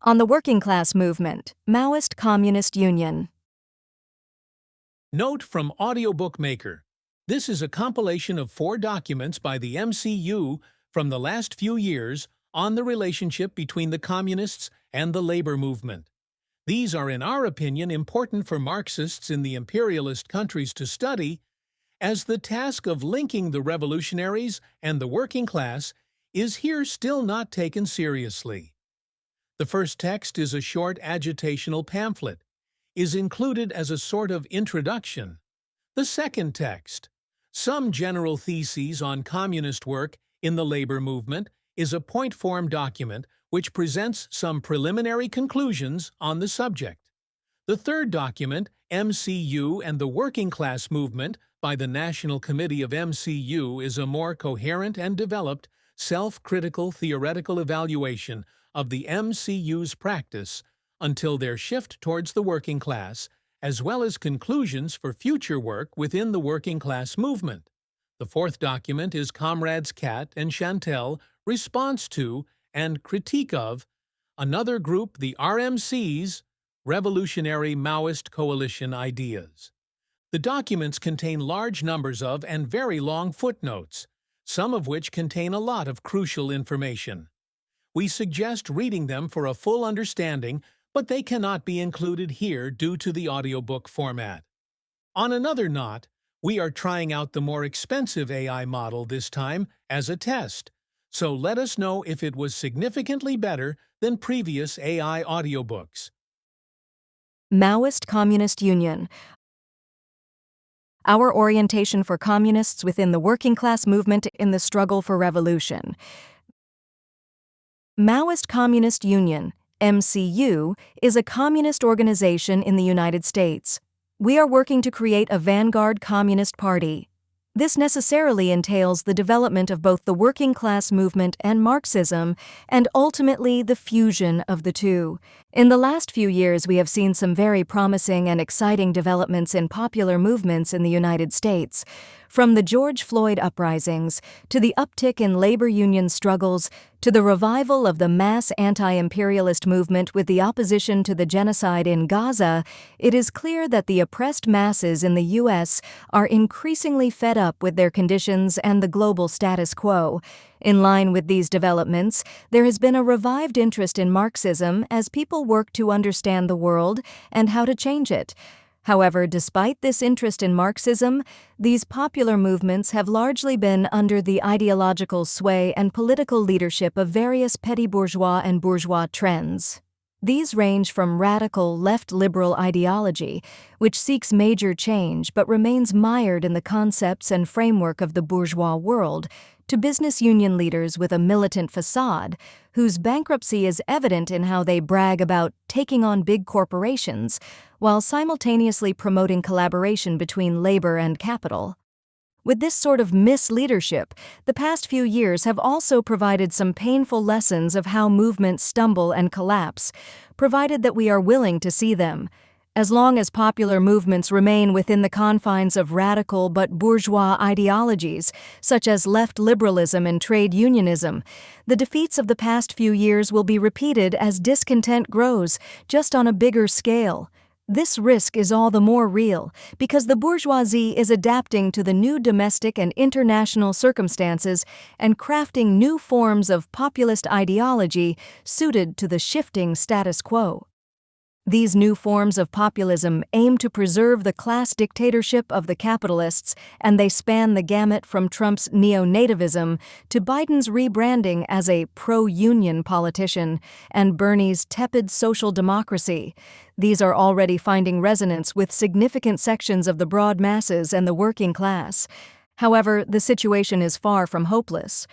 On the Working Class Movement, Maoist Communist Union. Note from Audiobook Maker. This is a compilation of 4 documents by the MCU from the last few years on the relationship between the communists and the labor movement. These are, in our opinion, important for Marxists in the imperialist countries to study, as the task of linking the revolutionaries and the working class is here still not taken seriously. The first text is a short agitational pamphlet, is included as a sort of introduction. The second text, Some General Theses on Communist Work in the Labor Movement, is a point-form document which presents some preliminary conclusions on the subject. The third document, MCU and the Working Class Movement by the National Committee of MCU, is a more coherent and developed, self-critical theoretical evaluation of the MCU's practice until their shift towards the working class, as well as conclusions for future work within the working class movement. The fourth document is Comrades Kat and Chantelles' response to and critique of another group, the RMC's Revolutionary Maoist Coalition ideas. The documents contain large numbers of and very long footnotes, some of which contain a lot of crucial information. We suggest reading them for a full understanding, but they cannot be included here due to the audiobook format. On another note, we are trying out the more expensive AI model this time as a test, so let us know if it was significantly better than previous AI audiobooks. Maoist Communist Union. Our orientation for communists within the working class movement in the struggle for revolution. Maoist Communist Union, MCU, is a communist organization in the United States. We are working to create a vanguard communist party. This necessarily entails the development of both the working class movement and Marxism, and ultimately the fusion of the two. In the last few years, we have seen some very promising and exciting developments in popular movements in the United States, from the George Floyd uprisings, to the uptick in labor union struggles, to the revival of the mass anti-imperialist movement with the opposition to the genocide in Gaza. It is clear that the oppressed masses in the U.S. are increasingly fed up with their conditions and the global status quo. In line with these developments, there has been a revived interest in Marxism as people work to understand the world and how to change it. However, despite this interest in Marxism, these popular movements have largely been under the ideological sway and political leadership of various petty bourgeois and bourgeois trends. These range from radical left-liberal ideology, which seeks major change but remains mired in the concepts and framework of the bourgeois world, to business union leaders with a militant facade, whose bankruptcy is evident in how they brag about taking on big corporations, while simultaneously promoting collaboration between labor and capital. With this sort of misleadership, the past few years have also provided some painful lessons of how movements stumble and collapse, provided that we are willing to see them. As long as popular movements remain within the confines of radical but bourgeois ideologies, such as left liberalism and trade unionism, the defeats of the past few years will be repeated as discontent grows, just on a bigger scale. This risk is all the more real because the bourgeoisie is adapting to the new domestic and international circumstances and crafting new forms of populist ideology suited to the shifting status quo. These new forms of populism aim to preserve the class dictatorship of the capitalists, and they span the gamut from Trump's neo-nativism to Biden's rebranding as a pro-union politician and Bernie's tepid social democracy. These are already finding resonance with significant sections of the broad masses and the working class. However, the situation is far from hopeless.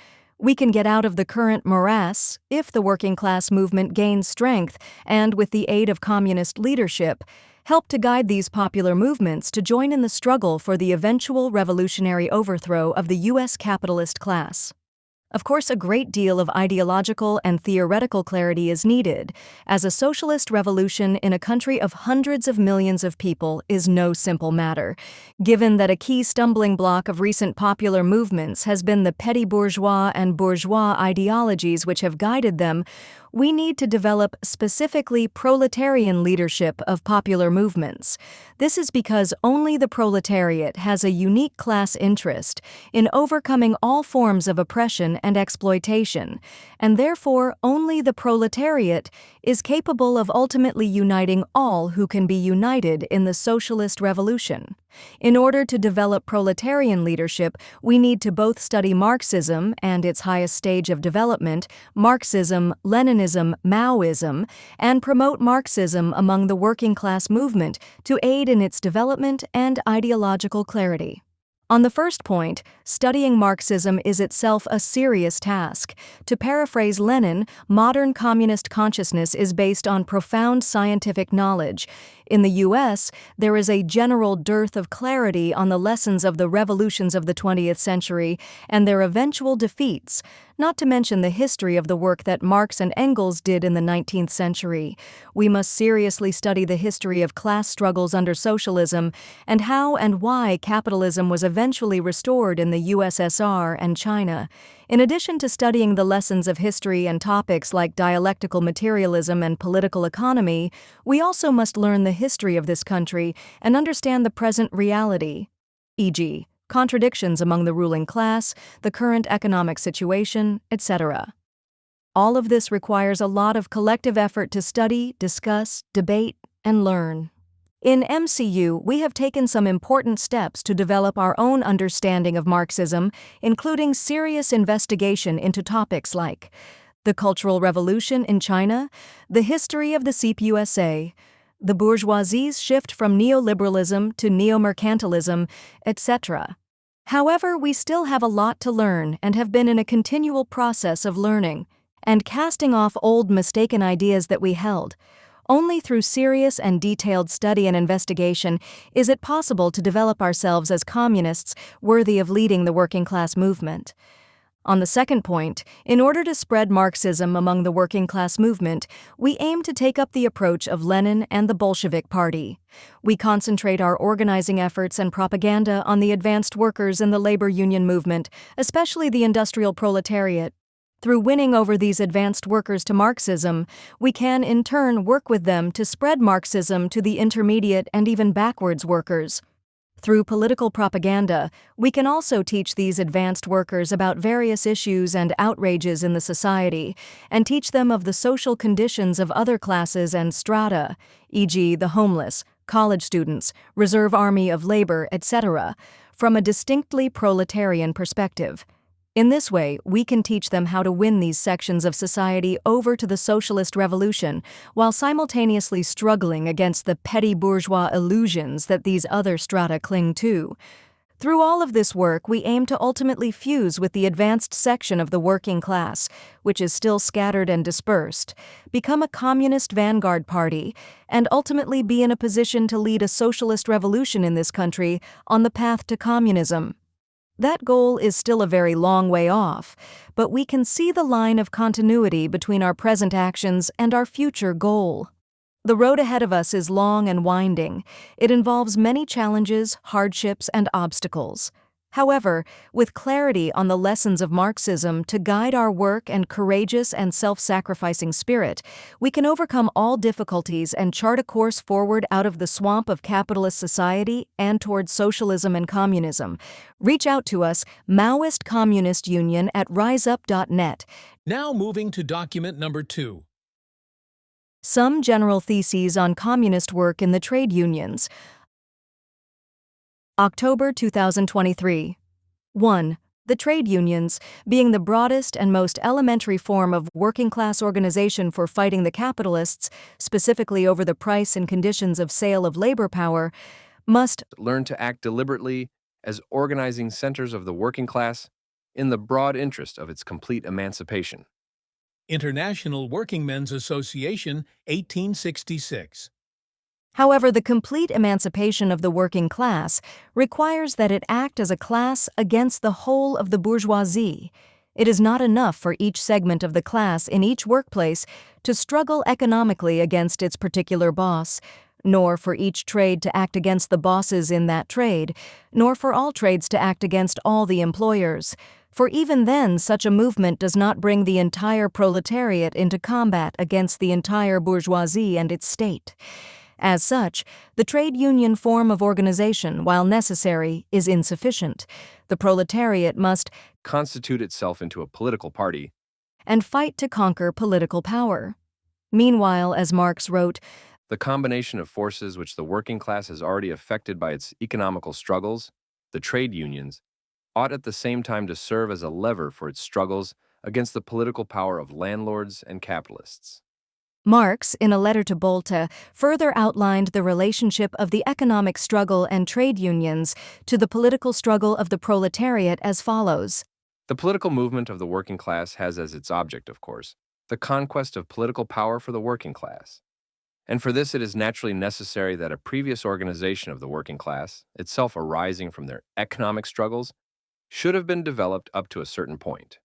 We can get out of the current morass if the working class movement gains strength and, with the aid of communist leadership, help to guide these popular movements to join in the struggle for the eventual revolutionary overthrow of the U.S. capitalist class. Of course, a great deal of ideological and theoretical clarity is needed, as a socialist revolution in a country of hundreds of millions of people is no simple matter, given that a key stumbling block of recent popular movements has been the petty bourgeois and bourgeois ideologies which have guided them, we need to develop specifically proletarian leadership of popular movements. This is because only the proletariat has a unique class interest in overcoming all forms of oppression and exploitation, and therefore only the proletariat is capable of ultimately uniting all who can be united in the socialist revolution. In order to develop proletarian leadership, we need to both study Marxism and its highest stage of development, Marxism, Leninism, Maoism, and promote Marxism among the working class movement to aid in its development and ideological clarity. On the first point, studying Marxism is itself a serious task. To paraphrase Lenin, modern communist consciousness is based on profound scientific knowledge. In the U.S., there is a general dearth of clarity on the lessons of the revolutions of the 20th century and their eventual defeats, not to mention the history of the work that Marx and Engels did in the 19th century. We must seriously study the history of class struggles under socialism and how and why capitalism was eventually restored in the USSR and China. In addition to studying the lessons of history and topics like dialectical materialism and political economy, we also must learn the history of this country and understand the present reality, e.g., contradictions among the ruling class, the current economic situation, etc. All of this requires a lot of collective effort to study, discuss, debate, and learn. In MCU, we have taken some important steps to develop our own understanding of Marxism, including serious investigation into topics like the Cultural Revolution in China, the history of the CPUSA, the bourgeoisie's shift from neoliberalism to neo-mercantilism, etc. However, we still have a lot to learn and have been in a continual process of learning and casting off old mistaken ideas that we held. Only through serious and detailed study and investigation is it possible to develop ourselves as communists worthy of leading the working class movement. On the second point, in order to spread Marxism among the working class movement, we aim to take up the approach of Lenin and the Bolshevik Party. We concentrate our organizing efforts and propaganda on the advanced workers in the labor union movement, especially the industrial proletariat. Through winning over these advanced workers to Marxism, we can in turn work with them to spread Marxism to the intermediate and even backwards workers. Through political propaganda, we can also teach these advanced workers about various issues and outrages in the society, and teach them of the social conditions of other classes and strata, e.g., the homeless, college students, reserve army of labor, etc., from a distinctly proletarian perspective. In this way, we can teach them how to win these sections of society over to the socialist revolution, while simultaneously struggling against the petty bourgeois illusions that these other strata cling to. Through all of this work, we aim to ultimately fuse with the advanced section of the working class, which is still scattered and dispersed, become a communist vanguard party, and ultimately be in a position to lead a socialist revolution in this country on the path to communism. That goal is still a very long way off, but we can see the line of continuity between our present actions and our future goal. The road ahead of us is long and winding. It involves many challenges, hardships, and obstacles. However, with clarity on the lessons of Marxism to guide our work and courageous and self-sacrificing spirit, we can overcome all difficulties and chart a course forward out of the swamp of capitalist society and towards socialism and communism. Reach out to us, Maoist Communist Union at riseup.net. Now moving to document number 2. Some general theses on communist work in the trade unions. October 2023. 1. The trade unions, being the broadest and most elementary form of working-class organization for fighting the capitalists, specifically over the price and conditions of sale of labor power, must learn to act deliberately as organizing centers of the working class in the broad interest of its complete emancipation. International Working Men's Association, 1866. However, the complete emancipation of the working class requires that it act as a class against the whole of the bourgeoisie. It is not enough for each segment of the class in each workplace to struggle economically against its particular boss, nor for each trade to act against the bosses in that trade, nor for all trades to act against all the employers. for even then such a movement does not bring the entire proletariat into combat against the entire bourgeoisie and its state. As such, the trade union form of organization, while necessary, is insufficient. The proletariat must constitute itself into a political party and fight to conquer political power. Meanwhile, as Marx wrote, the combination of forces which the working class has already affected by its economical struggles, the trade unions, ought at the same time to serve as a lever for its struggles against the political power of landlords and capitalists. Marx, in a letter to Bolta, further outlined the relationship of the economic struggle and trade unions to the political struggle of the proletariat as follows. The political movement of the working class has as its object, of course, the conquest of political power for the working class. And for this it is naturally necessary that a previous organization of the working class, itself arising from their economic struggles, should have been developed up to a certain point.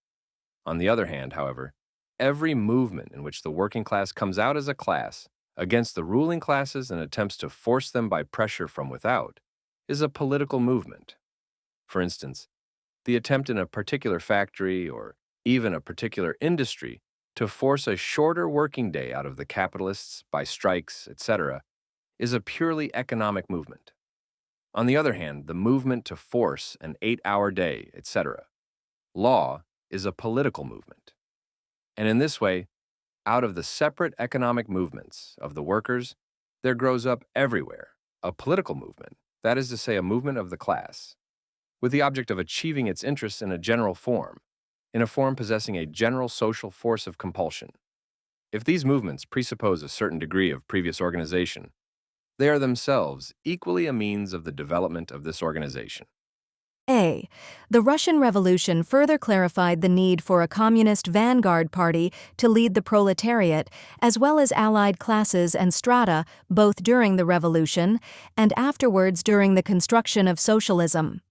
On the other hand, however, every movement in which the working class comes out as a class against the ruling classes and attempts to force them by pressure from without is a political movement. For instance, the attempt in a particular factory or even a particular industry to force a shorter working day out of the capitalists by strikes, etc., is a purely economic movement. On the other hand, the movement to force an 8-hour day, etc., law, is a political movement. And in this way, out of the separate economic movements of the workers, there grows up everywhere a political movement, that is to say, a movement of the class, with the object of achieving its interests in a general form, in a form possessing a general social force of compulsion. If these movements presuppose a certain degree of previous organization, they are themselves equally a means of the development of this organization. A. The Russian Revolution further clarified the need for a communist vanguard party to lead the proletariat, as well as allied classes and strata, both during the revolution and afterwards during the construction of socialism.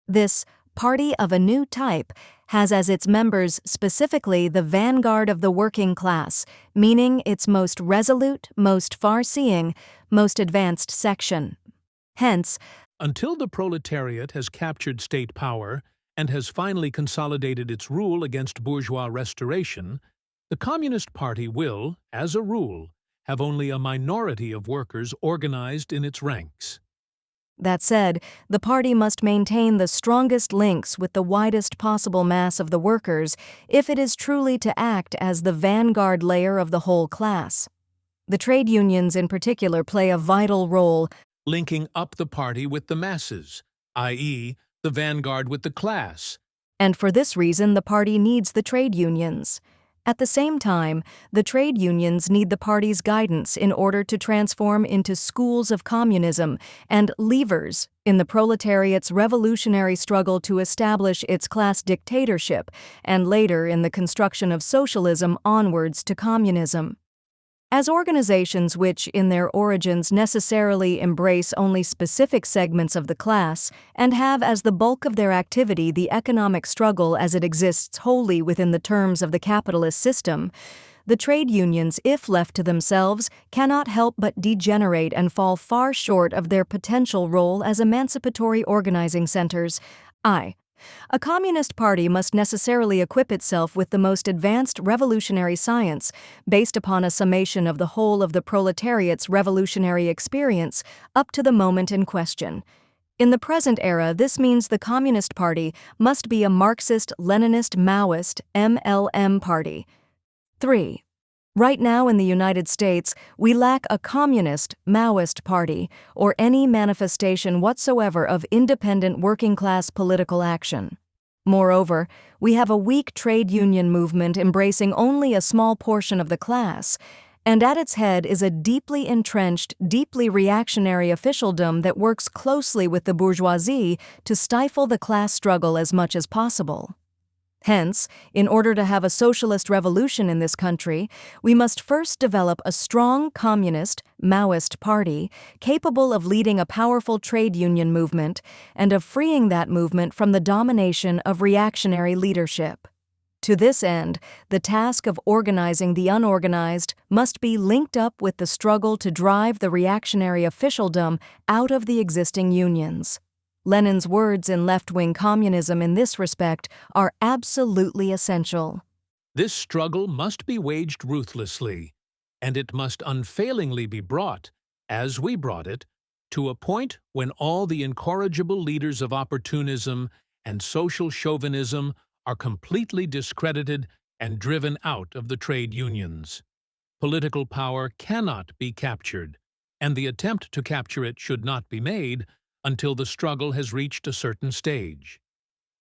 This party of a new type has as its members specifically the vanguard of the working class, meaning its most resolute, most far-seeing, most advanced section. Hence, until the proletariat has captured state power and has finally consolidated its rule against bourgeois restoration, the Communist Party will, as a rule, have only a minority of workers organized in its ranks. That said, the party must maintain the strongest links with the widest possible mass of the workers if it is truly to act as the vanguard layer of the whole class. The trade unions in particular play a vital role linking up the party with the masses, i.e., the vanguard with the class. And for this reason, the party needs the trade unions. At the same time, the trade unions need the party's guidance in order to transform into schools of communism and levers in the proletariat's revolutionary struggle to establish its class dictatorship and later in the construction of socialism onwards to communism. As organizations which, in their origins, necessarily embrace only specific segments of the class and have as the bulk of their activity the economic struggle as it exists wholly within the terms of the capitalist system, the trade unions, if left to themselves, cannot help but degenerate and fall far short of their potential role as emancipatory organizing centers. A communist party must necessarily equip itself with the most advanced revolutionary science, based upon a summation of the whole of the proletariat's revolutionary experience up to the moment in question. In the present era, this means the Communist Party must be a Marxist-Leninist-Maoist (MLM) party. 3. Right now in the United States, we lack a communist, Maoist party, or any manifestation whatsoever of independent working-class political action. Moreover, we have a weak trade union movement embracing only a small portion of the class, and at its head is a deeply entrenched, deeply reactionary officialdom that works closely with the bourgeoisie to stifle the class struggle as much as possible. Hence, in order to have a socialist revolution in this country, we must first develop a strong communist, Maoist party capable of leading a powerful trade union movement and of freeing that movement from the domination of reactionary leadership. To this end, the task of organizing the unorganized must be linked up with the struggle to drive the reactionary officialdom out of the existing unions. Lenin's words in left-wing communism in this respect are absolutely essential. This struggle must be waged ruthlessly, and it must unfailingly be brought, as we brought it, to a point when all the incorrigible leaders of opportunism and social chauvinism are completely discredited and driven out of the trade unions. Political power cannot be captured, and the attempt to capture it should not be made until the struggle has reached a certain stage.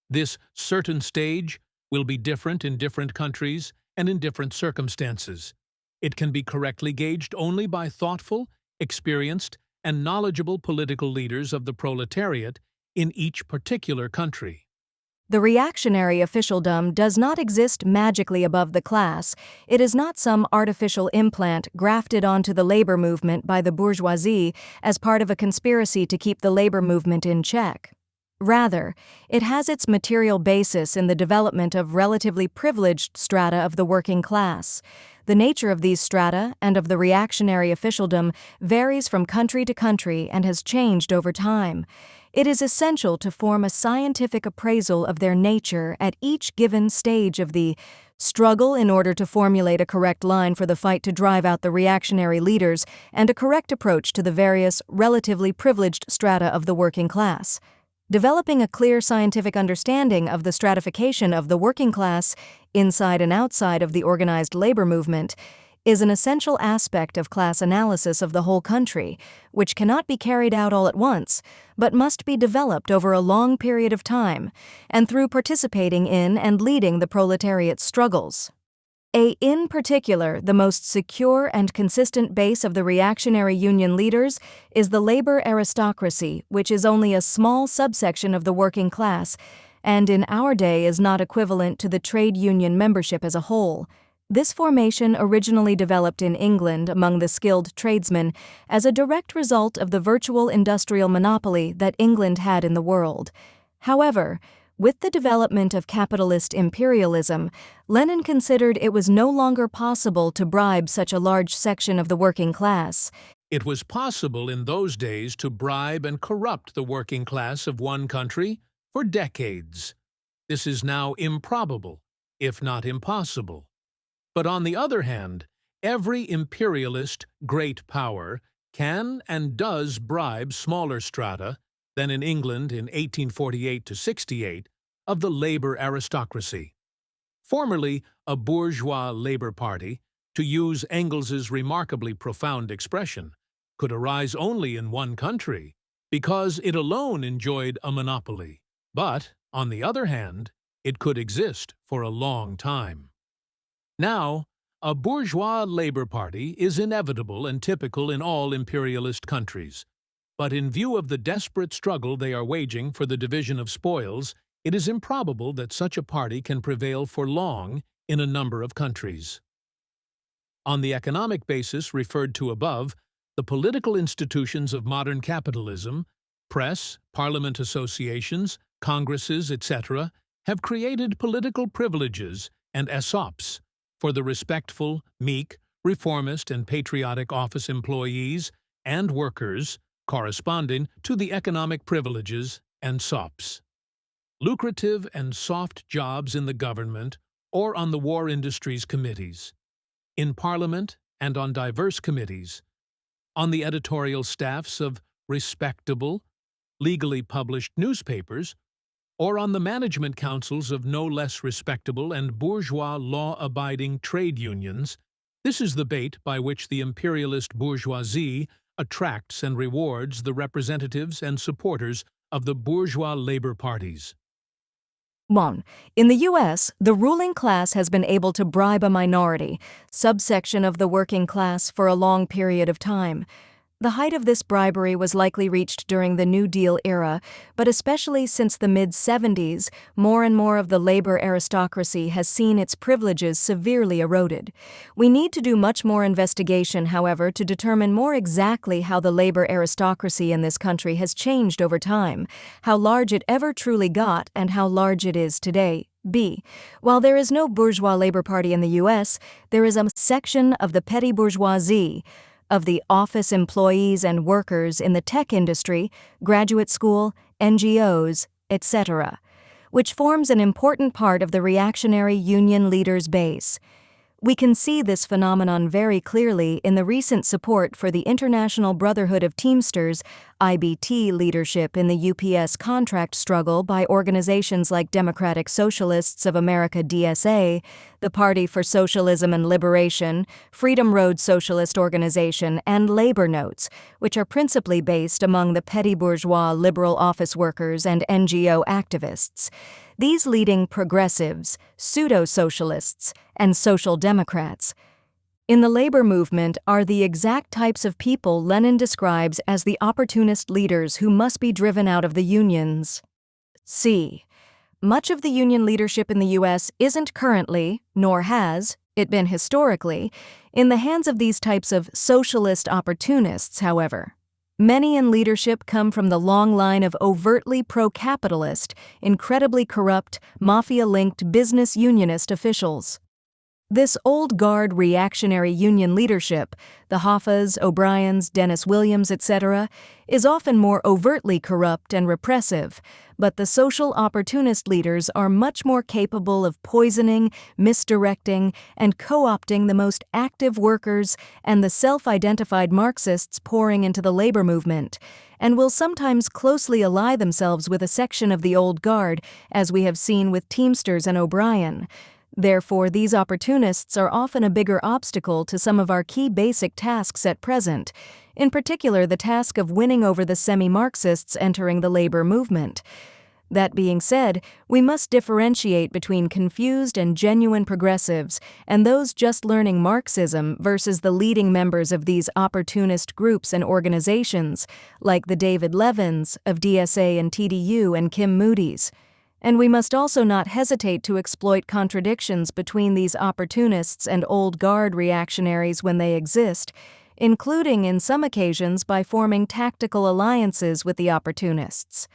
This certain stage will be different in different countries and in different circumstances. It can be correctly gauged only by thoughtful, experienced, and knowledgeable political leaders of the proletariat in each particular country. The reactionary officialdom does not exist magically above the class. It is not some artificial implant grafted onto the labor movement by the bourgeoisie as part of a conspiracy to keep the labor movement in check. Rather, it has its material basis in the development of relatively privileged strata of the working class. The nature of these strata and of the reactionary officialdom varies from country to country and has changed over time. It is essential to form a scientific appraisal of their nature at each given stage of the struggle in order to formulate a correct line for the fight to drive out the reactionary leaders and a correct approach to the various relatively privileged strata of the working class. Developing a clear scientific understanding of the stratification of the working class inside and outside of the organized labor movement is an essential aspect of class analysis of the whole country, which cannot be carried out all at once, but must be developed over a long period of time, and through participating in and leading the proletariat's struggles. In particular, the most secure and consistent base of the reactionary union leaders is the labor aristocracy, which is only a small subsection of the working class, and in our day is not equivalent to the trade union membership as a whole. This formation originally developed in England among the skilled tradesmen as a direct result of the virtual industrial monopoly that England had in the world. However, with the development of capitalist imperialism, Lenin considered it was no longer possible to bribe such a large section of the working class. It was possible in those days to bribe and corrupt the working class of one country for decades. This is now improbable, if not impossible. But on the other hand, every imperialist great power can and does bribe smaller strata than in England in 1848 to 68 of the labor aristocracy. Formerly a bourgeois labor party, to use Engels's remarkably profound expression, could arise only in one country because it alone enjoyed a monopoly. But, on the other hand, it could exist for a long time. Now, a bourgeois labor party is inevitable and typical in all imperialist countries. But in view of the desperate struggle they are waging for the division of spoils, it is improbable that such a party can prevail for long in a number of countries. On the economic basis referred to above, the political institutions of modern capitalism, press, parliament associations, congresses, etc., have created political privileges and ESOPs for the respectful, meek, reformist, and patriotic office employees and workers corresponding to the economic privileges and SOPs. Lucrative and soft jobs in the government or on the war industries committees, in Parliament and on diverse committees, on the editorial staffs of respectable, legally published newspapers, or on the management councils of no less respectable and bourgeois law-abiding trade unions. This is the bait by which the imperialist bourgeoisie attracts and rewards the representatives and supporters of the bourgeois labor parties. 1. In the U.S., the ruling class has been able to bribe a minority, subsection of the working class, for a long period of time. The height of this bribery was likely reached during the New Deal era, but especially since the mid-70s, more and more of the labor aristocracy has seen its privileges severely eroded. We need to do much more investigation, however, to determine more exactly how the labor aristocracy in this country has changed over time, how large it ever truly got, and how large it is today. B. While there is no bourgeois labor party in the U.S., there is a section of the petty bourgeoisie, of the office employees and workers in the tech industry, graduate school, NGOs, etc., which forms an important part of the reactionary union leaders' base. We can see this phenomenon very clearly in the recent support for the International Brotherhood of Teamsters (IBT) leadership in the UPS contract struggle by organizations like Democratic Socialists of America (DSA), the Party for Socialism and Liberation, Freedom Road Socialist Organization, and Labor Notes, which are principally based among the petty bourgeois liberal office workers and NGO activists. These leading progressives, pseudo-socialists, and social democrats in the labor movement are the exact types of people Lenin describes as the opportunist leaders who must be driven out of the unions. C. Much of the union leadership in the U.S. isn't currently, nor has it been historically, in the hands of these types of socialist opportunists, however. Many in leadership come from the long line of overtly pro-capitalist, incredibly corrupt, mafia-linked business unionist officials. This old guard reactionary union leadership, the Hoffas, O'Briens, Dennis Williams, etc., is often more overtly corrupt and repressive, but the social opportunist leaders are much more capable of poisoning, misdirecting, and co-opting the most active workers and the self-identified Marxists pouring into the labor movement, and will sometimes closely ally themselves with a section of the old guard, as we have seen with Teamsters and O'Brien. Therefore, these opportunists are often a bigger obstacle to some of our key basic tasks at present, in particular the task of winning over the semi-Marxists entering the labor movement. That being said, we must differentiate between confused and genuine progressives and those just learning Marxism versus the leading members of these opportunist groups and organizations, like the David Levins of DSA and TDU and Kim Moody's. And we must also not hesitate to exploit contradictions between these opportunists and old guard reactionaries when they exist, including in some occasions by forming tactical alliances with the opportunists.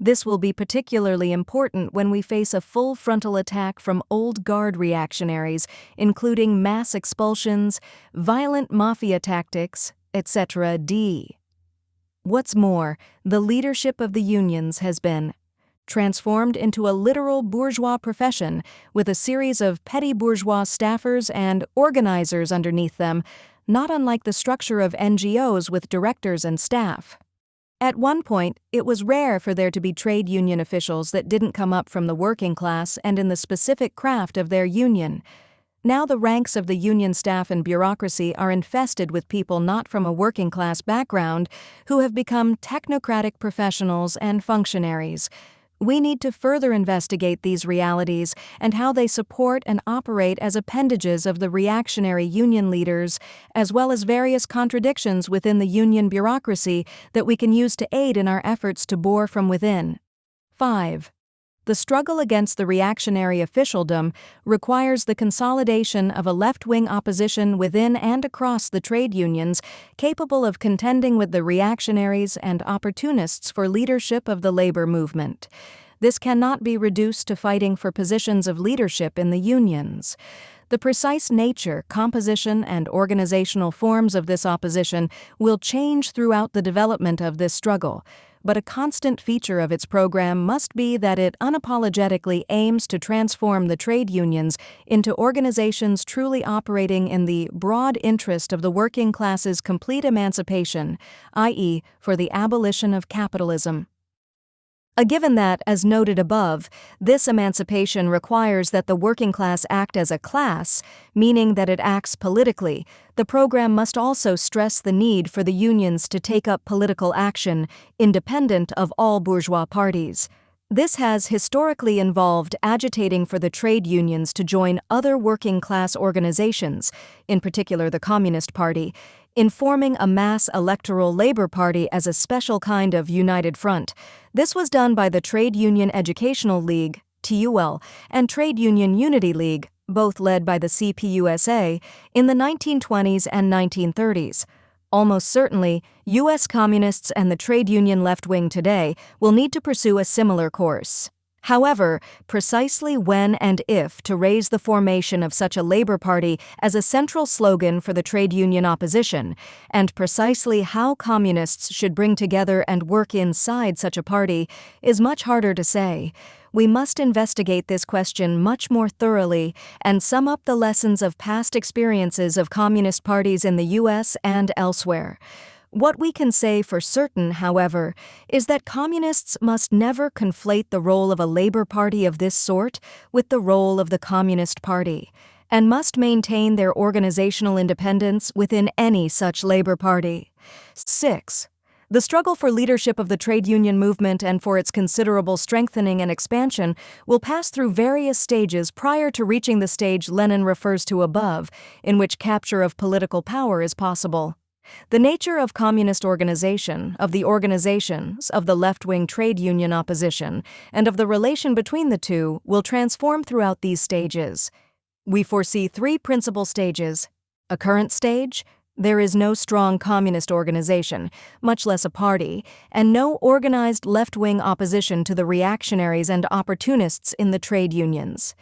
This will be particularly important when we face a full frontal attack from old guard reactionaries, including mass expulsions, violent mafia tactics, etc. D. What's more, the leadership of the unions has been transformed into a literal bourgeois profession with a series of petty bourgeois staffers and organizers underneath them, not unlike the structure of NGOs with directors and staff. At one point, it was rare for there to be trade union officials that didn't come up from the working class and in the specific craft of their union. Now the ranks of the union staff and bureaucracy are infested with people not from a working class background who have become technocratic professionals and functionaries. We need to further investigate these realities and how they support and operate as appendages of the reactionary union leaders, as well as various contradictions within the union bureaucracy that we can use to aid in our efforts to bore from within. 5. The struggle against the reactionary officialdom requires the consolidation of a left-wing opposition within and across the trade unions capable of contending with the reactionaries and opportunists for leadership of the labor movement. This cannot be reduced to fighting for positions of leadership in the unions. The precise nature, composition, and organizational forms of this opposition will change throughout the development of this struggle, but a constant feature of its program must be that it unapologetically aims to transform the trade unions into organizations truly operating in the broad interest of the working class's complete emancipation, i.e., for the abolition of capitalism. Given that, as noted above, this emancipation requires that the working class act as a class, meaning that it acts politically, the program must also stress the need for the unions to take up political action, independent of all bourgeois parties. This has historically involved agitating for the trade unions to join other working class organizations, in particular the Communist Party, in forming a mass electoral labor party as a special kind of united front. This was done by the Trade Union Educational League, TUL, and Trade Union Unity League, both led by the CPUSA, in the 1920s and 1930s. Almost certainly, U.S. communists and the trade union left wing today will need to pursue a similar course. However, precisely when and if to raise the formation of such a labor party as a central slogan for the trade union opposition, and precisely how communists should bring together and work inside such a party, is much harder to say. We must investigate this question much more thoroughly and sum up the lessons of past experiences of communist parties in the US and elsewhere. What we can say for certain, however, is that communists must never conflate the role of a labor party of this sort with the role of the Communist Party, and must maintain their organizational independence within any such labor party. 6. The struggle for leadership of the trade union movement and for its considerable strengthening and expansion will pass through various stages prior to reaching the stage Lenin refers to above, in which capture of political power is possible. The nature of communist organization, of the organizations, of the left-wing trade union opposition, and of the relation between the two will transform throughout these stages. We foresee 3 principal stages. A current stage: there is no strong communist organization, much less a party, and no organized left-wing opposition to the reactionaries and opportunists in the trade unions.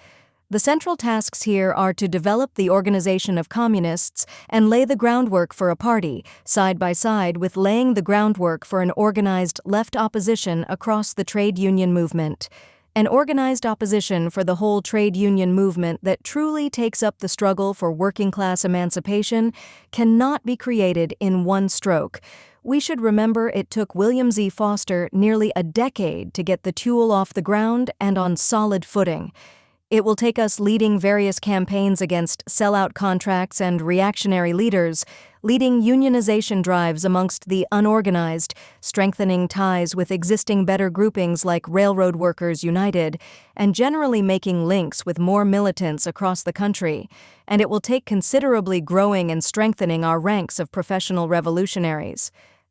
The central tasks here are to develop the organization of communists and lay the groundwork for a party, side by side with laying the groundwork for an organized left opposition across the trade union movement. An organized opposition for the whole trade union movement that truly takes up the struggle for working-class emancipation cannot be created in one stroke. We should remember it took William Z. Foster nearly a decade to get the tool off the ground and on solid footing. It will take us leading various campaigns against sellout contracts and reactionary leaders, leading unionization drives amongst the unorganized, strengthening ties with existing better groupings like Railroad Workers United, and generally making links with more militants across the country. And it will take considerably growing and strengthening our ranks of professional revolutionaries.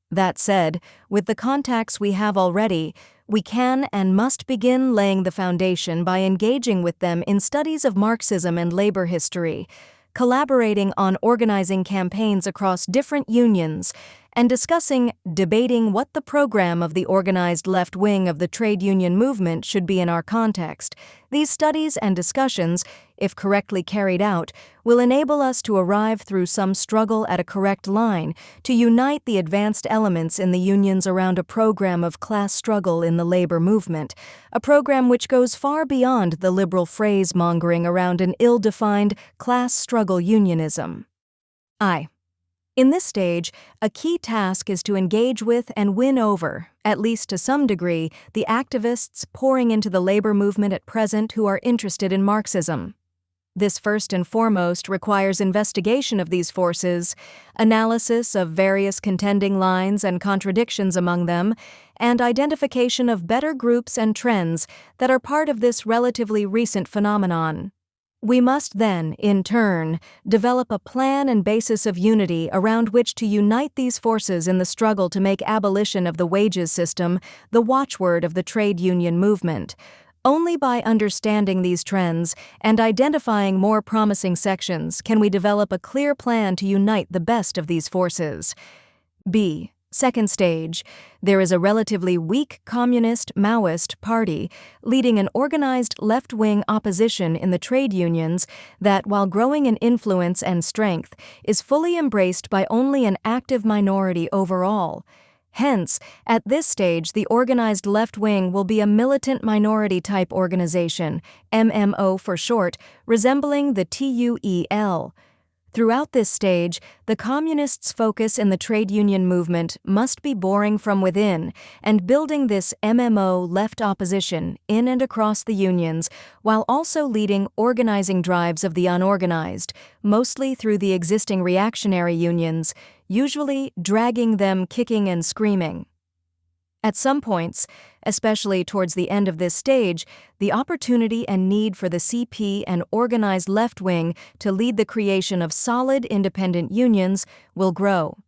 That said, with the contacts we have already, we can and must begin laying the foundation by engaging with them in studies of Marxism and labor history, collaborating on organizing campaigns across different unions, and debating what the program of the organized left wing of the trade union movement should be in our context. These studies and discussions, if correctly carried out, will enable us to arrive through some struggle at a correct line to unite the advanced elements in the unions around a program of class struggle in the labor movement, a program which goes far beyond the liberal phrase-mongering around an ill-defined class struggle unionism. In this stage, a key task is to engage with and win over, at least to some degree, the activists pouring into the labor movement at present who are interested in Marxism. This first and foremost requires investigation of these forces, analysis of various contending lines and contradictions among them, and identification of better groups and trends that are part of this relatively recent phenomenon. We must then, in turn, develop a plan and basis of unity around which to unite these forces in the struggle to make abolition of the wages system the watchword of the trade union movement. Only by understanding these trends and identifying more promising sections can we develop a clear plan to unite the best of these forces. Second stage, there is a relatively weak communist-Maoist party leading an organized left-wing opposition in the trade unions that, while growing in influence and strength, is fully embraced by only an active minority overall. Hence, at this stage, the organized left wing will be a militant minority-type organization, MMO for short, resembling the TUEL. Throughout this stage, the communists' focus in the trade union movement must be boring from within and building this MMO left opposition in and across the unions, while also leading organizing drives of the unorganized, mostly through the existing reactionary unions, usually dragging them kicking and screaming. At some points, especially towards the end of this stage, the opportunity and need for the CP and organized left wing to lead the creation of solid independent unions will grow.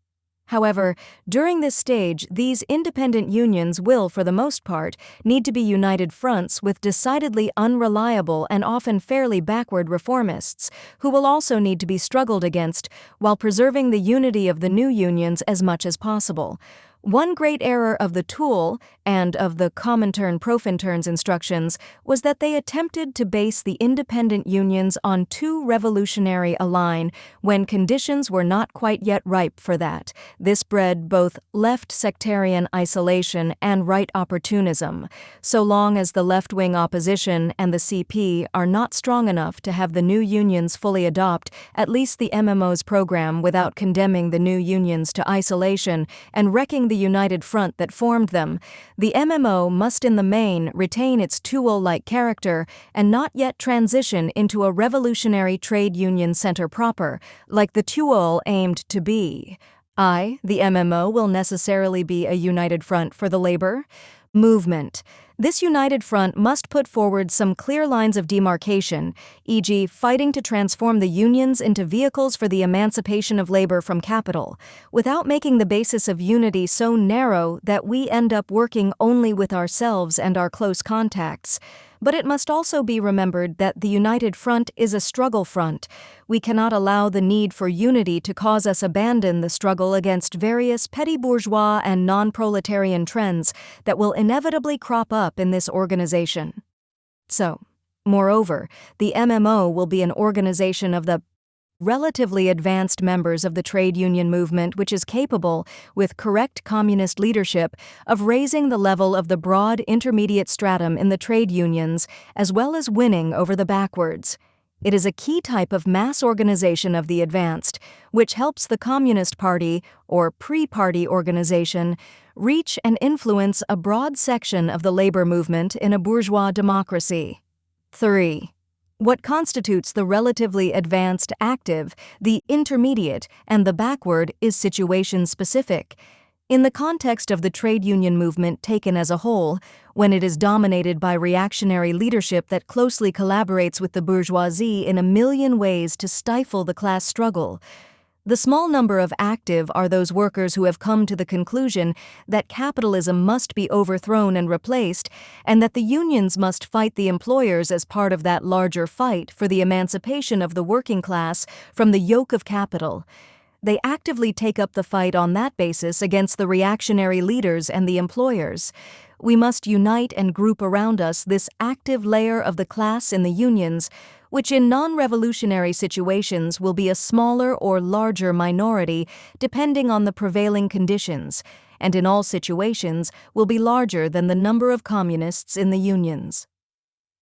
However, during this stage, these independent unions will, for the most part, need to be united fronts with decidedly unreliable and often fairly backward reformists, who will also need to be struggled against while preserving the unity of the new unions as much as possible. One great error of the tool and of the Comintern-Profintern's instructions was that they attempted to base the independent unions on too revolutionary a line when conditions were not quite yet ripe for that. This bred both left sectarian isolation and right opportunism. So long as the left-wing opposition and the CP are not strong enough to have the new unions fully adopt at least the MMO's program without condemning the new unions to isolation and wrecking the united front that formed them, the MMO must in the main retain its tool-like character and not yet transition into a revolutionary trade union center proper, like the tool aimed to be. The MMO will necessarily be a united front for the labor movement. This united front must put forward some clear lines of demarcation, e.g., fighting to transform the unions into vehicles for the emancipation of labor from capital, without making the basis of unity so narrow that we end up working only with ourselves and our close contacts. But it must also be remembered that the united front is a struggle front. We cannot allow the need for unity to cause us abandon the struggle against various petty bourgeois and non-proletarian trends that will inevitably crop up in this organization. So, moreover, the MMO will be an organization of the relatively advanced members of the trade union movement which is capable, with correct communist leadership, of raising the level of the broad intermediate stratum in the trade unions as well as winning over the backwards. It is a key type of mass organization of the advanced, which helps the Communist Party, or pre-party organization, reach and influence a broad section of the labor movement in a bourgeois democracy. 3. What constitutes the relatively advanced active, the intermediate, and the backward is situation-specific. In the context of the trade union movement taken as a whole, when it is dominated by reactionary leadership that closely collaborates with the bourgeoisie in a million ways to stifle the class struggle, the small number of active are those workers who have come to the conclusion that capitalism must be overthrown and replaced, and that the unions must fight the employers as part of that larger fight for the emancipation of the working class from the yoke of capital. They actively take up the fight on that basis against the reactionary leaders and the employers. We must unite and group around us this active layer of the class in the unions, which in non-revolutionary situations will be a smaller or larger minority depending on the prevailing conditions, and in all situations will be larger than the number of communists in the unions.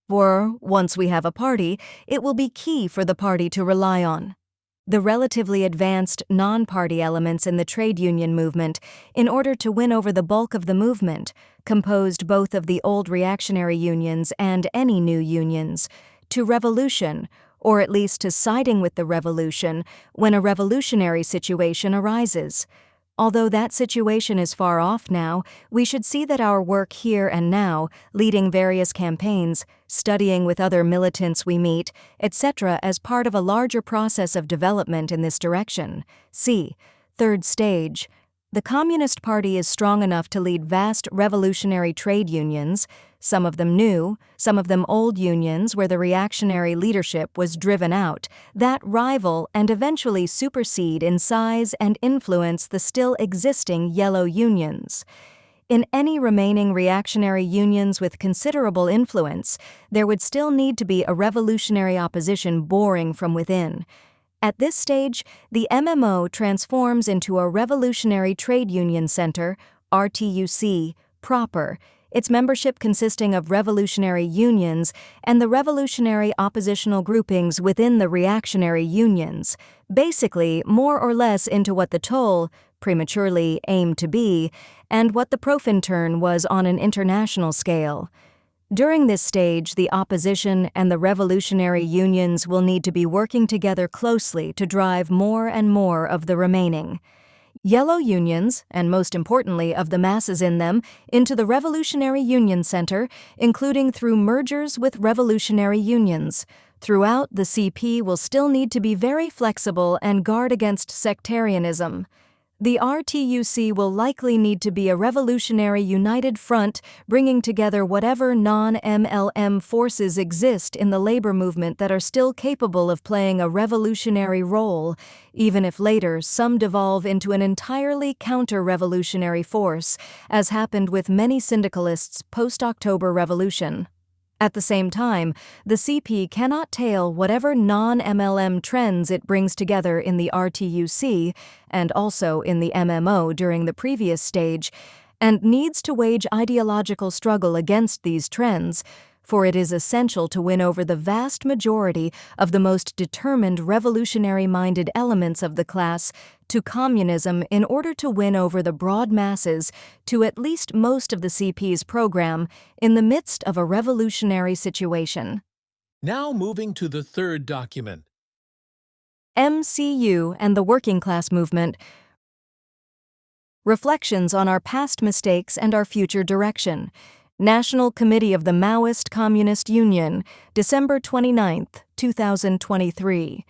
For, once we have a party, it will be key for the party to rely on the relatively advanced non-party elements in the trade union movement in order to win over the bulk of the movement, composed both of the old reactionary unions and any new unions, to revolution, or at least to siding with the revolution when a revolutionary situation arises. Although that situation is far off now, we should see that our work here and now, leading various campaigns, studying with other militants we meet, etc., as part of a larger process of development in this direction. C. Third stage. The Communist Party is strong enough to lead vast revolutionary trade unions, some of them new, some of them old unions where the reactionary leadership was driven out, that rival and eventually supersede in size and influence the still existing yellow unions. In any remaining reactionary unions with considerable influence, there would still need to be a revolutionary opposition boring from within. At this stage, the MMO transforms into a Revolutionary Trade Union Center, RTUC, proper, its membership consisting of revolutionary unions and the revolutionary oppositional groupings within the reactionary unions, basically more or less into what the toll prematurely aimed to be, and what the Profintern was on an international scale. During this stage, the opposition and the revolutionary unions will need to be working together closely to drive more and more of the remaining yellow unions, and most importantly of the masses in them, into the Revolutionary Union Center, including through mergers with revolutionary unions. Throughout, the CP will still need to be very flexible and guard against sectarianism. The RTUC will likely need to be a revolutionary united front, bringing together whatever non-MLM forces exist in the labor movement that are still capable of playing a revolutionary role, even if later some devolve into an entirely counter-revolutionary force, as happened with many syndicalists post-October Revolution. At the same time, the CP cannot tail whatever non-MLM trends it brings together in the RTUC and also in the MMO during the previous stage, and needs to wage ideological struggle against these trends, for it is essential to win over the vast majority of the most determined revolutionary-minded elements of the class to communism in order to win over the broad masses to at least most of the CP's program in the midst of a revolutionary situation. Now moving to the third document. MCU and the Working Class Movement. Reflections on our past mistakes and our future direction. National Committee of the Maoist Communist Union, December 29, 2023.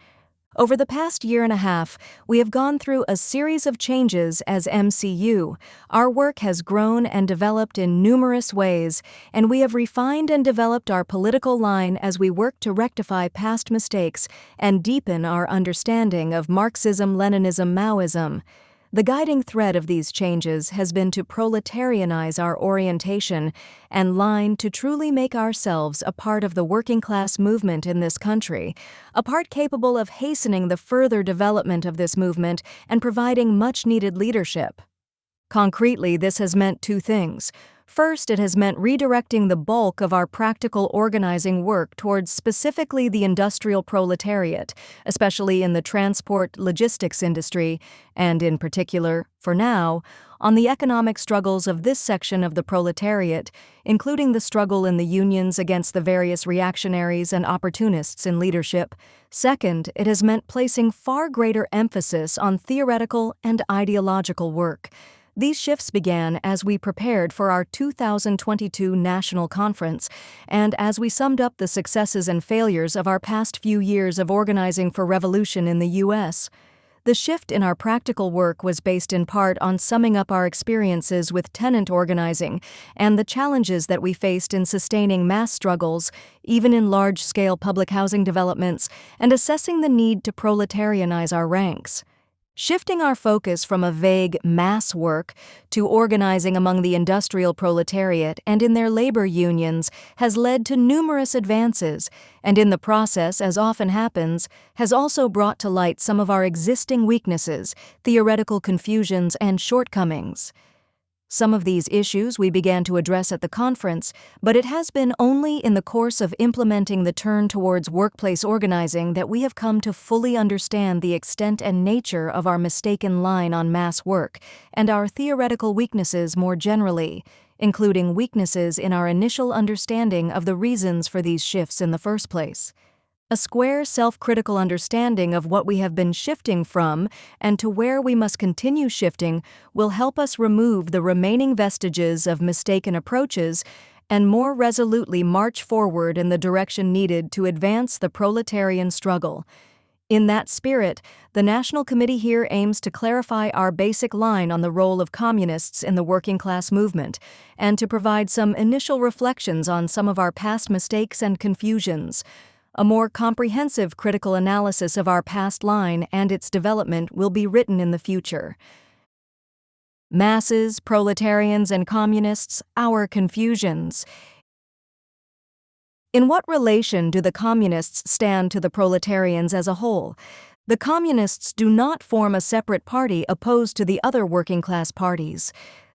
Over the past year and a half, we have gone through a series of changes as MCU. Our work has grown and developed in numerous ways, and we have refined and developed our political line as we work to rectify past mistakes and deepen our understanding of Marxism-Leninism-Maoism. The guiding thread of these changes has been to proletarianize our orientation and line to truly make ourselves a part of the working class movement in this country, a part capable of hastening the further development of this movement and providing much-needed leadership. Concretely, this has meant two things. First, it has meant redirecting the bulk of our practical organizing work towards specifically the industrial proletariat, especially in the transport logistics industry, and in particular, for now, on the economic struggles of this section of the proletariat, including the struggle in the unions against the various reactionaries and opportunists in leadership. Second, it has meant placing far greater emphasis on theoretical and ideological work. These shifts began as we prepared for our 2022 National Conference and as we summed up the successes and failures of our past few years of organizing for revolution in the U.S. The shift in our practical work was based in part on summing up our experiences with tenant organizing and the challenges that we faced in sustaining mass struggles, even in large-scale public housing developments, and assessing the need to proletarianize our ranks. Shifting our focus from a vague mass work to organizing among the industrial proletariat and in their labor unions has led to numerous advances, and in the process, as often happens, has also brought to light some of our existing weaknesses, theoretical confusions, and shortcomings. Some of these issues we began to address at the conference, but it has been only in the course of implementing the turn towards workplace organizing that we have come to fully understand the extent and nature of our mistaken line on mass work and our theoretical weaknesses more generally, including weaknesses in our initial understanding of the reasons for these shifts in the first place. A square self-critical understanding of what we have been shifting from and to where we must continue shifting will help us remove the remaining vestiges of mistaken approaches and more resolutely march forward in the direction needed to advance the proletarian struggle. In that spirit, the National Committee here aims to clarify our basic line on the role of communists in the working class movement and to provide some initial reflections on some of our past mistakes and confusions. A more comprehensive critical analysis of our past line and its development will be written in the future. Masses, proletarians, and communists, our confusions. In what relation do the communists stand to the proletarians as a whole? The communists do not form a separate party opposed to the other working class parties.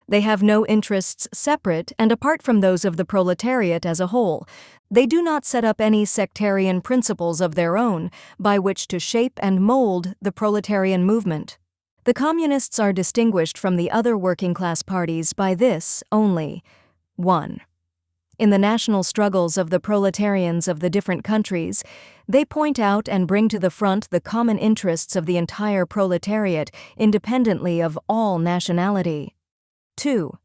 They have no interests separate and apart from those of the proletariat as a whole. They do not set up any sectarian principles of their own by which to shape and mold the proletarian movement. The communists are distinguished from the other working class parties by this only. 1. In the national struggles of the proletarians of the different countries, they point out and bring to the front the common interests of the entire proletariat independently of all nationality. 2.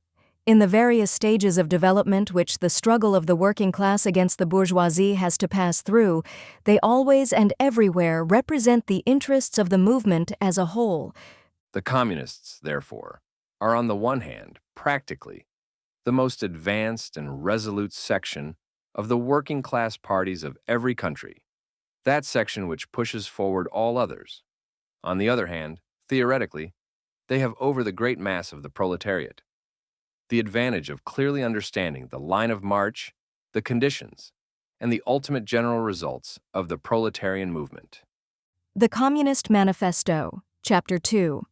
In the various stages of development which the struggle of the working class against the bourgeoisie has to pass through, they always and everywhere represent the interests of the movement as a whole. The communists, therefore, are on the one hand, practically, the most advanced and resolute section of the working class parties of every country, that section which pushes forward all others. On the other hand, theoretically, they have over the great mass of the proletariat the advantage of clearly understanding the line of march, the conditions, and the ultimate general results of the proletarian movement. The Communist Manifesto, Chapter 2.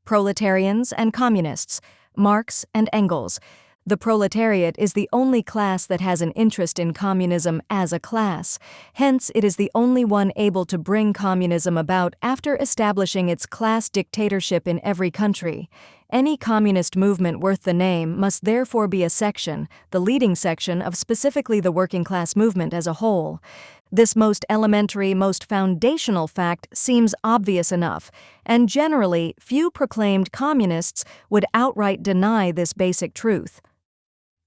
Proletarians and Communists, Marx and Engels. The proletariat is the only class that has an interest in communism as a class. Hence, it is the only one able to bring communism about after establishing its class dictatorship in every country. Any communist movement worth the name must therefore be a section, the leading section of specifically the working class movement as a whole. This most elementary, most foundational fact seems obvious enough, and generally, few proclaimed communists would outright deny this basic truth.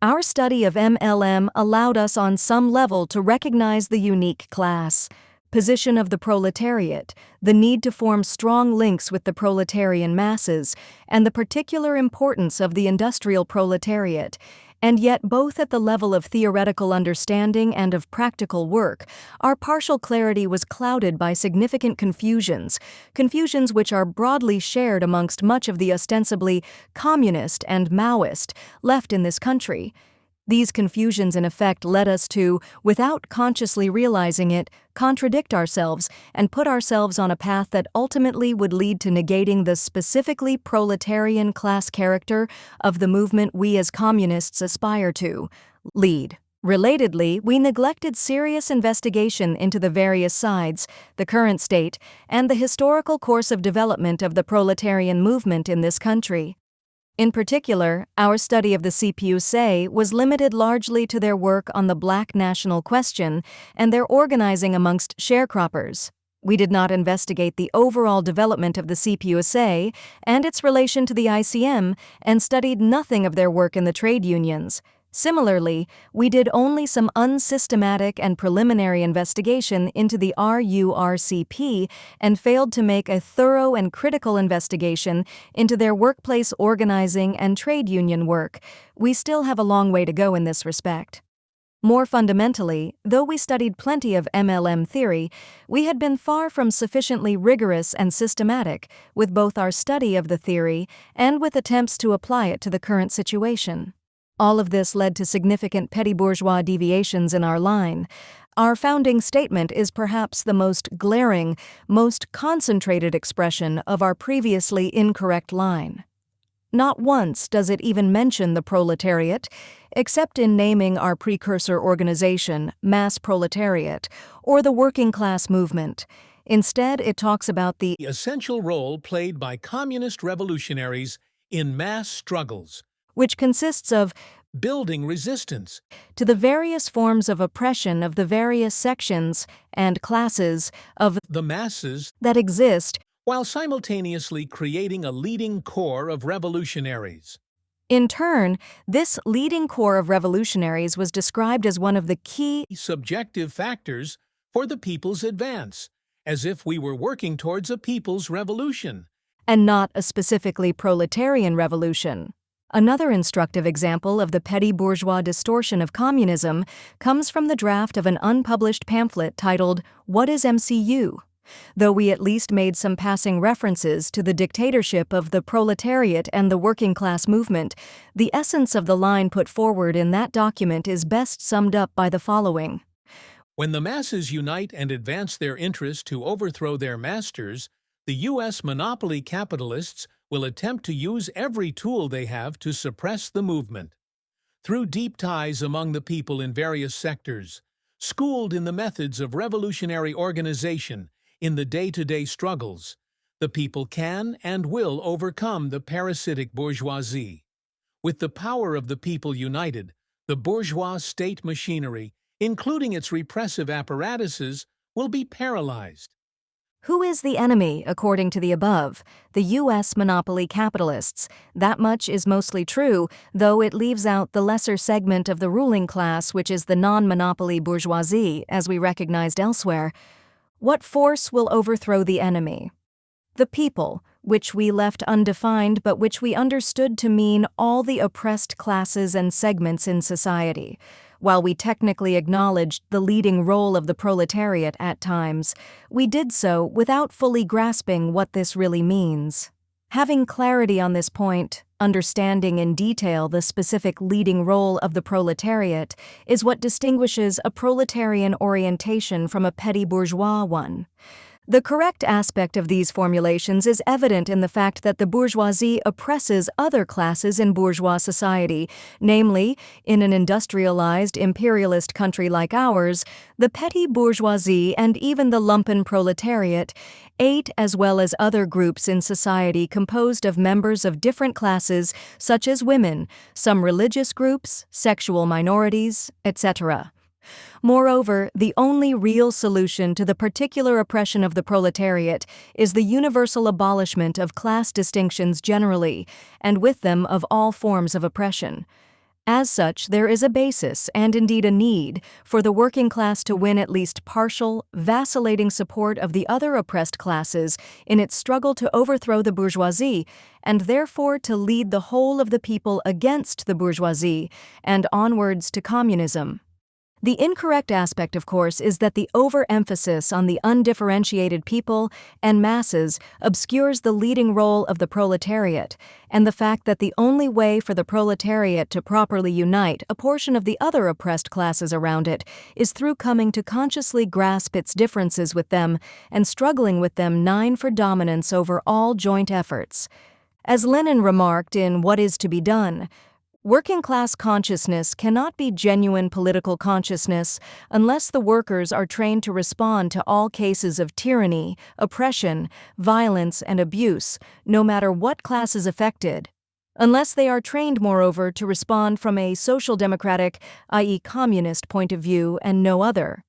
Our study of MLM allowed us on some level to recognize the unique class, position of the proletariat, the need to form strong links with the proletarian masses, and the particular importance of the industrial proletariat. And yet, both at the level of theoretical understanding and of practical work, our partial clarity was clouded by significant confusions which are broadly shared amongst much of the ostensibly communist and Maoist left in this country. These confusions in effect led us to, without consciously realizing it, contradict ourselves and put ourselves on a path that ultimately would lead to negating the specifically proletarian class character of the movement we as communists aspire to lead. Relatedly, we neglected serious investigation into the various sides, the current state, and the historical course of development of the proletarian movement in this country. In particular, our study of the CPUs was limited largely to their work on the black national question and their organizing amongst sharecroppers. We did not investigate the overall development of the CPUs and its relation to the ICM and studied nothing of their work in the trade unions. Similarly, we did only some unsystematic and preliminary investigation into the RURCP and failed to make a thorough and critical investigation into their workplace organizing and trade union work. We still have a long way to go in this respect. More fundamentally, though we studied plenty of MLM theory, we had been far from sufficiently rigorous and systematic with both our study of the theory and with attempts to apply it to the current situation. All of this led to significant petty bourgeois deviations in our line. Our founding statement is perhaps the most glaring, most concentrated expression of our previously incorrect line. Not once does it even mention the proletariat, except in naming our precursor organization, Mass Proletariat, or the working class movement. Instead, it talks about the essential role played by communist revolutionaries in mass struggles, which consists of building resistance to the various forms of oppression of the various sections and classes of the masses that exist, while simultaneously creating a leading core of revolutionaries. In turn, this leading core of revolutionaries was described as one of the key subjective factors for the people's advance, as if we were working towards a people's revolution, and not a specifically proletarian revolution. Another instructive example of the petty bourgeois distortion of communism comes from the draft of an unpublished pamphlet titled, "What is MCU?" Though we at least made some passing references to the dictatorship of the proletariat and the working class movement, the essence of the line put forward in that document is best summed up by the following. When the masses unite and advance their interest to overthrow their masters, the U.S. monopoly capitalists will attempt to use every tool they have to suppress the movement. Through deep ties among the people in various sectors, schooled in the methods of revolutionary organization in the day-to-day struggles, the people can and will overcome the parasitic bourgeoisie. With the power of the people united, the bourgeois state machinery, including its repressive apparatuses, will be paralyzed. Who is the enemy, according to the above? The U.S. monopoly capitalists. That much is mostly true, though it leaves out the lesser segment of the ruling class, which is the non-monopoly bourgeoisie, as we recognized elsewhere. What force will overthrow the enemy? The people, which we left undefined but which we understood to mean all the oppressed classes and segments in society. While we technically acknowledged the leading role of the proletariat at times, we did so without fully grasping what this really means. Having clarity on this point, understanding in detail the specific leading role of the proletariat, is what distinguishes a proletarian orientation from a petty bourgeois one. The correct aspect of these formulations is evident in the fact that the bourgeoisie oppresses other classes in bourgeois society, namely, in an industrialized, imperialist country like ours, the petty bourgeoisie and even the lumpen proletariat ate as well as other groups in society composed of members of different classes such as women, some religious groups, sexual minorities, etc. Moreover, the only real solution to the particular oppression of the proletariat is the universal abolishment of class distinctions generally, and with them of all forms of oppression. As such, there is a basis, and indeed a need, for the working class to win at least partial, vacillating support of the other oppressed classes in its struggle to overthrow the bourgeoisie, and therefore to lead the whole of the people against the bourgeoisie, and onwards to communism. The incorrect aspect, of course, is that the overemphasis on the undifferentiated people and masses obscures the leading role of the proletariat, and the fact that the only way for the proletariat to properly unite a portion of the other oppressed classes around it is through coming to consciously grasp its differences with them and struggling with them for dominance over all joint efforts. As Lenin remarked in What Is to Be Done, working-class consciousness cannot be genuine political consciousness unless the workers are trained to respond to all cases of tyranny, oppression, violence, and abuse, no matter what class is affected. Unless they are trained, moreover, to respond from a social democratic, i.e. communist, point of view and no other.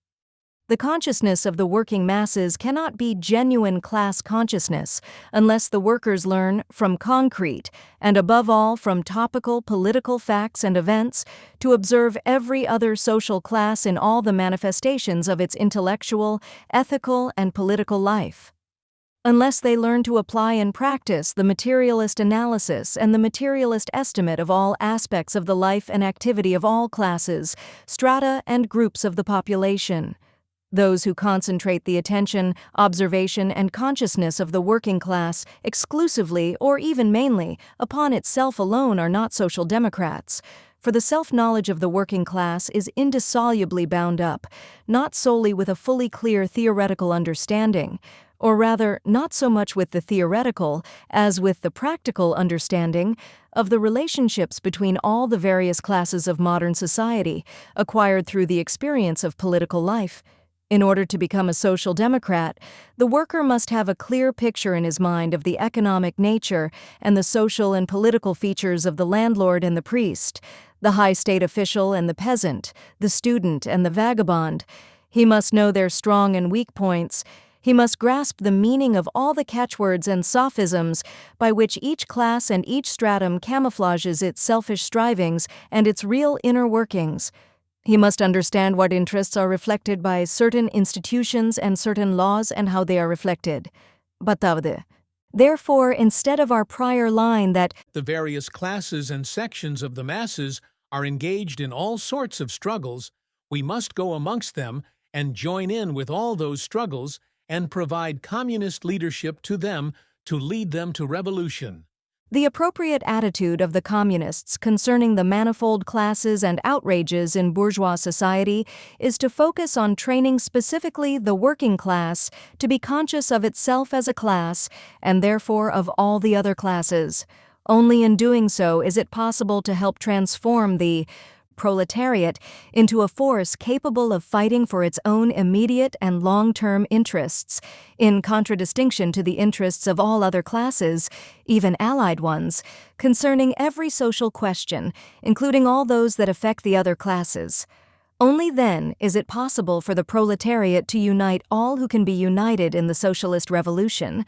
The consciousness of the working masses cannot be genuine class consciousness unless the workers learn from concrete, and above all from topical political facts and events, to observe every other social class in all the manifestations of its intellectual, ethical, and political life. Unless they learn to apply in practice the materialist analysis and the materialist estimate of all aspects of the life and activity of all classes, strata, and groups of the population. Those who concentrate the attention, observation, and consciousness of the working class exclusively or even mainly upon itself alone are not social democrats, for the self-knowledge of the working class is indissolubly bound up, not solely with a fully clear theoretical understanding, or rather not so much with the theoretical as with the practical understanding of the relationships between all the various classes of modern society, acquired through the experience of political life. In order to become a social democrat, the worker must have a clear picture in his mind of the economic nature and the social and political features of the landlord and the priest, the high state official and the peasant, the student and the vagabond. He must know their strong and weak points. He must grasp the meaning of all the catchwords and sophisms by which each class and each stratum camouflages its selfish strivings and its real inner workings. He must understand what interests are reflected by certain institutions and certain laws and how they are reflected. Therefore, instead of our prior line that the various classes and sections of the masses are engaged in all sorts of struggles, we must go amongst them and join in with all those struggles and provide communist leadership to them to lead them to revolution. the appropriate attitude of the communists concerning the manifold classes and outrages in bourgeois society is to focus on training specifically the working class to be conscious of itself as a class and therefore of all the other classes. Only in doing so is it possible to help transform the proletariat into a force capable of fighting for its own immediate and long-term interests, in contradistinction to the interests of all other classes, even allied ones, concerning every social question, including all those that affect the other classes. Only then is it possible for the proletariat to unite all who can be united in the socialist revolution.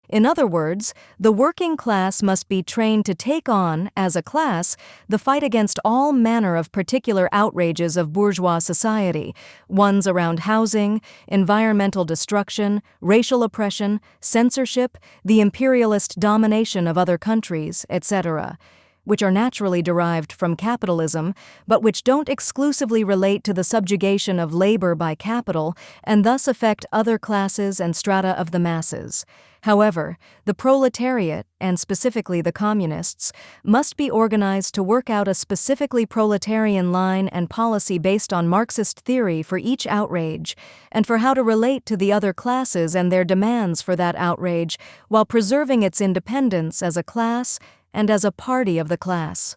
In other words, the working class must be trained to take on, as a class, the fight against all manner of particular outrages of bourgeois society, ones around housing, environmental destruction, racial oppression, censorship, the imperialist domination of other countries, etc., which are naturally derived from capitalism, but which don't exclusively relate to the subjugation of labor by capital and thus affect other classes and strata of the masses. However, the proletariat, and specifically the communists, must be organized to work out a specifically proletarian line and policy based on Marxist theory for each outrage, and for how to relate to the other classes and their demands for that outrage, while preserving its independence as a class and as a party of the class.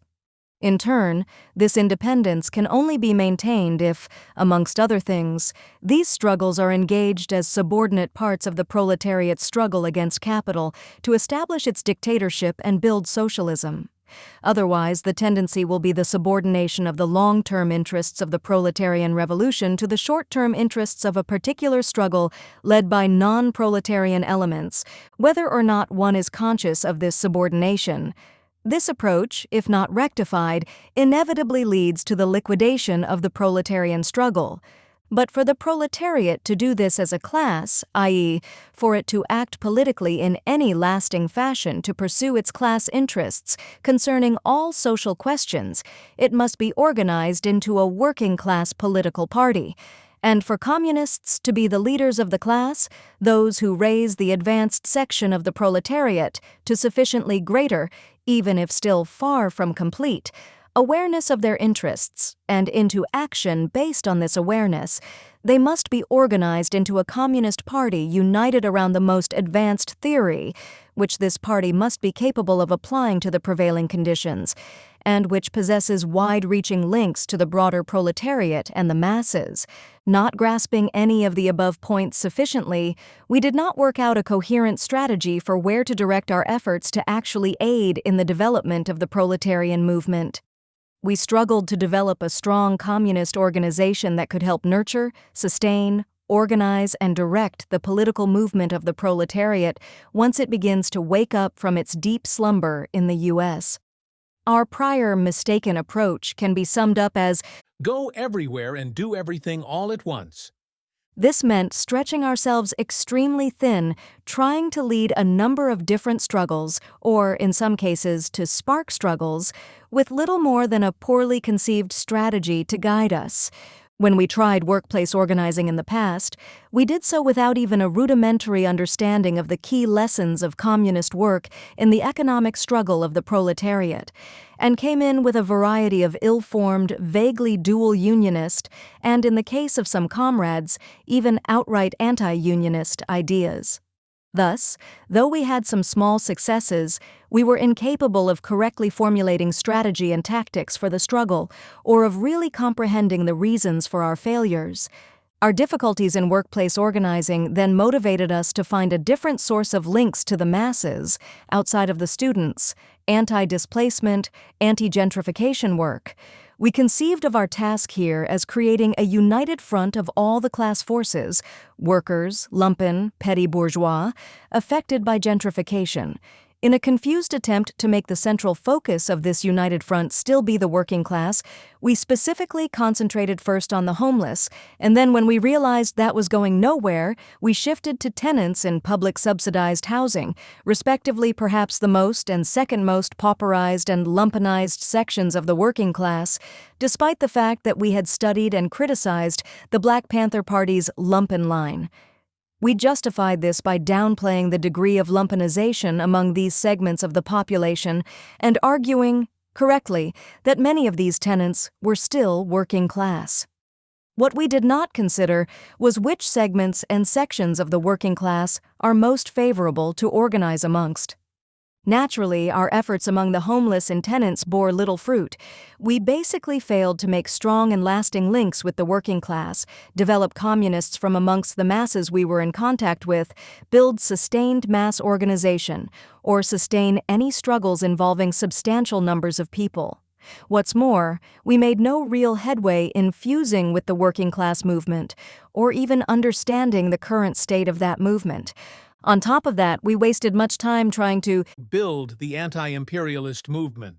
In turn, this independence can only be maintained if, amongst other things, these struggles are engaged as subordinate parts of the proletariat's struggle against capital to establish its dictatorship and build socialism. Otherwise, the tendency will be the subordination of the long-term interests of the proletarian revolution to the short-term interests of a particular struggle led by non-proletarian elements, whether or not one is conscious of this subordination. This approach, if not rectified, inevitably leads to the liquidation of the proletarian struggle. But for the proletariat to do this as a class, i.e., for it to act politically in any lasting fashion to pursue its class interests concerning all social questions, it must be organized into a working-class political party. And for communists to be the leaders of the class, those who raise the advanced section of the proletariat to sufficiently greater, even if still far from complete, awareness of their interests, and into action based on this awareness, they must be organized into a communist party united around the most advanced theory, which this party must be capable of applying to the prevailing conditions, and which possesses wide-reaching links to the broader proletariat and the masses. Not grasping any of the above points sufficiently, we did not work out a coherent strategy for where to direct our efforts to actually aid in the development of the proletarian movement. We struggled to develop a strong communist organization that could help nurture, sustain, organize, and direct the political movement of the proletariat once it begins to wake up from its deep slumber in the U.S. Our prior mistaken approach can be summed up as, go everywhere and do everything all at once. this meant stretching ourselves extremely thin, trying to lead a number of different struggles, or in some cases to spark struggles, with little more than a poorly conceived strategy to guide us. When we tried workplace organizing in the past, we did so without even a rudimentary understanding of the key lessons of communist work in the economic struggle of the proletariat, and came in with a variety of ill-formed, vaguely dual unionist, and in the case of some comrades, even outright anti-unionist ideas. Thus, though we had some small successes, we were incapable of correctly formulating strategy and tactics for the struggle, or of really comprehending the reasons for our failures. Our difficulties in workplace organizing then motivated us to find a different source of links to the masses, outside of the students, anti-displacement, anti-gentrification work. We conceived of our task here as creating a united front of all the class forces, workers, lumpen, petty bourgeois, affected by gentrification, in a confused attempt to make the central focus of this united front still be the working class. We specifically concentrated first on the homeless, and then when we realized that was going nowhere, we shifted to tenants in public subsidized housing, respectively perhaps the most and second most pauperized and lumpenized sections of the working class, despite the fact that we had studied and criticized the Black Panther Party's lumpen line. We justified this by downplaying the degree of lumpenization among these segments of the population and arguing, correctly, that many of these tenants were still working class. What we did not consider was which segments and sections of the working class are most favorable to organize amongst. Naturally, our efforts among the homeless and tenants bore little fruit. We basically failed to make strong and lasting links with the working class, develop communists from amongst the masses we were in contact with, build sustained mass organization, or sustain any struggles involving substantial numbers of people. What's more, we made no real headway in fusing with the working class movement, or even understanding the current state of that movement. On top of that, we wasted much time trying to build the anti-imperialist movement.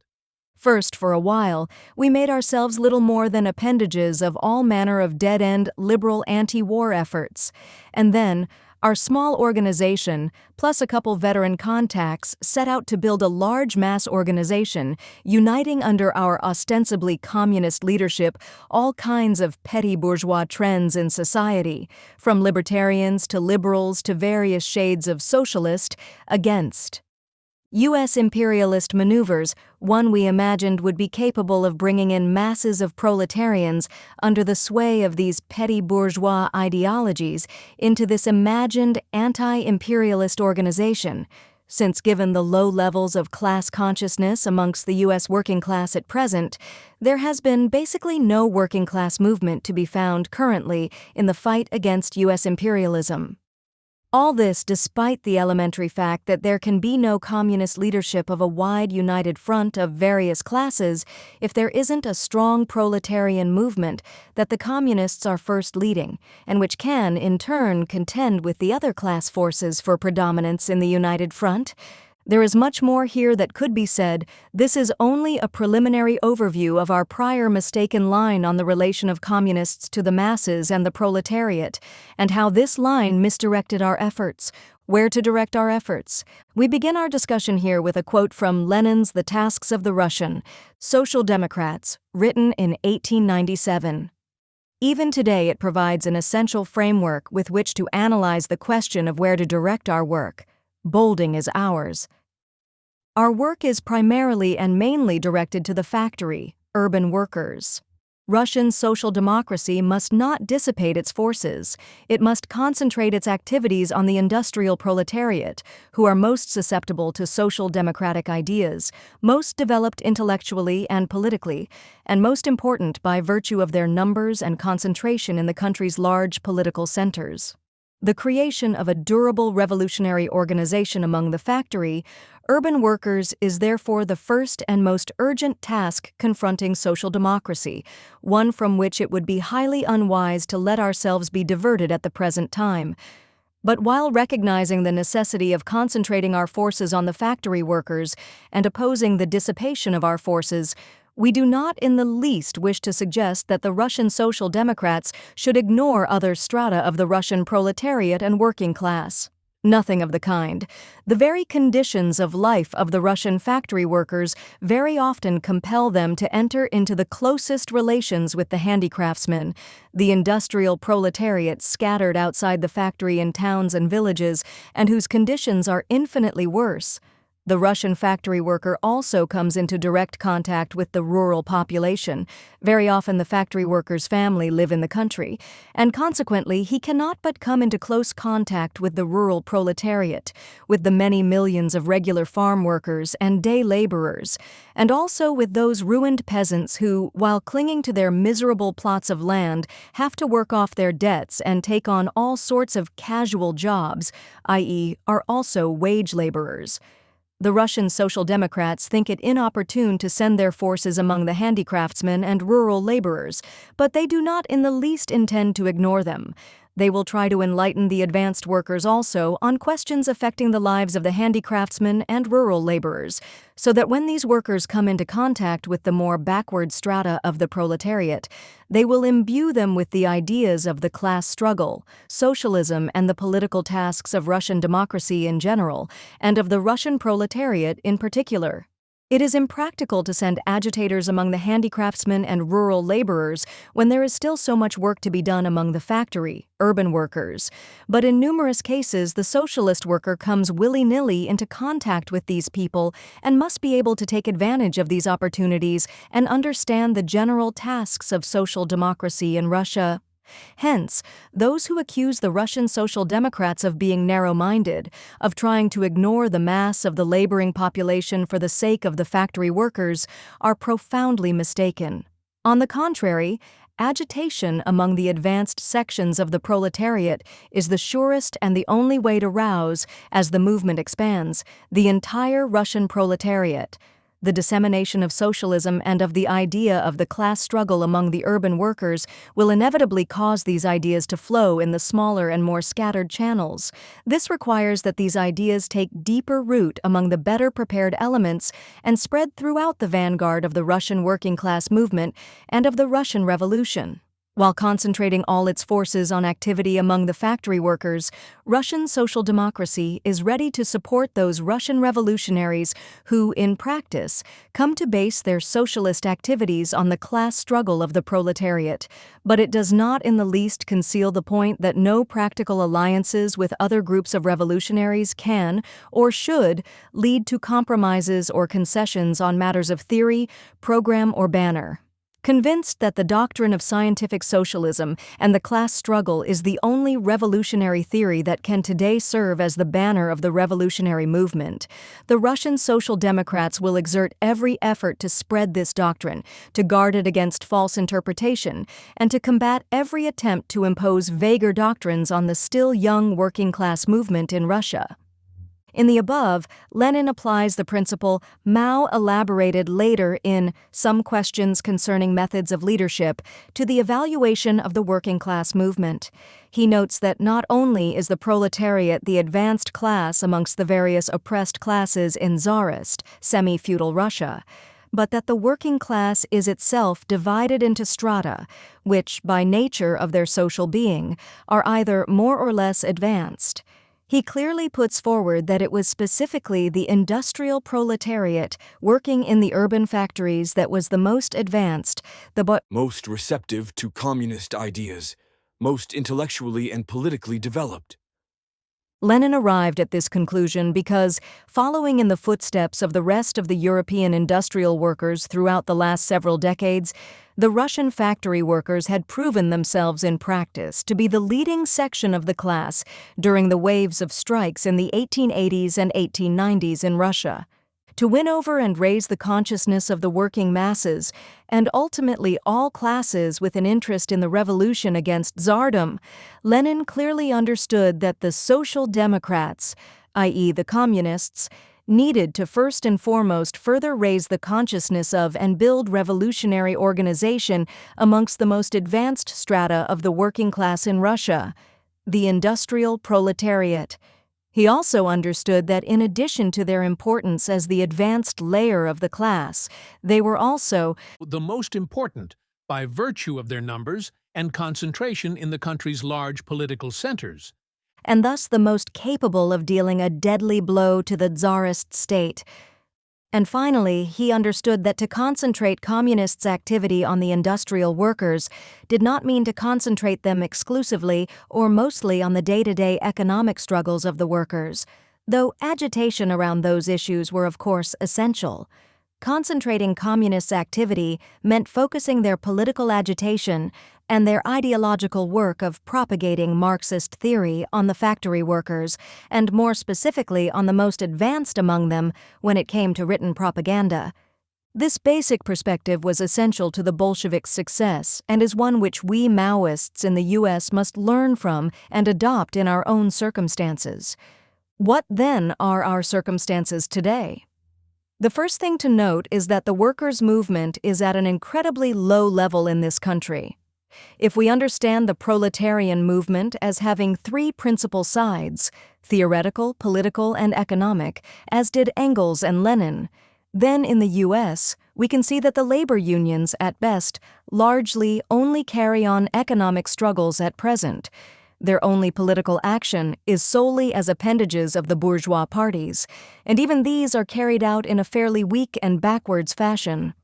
First, for a while, we made ourselves little more than appendages of all manner of dead-end liberal anti-war efforts. And then, our small organization, plus a couple veteran contacts, set out to build a large mass organization, uniting under our ostensibly communist leadership all kinds of petty bourgeois trends in society, from libertarians to liberals to various shades of socialist, against U.S. imperialist maneuvers, one we imagined would be capable of bringing in masses of proletarians under the sway of these petty bourgeois ideologies into this imagined anti-imperialist organization, since given the low levels of class consciousness amongst the U.S. working class at present, there has been basically no working class movement to be found currently in the fight against U.S. imperialism. All this despite the elementary fact that there can be no communist leadership of a wide united front of various classes if there isn't a strong proletarian movement that the communists are first leading, and which can, in turn, contend with the other class forces for predominance in the united front. There is much more here that could be said. This is only a preliminary overview of our prior mistaken line on the relation of communists to the masses and the proletariat, and how this line misdirected our efforts. Where to direct our efforts? We begin our discussion here with a quote from Lenin's The Tasks of the Russian Social Democrats, written in 1897. Even today it provides an essential framework with which to analyze the question of where to direct our work. Bolding is ours. Our work is primarily and mainly directed to the factory, urban workers. Russian social democracy must not dissipate its forces. It must concentrate its activities on the industrial proletariat, who are most susceptible to social democratic ideas, most developed intellectually and politically, and most important by virtue of their numbers and concentration in the country's large political centers. The creation of a durable revolutionary organization among the factory, urban workers is therefore the first and most urgent task confronting social democracy, one from which it would be highly unwise to let ourselves be diverted at the present time. But while recognizing the necessity of concentrating our forces on the factory workers and opposing the dissipation of our forces, we do not in the least wish to suggest that the Russian Social Democrats should ignore other strata of the Russian proletariat and working class. Nothing of the kind. The very conditions of life of the Russian factory workers very often compel them to enter into the closest relations with the handicraftsmen, the industrial proletariat scattered outside the factory in towns and villages, and whose conditions are infinitely worse. The Russian factory worker also comes into direct contact with the rural population. Very often the factory worker's family live in the country, and consequently he cannot but come into close contact with the rural proletariat, with the many millions of regular farm workers and day laborers, and also with those ruined peasants who, while clinging to their miserable plots of land, have to work off their debts and take on all sorts of casual jobs, i.e., are also wage laborers. The Russian Social Democrats think it inopportune to send their forces among the handicraftsmen and rural laborers, but they do not in the least intend to ignore them. They will try to enlighten the advanced workers also on questions affecting the lives of the handicraftsmen and rural laborers, so that when these workers come into contact with the more backward strata of the proletariat, they will imbue them with the ideas of the class struggle, socialism, and the political tasks of Russian democracy in general, and of the Russian proletariat in particular. It is impractical to send agitators among the handicraftsmen and rural laborers when there is still so much work to be done among the factory, urban workers. But in numerous cases, the socialist worker comes willy-nilly into contact with these people and must be able to take advantage of these opportunities and understand the general tasks of social democracy in Russia. Hence, those who accuse the Russian Social Democrats of being narrow-minded, of trying to ignore the mass of the laboring population for the sake of the factory workers, are profoundly mistaken. On the contrary, agitation among the advanced sections of the proletariat is the surest and the only way to rouse, as the movement expands, the entire Russian proletariat. The dissemination of socialism and of the idea of the class struggle among the urban workers will inevitably cause these ideas to flow in the smaller and more scattered channels. This requires that these ideas take deeper root among the better prepared elements and spread throughout the vanguard of the Russian working class movement and of the Russian Revolution. While concentrating all its forces on activity among the factory workers, Russian social democracy is ready to support those Russian revolutionaries who, in practice, come to base their socialist activities on the class struggle of the proletariat. But it does not in the least conceal the point that no practical alliances with other groups of revolutionaries can, or should, lead to compromises or concessions on matters of theory, program, or banner. Convinced that the doctrine of scientific socialism and the class struggle is the only revolutionary theory that can today serve as the banner of the revolutionary movement, the Russian Social Democrats will exert every effort to spread this doctrine, to guard it against false interpretation, and to combat every attempt to impose vaguer doctrines on the still young working class movement in Russia. In the above, Lenin applies the principle Mao elaborated later in Some Questions Concerning Methods of Leadership to the evaluation of the working class movement. He notes that not only is the proletariat the advanced class amongst the various oppressed classes in Tsarist, semi-feudal Russia, but that the working class is itself divided into strata, which, by nature of their social being, are either more or less advanced. He clearly puts forward that it was specifically the industrial proletariat working in the urban factories that was the most advanced, most receptive to communist ideas, most intellectually and politically developed. Lenin arrived at this conclusion because, following in the footsteps of the rest of the European industrial workers throughout the last several decades, the Russian factory workers had proven themselves in practice to be the leading section of the class during the waves of strikes in the 1880s and 1890s in Russia. To win over and raise the consciousness of the working masses, and ultimately all classes with an interest in the revolution against Tsardom, Lenin clearly understood that the Social Democrats, i.e. the Communists, needed to first and foremost further raise the consciousness of and build revolutionary organization amongst the most advanced strata of the working class in Russia, the industrial proletariat. He also understood that in addition to their importance as the advanced layer of the class, they were also the most important by virtue of their numbers and concentration in the country's large political centers, and thus the most capable of dealing a deadly blow to the Tsarist state. And finally, he understood that to concentrate communists' activity on the industrial workers did not mean to concentrate them exclusively or mostly on the day-to-day economic struggles of the workers, though agitation around those issues were of course essential. Concentrating communists' activity meant focusing their political agitation and their ideological work of propagating Marxist theory on the factory workers, and more specifically on the most advanced among them when it came to written propaganda. This basic perspective was essential to the Bolsheviks' success and is one which we Maoists in the U.S. must learn from and adopt in our own circumstances. What then are our circumstances today? The first thing to note is that the workers' movement is at an incredibly low level in this country. If we understand the proletarian movement as having three principal sides, theoretical, political, and economic, as did Engels and Lenin, then in the U.S., we can see that the labor unions, at best, largely only carry on economic struggles at present. Their only political action is solely as appendages of the bourgeois parties, and even these are carried out in a fairly weak and backwards fashion.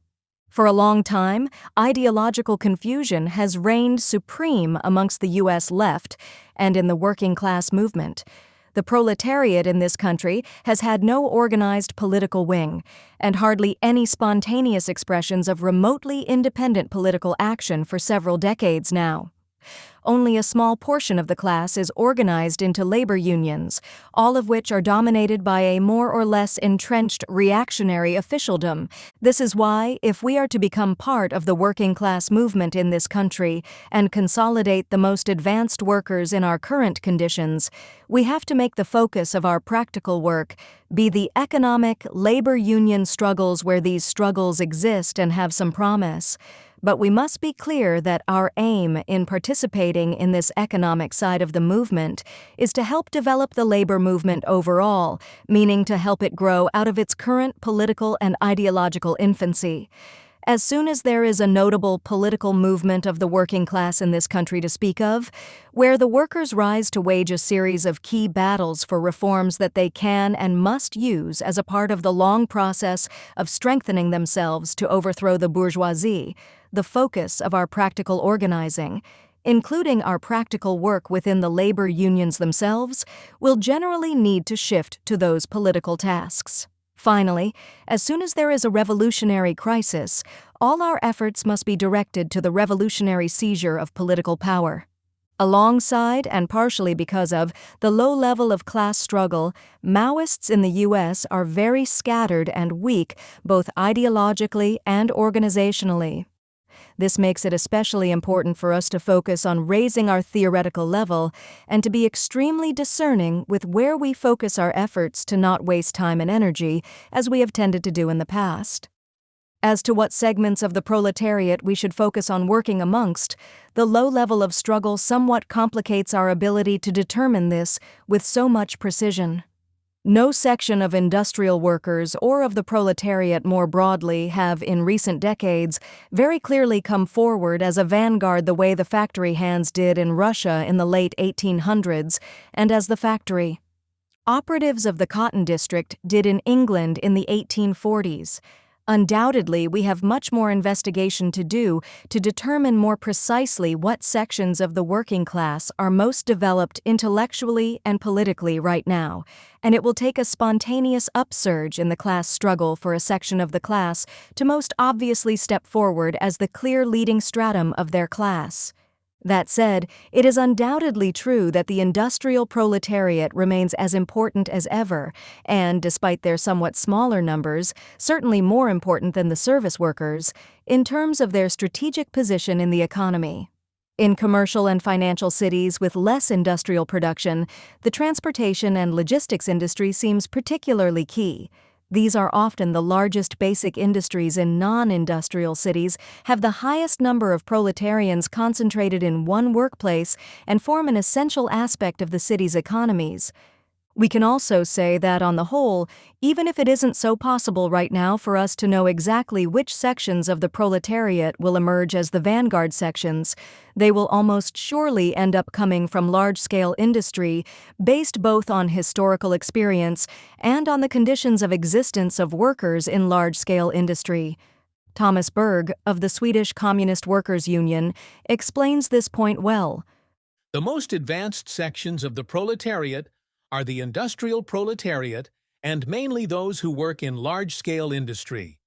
For a long time, ideological confusion has reigned supreme amongst the U.S. left and in the working class movement. The proletariat in this country has had no organized political wing, and hardly any spontaneous expressions of remotely independent political action for several decades now. only a small portion of the class is organized into labor unions, all of which are dominated by a more or less entrenched reactionary officialdom. This is why, if we are to become part of the working class movement in this country and consolidate the most advanced workers in our current conditions, we have to make the focus of our practical work be the economic labor union struggles where these struggles exist and have some promise. But we must be clear that our aim in participating in this economic side of the movement is to help develop the labor movement overall, meaning to help it grow out of its current political and ideological infancy. As soon as there is a notable political movement of the working class in this country to speak of, where the workers rise to wage a series of key battles for reforms that they can and must use as a part of the long process of strengthening themselves to overthrow the bourgeoisie, the focus of our practical organizing, including our practical work within the labor unions themselves, will generally need to shift to those political tasks. Finally, as soon as there is a revolutionary crisis, all our efforts must be directed to the revolutionary seizure of political power. Alongside, and partially because of, the low level of class struggle, Maoists in the U.S. are very scattered and weak both ideologically and organizationally. This makes it especially important for us to focus on raising our theoretical level and to be extremely discerning with where we focus our efforts to not waste time and energy, as we have tended to do in the past. As to what segments of the proletariat we should focus on working amongst, the low level of struggle somewhat complicates our ability to determine this with so much precision. No section of industrial workers or of the proletariat more broadly have, in recent decades, very clearly come forward as a vanguard the way the factory hands did in Russia in the late 1800s and as the factory operatives of the cotton district did in England in the 1840s. Undoubtedly, we have much more investigation to do to determine more precisely what sections of the working class are most developed intellectually and politically right now, and it will take a spontaneous upsurge in the class struggle for a section of the class to most obviously step forward as the clear leading stratum of their class. That said, it is undoubtedly true that the industrial proletariat remains as important as ever, and, despite their somewhat smaller numbers, certainly more important than the service workers, in terms of their strategic position in the economy. In commercial and financial cities with less industrial production, the transportation and logistics industry seems particularly key. These are often the largest basic industries in non-industrial cities, have the highest number of proletarians concentrated in one workplace, and form an essential aspect of the city's economies. We can also say that, on the whole, even if it isn't so possible right now for us to know exactly which sections of the proletariat will emerge as the vanguard sections, they will almost surely end up coming from large-scale industry based both on historical experience and on the conditions of existence of workers in large-scale industry. Thomas Berg, of the Swedish Communist Workers' Union, explains this point well. The most advanced sections of the proletariat are the industrial proletariat and mainly those who work in large-scale industry.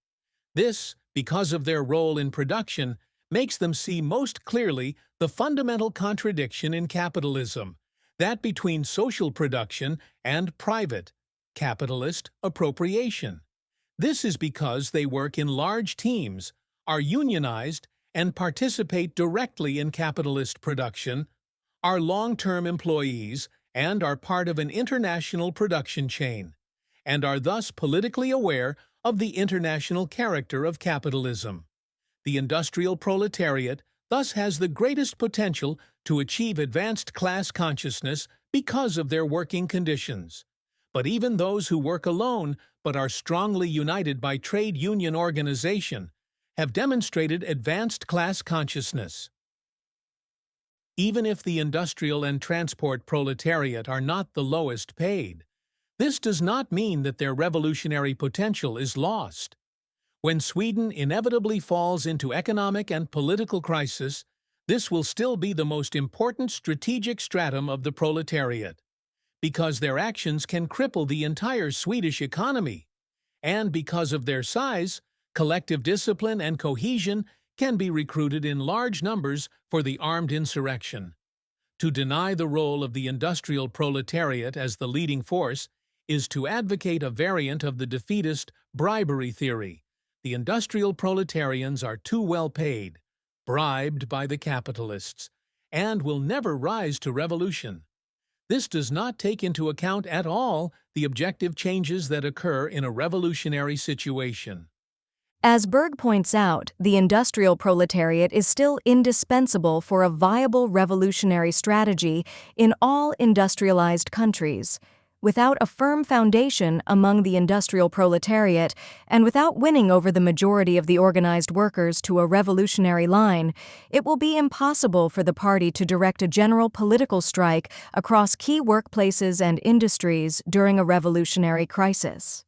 This, because of their role in production, makes them see most clearly the fundamental contradiction in capitalism, that between social production and private, capitalist appropriation. This is because they work in large teams, are unionized, and participate directly in capitalist production, are long-term employees, and are part of an international production chain, and are thus politically aware of the international character of capitalism. The industrial proletariat thus has the greatest potential to achieve advanced class consciousness because of their working conditions. But even those who work alone but are strongly united by trade union organization have demonstrated advanced class consciousness. Even if the industrial and transport proletariat are not the lowest paid, this does not mean that their revolutionary potential is lost. When Sweden inevitably falls into economic and political crisis, this will still be the most important strategic stratum of the proletariat, because their actions can cripple the entire Swedish economy, and because of their size, collective discipline and cohesion can be recruited in large numbers for the armed insurrection. To deny the role of the industrial proletariat as the leading force is to advocate a variant of the defeatist bribery theory. The industrial proletarians are too well paid, bribed by the capitalists, and will never rise to revolution. This does not take into account at all the objective changes that occur in a revolutionary situation. As Berg points out, the industrial proletariat is still indispensable for a viable revolutionary strategy in all industrialized countries. Without a firm foundation among the industrial proletariat, and without winning over the majority of the organized workers to a revolutionary line, it will be impossible for the party to direct a general political strike across key workplaces and industries during a revolutionary crisis.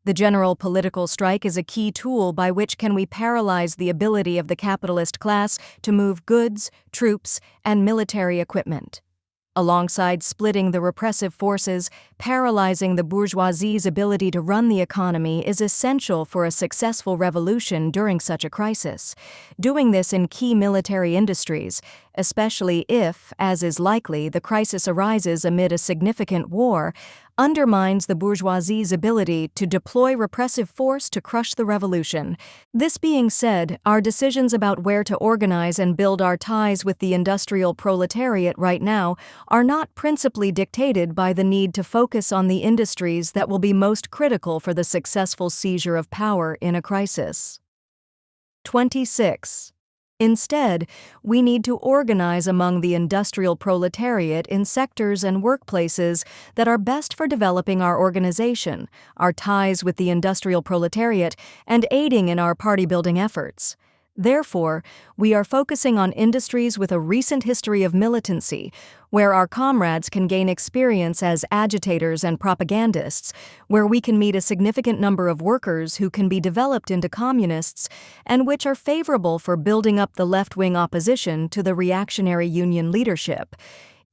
The general political strike is a key tool by which can we paralyze the ability of the capitalist class to move goods, troops, and military equipment. Alongside splitting the repressive forces, paralyzing the bourgeoisie's ability to run the economy is essential for a successful revolution during such a crisis. Doing this in key military industries, especially if, as is likely, the crisis arises amid a significant war, undermines the bourgeoisie's ability to deploy repressive force to crush the revolution. This being said, our decisions about where to organize and build our ties with the industrial proletariat right now are not principally dictated by the need to focus on the industries that will be most critical for the successful seizure of power in a crisis. 26. Instead, we need to organize among the industrial proletariat in sectors and workplaces that are best for developing our organization, our ties with the industrial proletariat, and aiding in our party-building efforts. Therefore, we are focusing on industries with a recent history of militancy, where our comrades can gain experience as agitators and propagandists, where we can meet a significant number of workers who can be developed into communists, and which are favorable for building up the left-wing opposition to the reactionary union leadership.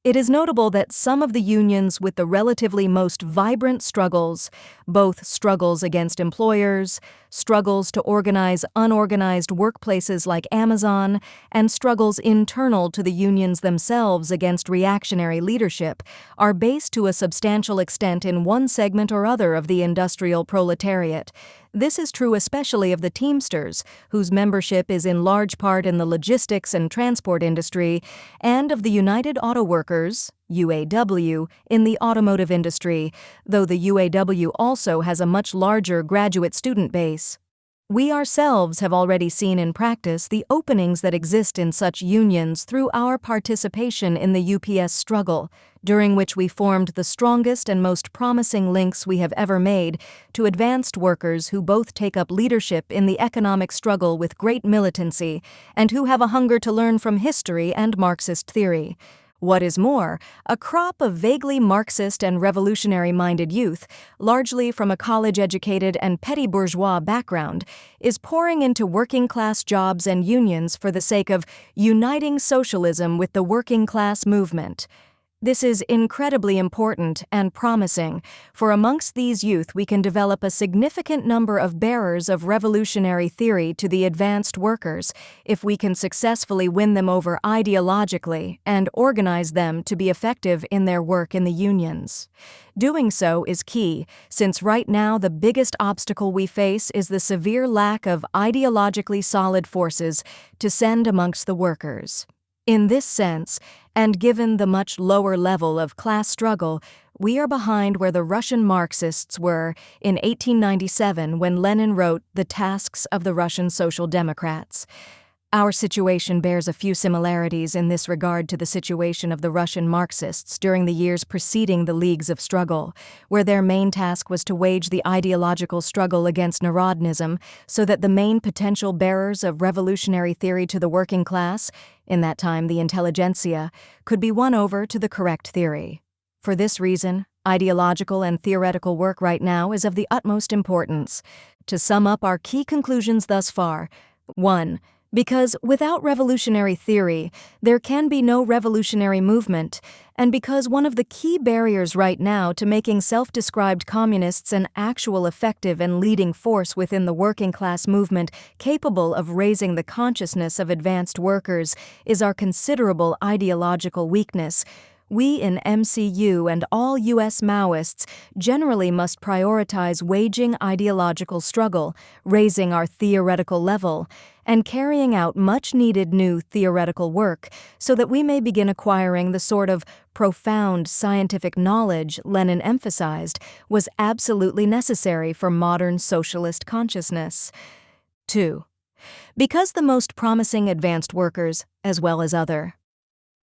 It is notable that some of the unions with the relatively most vibrant struggles, both struggles against employers, struggles to organize unorganized workplaces like Amazon, and struggles internal to the unions themselves against reactionary leadership, are based to a substantial extent in one segment or other of the industrial proletariat. This is true especially of the Teamsters, whose membership is in large part in the logistics and transport industry, and of the United Auto Workers, UAW, in the automotive industry, though the UAW also has a much larger graduate student base. We ourselves have already seen in practice the openings that exist in such unions through our participation in the UPS struggle, during which we formed the strongest and most promising links we have ever made to advanced workers who both take up leadership in the economic struggle with great militancy and who have a hunger to learn from history and Marxist theory. What is more, a crop of vaguely Marxist and revolutionary-minded youth, largely from a college-educated and petty bourgeois background, is pouring into working-class jobs and unions for the sake of uniting socialism with the working-class movement. This is incredibly important and promising, for amongst these youth we can develop a significant number of bearers of revolutionary theory to the advanced workers if we can successfully win them over ideologically and organize them to be effective in their work in the unions. Doing so is key, since right now the biggest obstacle we face is the severe lack of ideologically solid forces to send amongst the workers. In this sense, and given the much lower level of class struggle, we are behind where the Russian Marxists were in 1897 when Lenin wrote The Tasks of the Russian Social Democrats. Our situation bears a few similarities in this regard to the situation of the Russian Marxists during the years preceding the Leagues of Struggle, where their main task was to wage the ideological struggle against Narodnism so that the main potential bearers of revolutionary theory to the working class, in that time the intelligentsia, could be won over to the correct theory. For this reason, ideological and theoretical work right now is of the utmost importance. To sum up our key conclusions thus far: 1. Because without revolutionary theory, there can be no revolutionary movement, and because one of the key barriers right now to making self-described communists an actual effective and leading force within the working class movement capable of raising the consciousness of advanced workers is our considerable ideological weakness, we in MCU and all U.S. Maoists generally must prioritize waging ideological struggle, raising our theoretical level, and carrying out much-needed new theoretical work so that we may begin acquiring the sort of profound scientific knowledge Lenin emphasized was absolutely necessary for modern socialist consciousness. 2. Because the most promising advanced workers, as well as other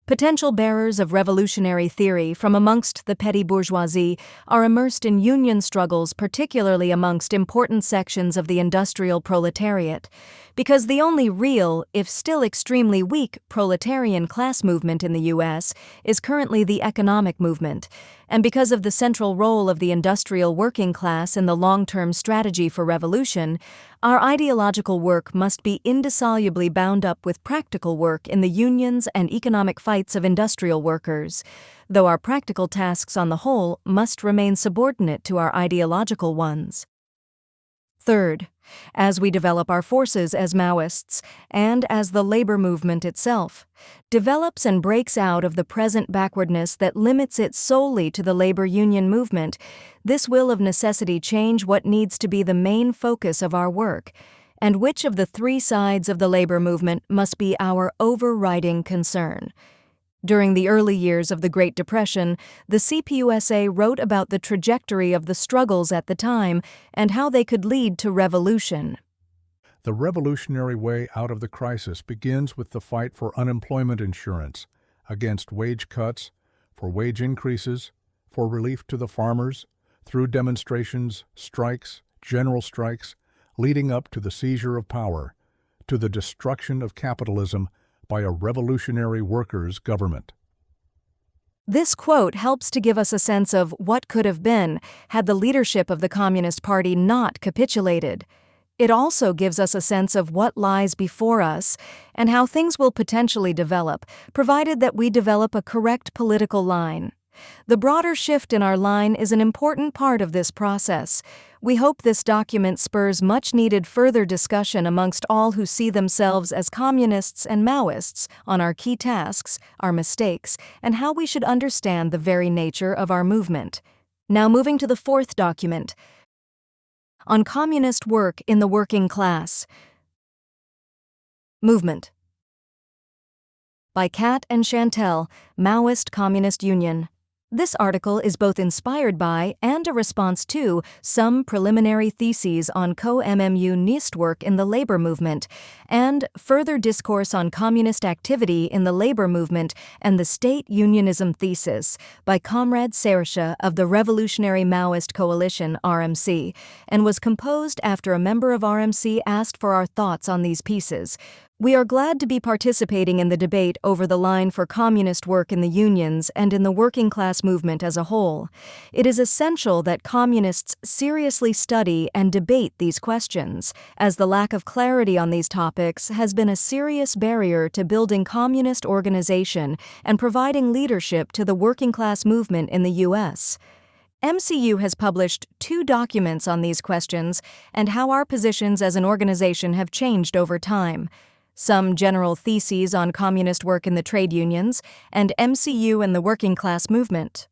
potential bearers of revolutionary theory from amongst the petty bourgeoisie are immersed in union struggles, particularly amongst important sections of the industrial proletariat, because the only real, if still extremely weak, proletarian class movement in the U.S. is currently the economic movement, and because of the central role of the industrial working class in the long-term strategy for revolution, our ideological work must be indissolubly bound up with practical work in the unions and economic fights of industrial workers, though our practical tasks on the whole must remain subordinate to our ideological ones. Third, as we develop our forces as Maoists, and as the labor movement itself develops and breaks out of the present backwardness that limits it solely to the labor union movement, this will of necessity change what needs to be the main focus of our work, and which of the three sides of the labor movement must be our overriding concern. During the early years of the Great Depression, the CPUSA wrote about the trajectory of the struggles at the time and how they could lead to revolution. The revolutionary way out of the crisis begins with the fight for unemployment insurance, against wage cuts, for wage increases, for relief to the farmers, through demonstrations, strikes, general strikes, leading up to the seizure of power, to the destruction of capitalism by a revolutionary workers' government. This quote helps to give us a sense of what could have been had the leadership of the Communist Party not capitulated. It also gives us a sense of what lies before us and how things will potentially develop, provided that we develop a correct political line. The broader shift in our line is an important part of this process. We hope this document spurs much-needed further discussion amongst all who see themselves as communists and Maoists on our key tasks, our mistakes, and how we should understand the very nature of our movement. Now moving to the fourth document, on communist work in the working class. Movement. By Kat and Chantelles, Maoist Communist Union. This article is both inspired by and a response to some preliminary theses on co-MMU-NIST work in the labor movement, and further discourse on communist activity in the labor movement and the state unionism thesis by Comrades Kat of the Revolutionary Maoist Coalition, RMC, and was composed after a member of RMC asked for our thoughts on these pieces. We are glad to be participating in the debate over the line for communist work in the unions and in the working class movement as a whole. It is essential that communists seriously study and debate these questions, as the lack of clarity on these topics has been a serious barrier to building communist organization and providing leadership to the working class movement in the U.S. MCU has published 2 documents on these questions and how our positions as an organization have changed over time. Some general theses on communist work in the trade unions, and MCU and the working class movement.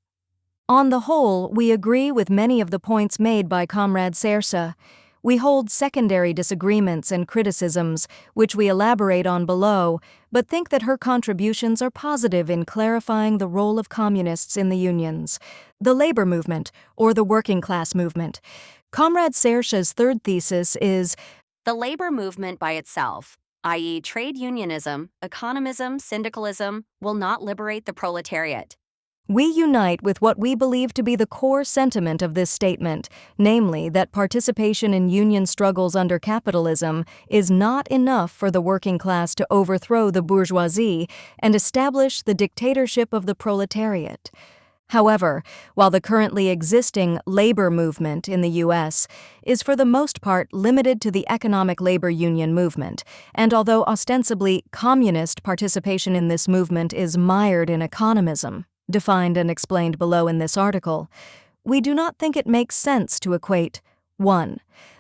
On the whole, we agree with many of the points made by Comrade Kat. We hold secondary disagreements and criticisms, which we elaborate on below, but think that her contributions are positive in clarifying the role of communists in the unions, the labor movement, or the working class movement. Comrade Kat's third thesis is the labor movement by itself, i.e. trade unionism, economism, syndicalism, will not liberate the proletariat. We unite with what we believe to be the core sentiment of this statement, namely that participation in union struggles under capitalism is not enough for the working class to overthrow the bourgeoisie and establish the dictatorship of the proletariat. However, while the currently existing labor movement in the U.S. is for the most part limited to the economic labor union movement, and although ostensibly communist participation in this movement is mired in economism, defined and explained below in this article, we do not think it makes sense to equate 1.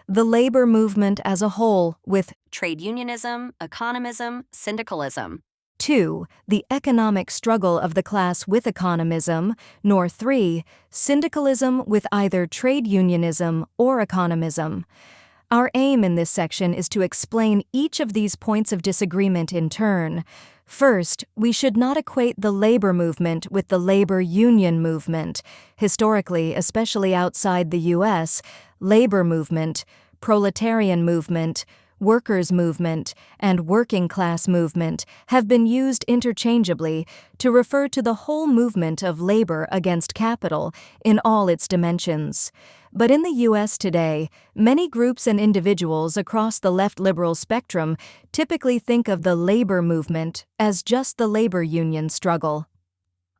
The labor movement as a whole with trade unionism, economism, syndicalism. 2. The economic struggle of the class with economism, nor 3. Syndicalism with either trade unionism or economism. Our aim in this section is to explain each of these points of disagreement in turn. First, we should not equate the labor movement with the labor union movement. Historically, especially outside the U.S., labor movement, proletarian movement, workers' movement, and working class movement have been used interchangeably to refer to the whole movement of labor against capital in all its dimensions. But in the U.S. today, many groups and individuals across the left liberal spectrum typically think of the labor movement as just the labor union struggle.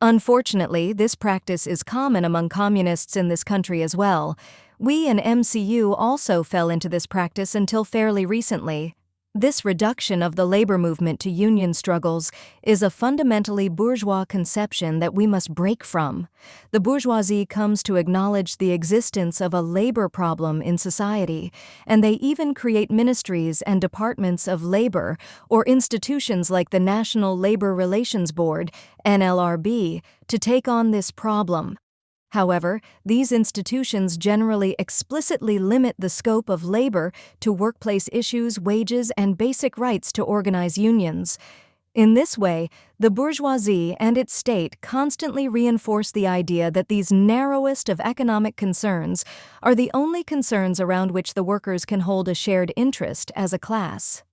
Unfortunately, this practice is common among communists in this country as well. We in MCU also fell into this practice until fairly recently. This reduction of the labor movement to union struggles is a fundamentally bourgeois conception that we must break from. The bourgeoisie comes to acknowledge the existence of a labor problem in society, and they even create ministries and departments of labor or institutions like the National Labor Relations Board, NLRB, to take on this problem. However, these institutions generally explicitly limit the scope of labor to workplace issues, wages, and basic rights to organize unions. In this way, the bourgeoisie and its state constantly reinforce the idea that these narrowest of economic concerns are the only concerns around which the workers can hold a shared interest as a class.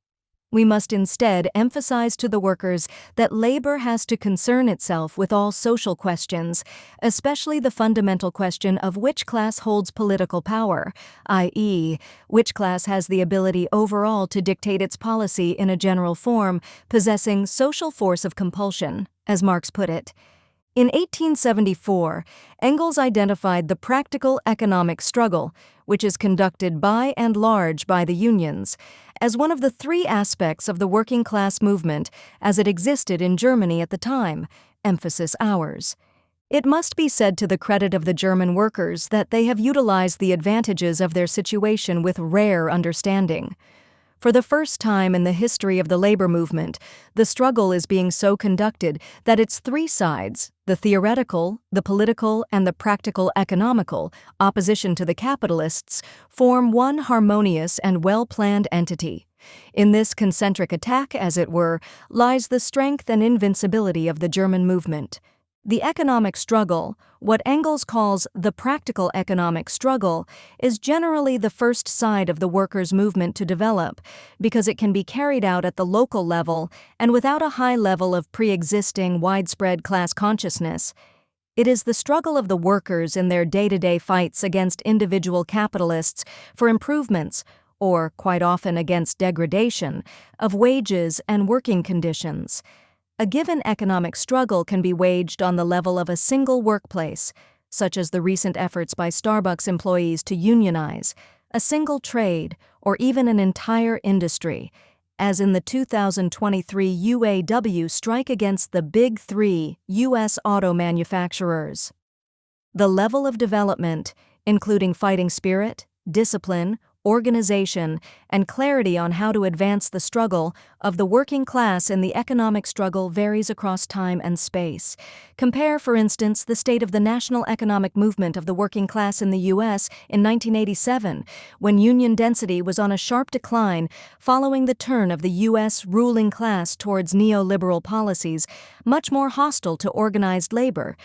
We must instead emphasize to the workers that labor has to concern itself with all social questions, especially the fundamental question of which class holds political power, i.e., which class has the ability overall to dictate its policy in a general form, possessing social force of compulsion, as Marx put it. In 1874, Engels identified the practical economic struggle, which is conducted by and large by the unions, as one of the three aspects of the working class movement as it existed in Germany at the time, emphasis ours. It must be said to the credit of the German workers that they have utilized the advantages of their situation with rare understanding. For the first time in the history of the labor movement, the struggle is being so conducted that its three sides, the theoretical, the political, and the practical economical, opposition to the capitalists, form one harmonious and well-planned entity. In this concentric attack, as it were, lies the strength and invincibility of the German movement. The economic struggle, what Engels calls the practical economic struggle, is generally the first side of the workers' movement to develop, because it can be carried out at the local level and without a high level of pre-existing widespread class consciousness. It is the struggle of the workers in their day-to-day fights against individual capitalists for improvements, or quite often against degradation, of wages and working conditions. A given economic struggle can be waged on the level of a single workplace, such as the recent efforts by Starbucks employees to unionize, a single trade, or even an entire industry, as in the 2023 UAW strike against the Big Three U.S. auto manufacturers. The level of development, including fighting spirit, discipline, organization, and clarity on how to advance the struggle of the working class in the economic struggle varies across time and space. Compare, for instance, the state of the national economic movement of the working class in the U.S. in 1987, when union density was on a sharp decline following the turn of the U.S. ruling class towards neoliberal policies, much more hostile to organized labor,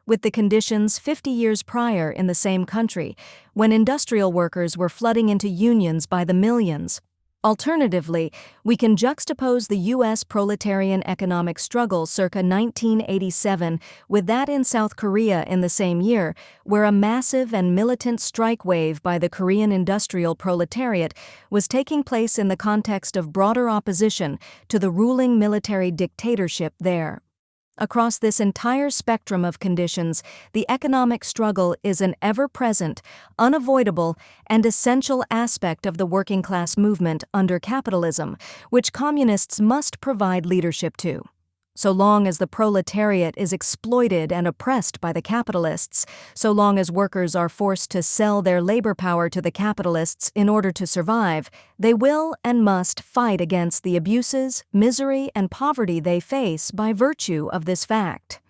with the conditions 50 years prior in the same country, when industrial workers were flooding into unions by the millions. Alternatively, we can juxtapose the U.S. proletarian economic struggle circa 1987 with that in South Korea in the same year, where a massive and militant strike wave by the Korean industrial proletariat was taking place in the context of broader opposition to the ruling military dictatorship there. Across this entire spectrum of conditions, the economic struggle is an ever-present, unavoidable, and essential aspect of the working class movement under capitalism, which communists must provide leadership to. So long as the proletariat is exploited and oppressed by the capitalists, so long as workers are forced to sell their labor power to the capitalists in order to survive, they will and must fight against the abuses, misery, and poverty they face by virtue of this fact.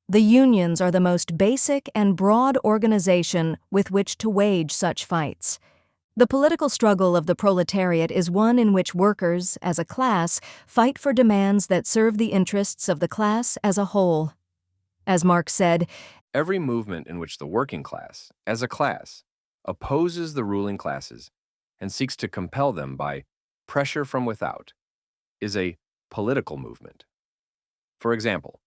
The unions are the most basic and broad organization with which to wage such fights. The political struggle of the proletariat is one in which workers, as a class, fight for demands that serve the interests of the class as a whole. As Marx said, Every movement in which the working class, as a class, opposes the ruling classes and seeks to compel them by pressure from without is a political movement. For example,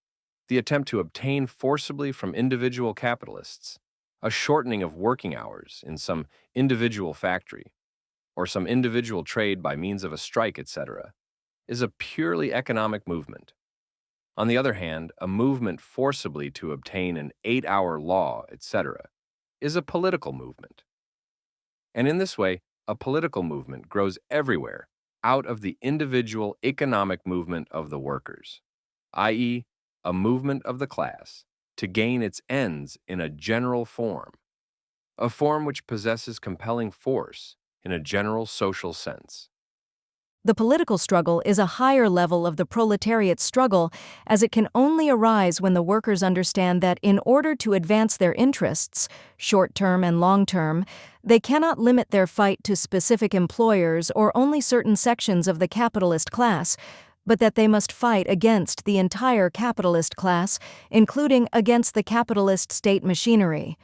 the attempt to obtain forcibly from individual capitalists a shortening of working hours in some individual factory, or some individual trade by means of a strike, etc., is a purely economic movement. On the other hand, a movement forcibly to obtain an 8-hour law, etc., is a political movement. And in this way, a political movement grows everywhere out of the individual economic movement of the workers, i.e., a movement of the class, to gain its ends in a general form, a form which possesses compelling force in a general social sense. the political struggle is a higher level of the proletariat struggle, as it can only arise when the workers understand that in order to advance their interests, short-term and long-term, they cannot limit their fight to specific employers or only certain sections of the capitalist class, but that they must fight against the entire capitalist class, including against the capitalist state machinery.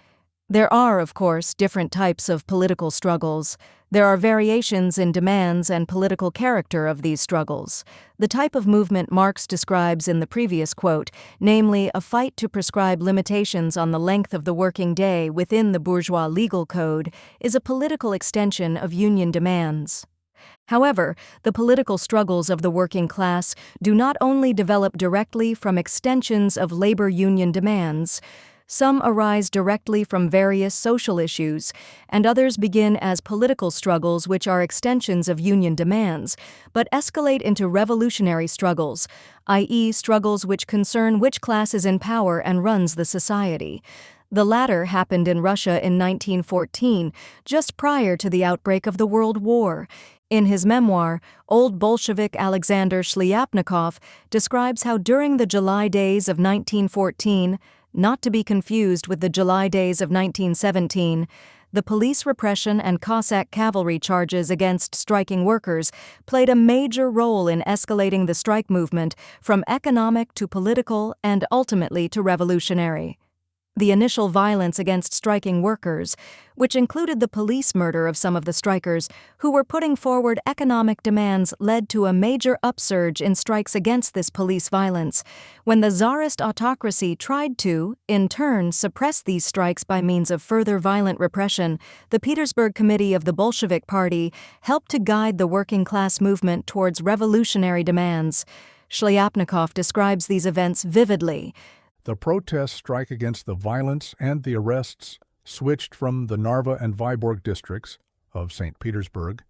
There are, of course, different types of political struggles. There are variations in demands and political character of these struggles. The type of movement Marx describes in the previous quote, namely a fight to prescribe limitations on the length of the working day within the bourgeois legal code, is a political extension of union demands. However, the political struggles of the working class do not only develop directly from extensions of labor union demands. Some arise directly from various social issues, and others begin as political struggles which are extensions of union demands, but escalate into revolutionary struggles, i.e., struggles which concern which class is in power and runs the society. The latter happened in Russia in 1914, just prior to the outbreak of the World War. In his memoir, Old Bolshevik Alexander Shliapnikov describes how during the July days of 1914, not to be confused with the July days of 1917, the police repression and Cossack cavalry charges against striking workers played a major role in escalating the strike movement from economic to political and ultimately to revolutionary. The initial violence against striking workers, which included the police murder of some of the strikers who were putting forward economic demands, led to a major upsurge in strikes against this police violence, when the Tsarist autocracy tried to, in turn, suppress these strikes by means of further violent repression. The Petersburg Committee of the Bolshevik Party helped to guide the working class movement towards revolutionary demands. Shliapnikov describes these events vividly. The protest strike against the violence and the arrests switched from the Narva and Vyborg districts of St. Petersburg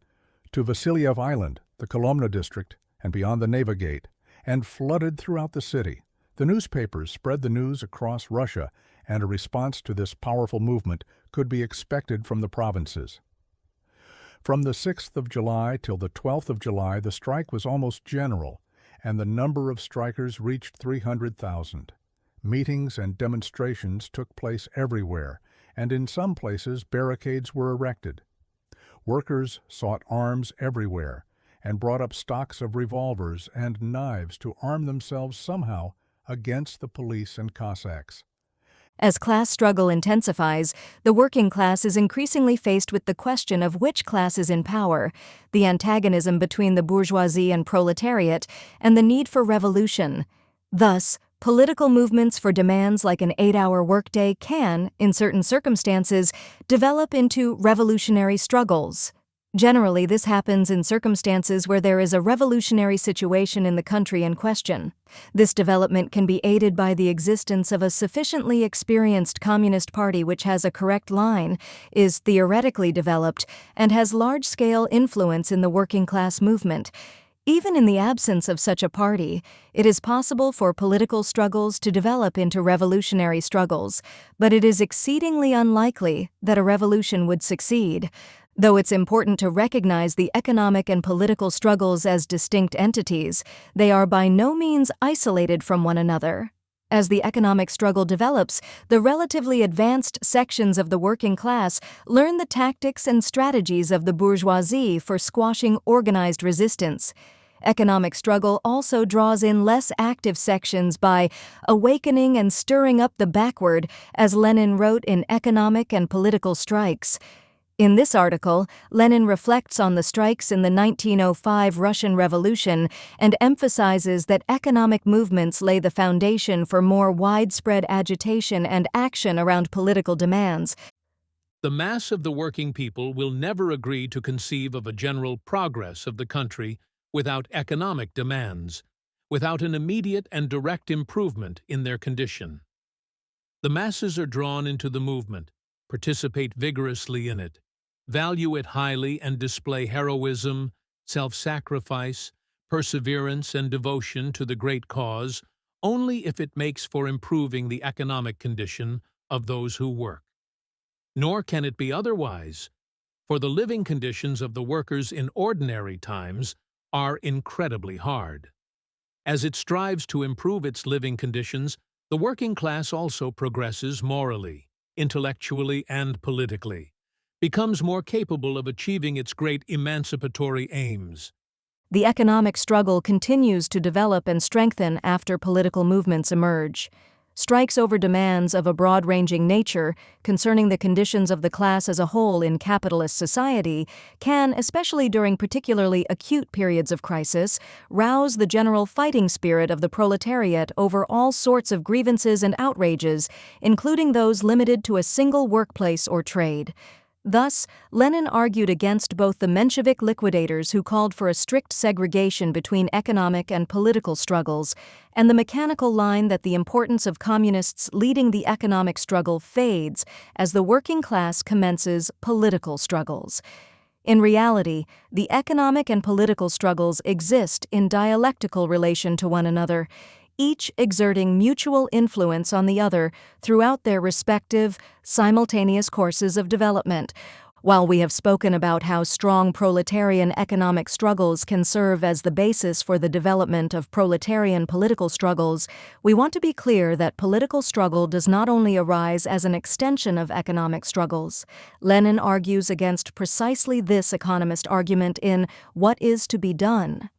to Vasilyev Island, the Kolomna district, and beyond the Neva Gate, and flooded throughout the city. The newspapers spread the news across Russia, and a response to this powerful movement could be expected from the provinces. From the 6th of July till the 12th of July, the strike was almost general, and the number of strikers reached 300,000. Meetings and demonstrations took place everywhere, and in some places barricades were erected. Workers sought arms everywhere and brought up stocks of revolvers and knives to arm themselves somehow against the police and Cossacks. As class struggle intensifies, the working class is increasingly faced with the question of which class is in power, the antagonism between the bourgeoisie and proletariat, and the need for revolution. Thus, political movements for demands like an 8-hour workday can, in certain circumstances, develop into revolutionary struggles. Generally, this happens in circumstances where there is a revolutionary situation in the country in question. This development can be aided by the existence of a sufficiently experienced Communist Party which has a correct line, is theoretically developed, and has large-scale influence in the working-class movement. Even in the absence of such a party, it is possible for political struggles to develop into revolutionary struggles, but it is exceedingly unlikely that a revolution would succeed. Though it's important to recognize the economic and political struggles as distinct entities, they are by no means isolated from one another. As the economic struggle develops, the relatively advanced sections of the working class learn the tactics and strategies of the bourgeoisie for squashing organized resistance. Economic struggle also draws in less active sections by awakening and stirring up the backward, as Lenin wrote in Economic and Political Strikes. In this article, Lenin reflects on the strikes in the 1905 Russian Revolution and emphasizes that economic movements lay the foundation for more widespread agitation and action around political demands. The mass of the working people will never agree to conceive of a general progress of the country without economic demands, without an immediate and direct improvement in their condition. The masses are drawn into the movement, participate vigorously in it, value it highly and display heroism, self-sacrifice, perseverance and devotion to the great cause only if it makes for improving the economic condition of those who work. Nor can it be otherwise, for the living conditions of the workers in ordinary times are incredibly hard. As it strives to improve its living conditions, the working class also progresses morally, intellectually, and politically, becomes more capable of achieving its great emancipatory aims. The economic struggle continues to develop and strengthen after political movements emerge. Strikes over demands of a broad-ranging nature concerning the conditions of the class as a whole in capitalist society can, especially during particularly acute periods of crisis, rouse the general fighting spirit of the proletariat over all sorts of grievances and outrages, including those limited to a single workplace or trade. Thus, Lenin argued against both the Menshevik liquidators who called for a strict segregation between economic and political struggles, and the mechanical line that the importance of communists leading the economic struggle fades as the working class commences political struggles. In reality, the economic and political struggles exist in dialectical relation to one another, each exerting mutual influence on the other throughout their respective, simultaneous courses of development. While we have spoken about how strong proletarian economic struggles can serve as the basis for the development of proletarian political struggles, we want to be clear that political struggle does not only arise as an extension of economic struggles. Lenin argues against precisely this economist argument in What is to be Done?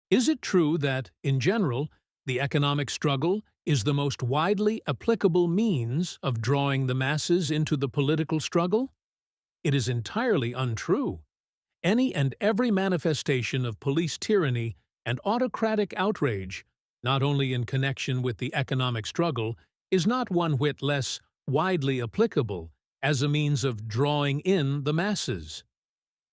Is it true that, in general, the economic struggle is the most widely applicable means of drawing the masses into the political struggle? It is entirely untrue. Any and every manifestation of police tyranny and autocratic outrage, not only in connection with the economic struggle, is not one whit less widely applicable as a means of drawing in the masses.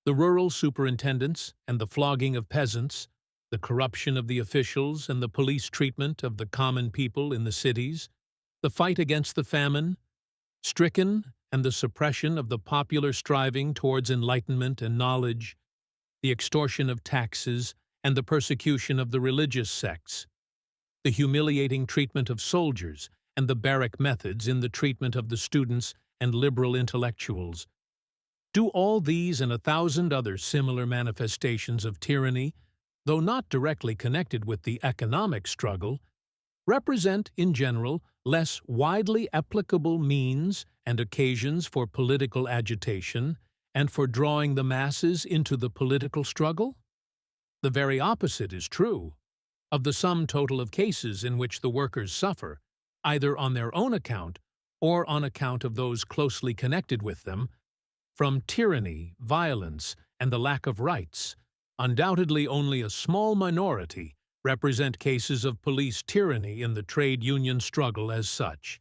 The rural superintendents and the flogging of peasants, the corruption of the officials and the police treatment of the common people in the cities, the fight against the famine, stricken and the suppression of the popular striving towards enlightenment and knowledge, the extortion of taxes and the persecution of the religious sects, the humiliating treatment of soldiers and the barrack methods in the treatment of the students and liberal intellectuals. Do all these and 1,000 other similar manifestations of tyranny, though not directly connected with the economic struggle, represent, in general, less widely applicable means and occasions for political agitation and for drawing the masses into the political struggle? The very opposite is true. Of the sum total of cases in which the workers suffer, either on their own account or on account of those closely connected with them, from tyranny, violence, and the lack of rights, undoubtedly only a small minority represent cases of police tyranny in the trade union struggle as such.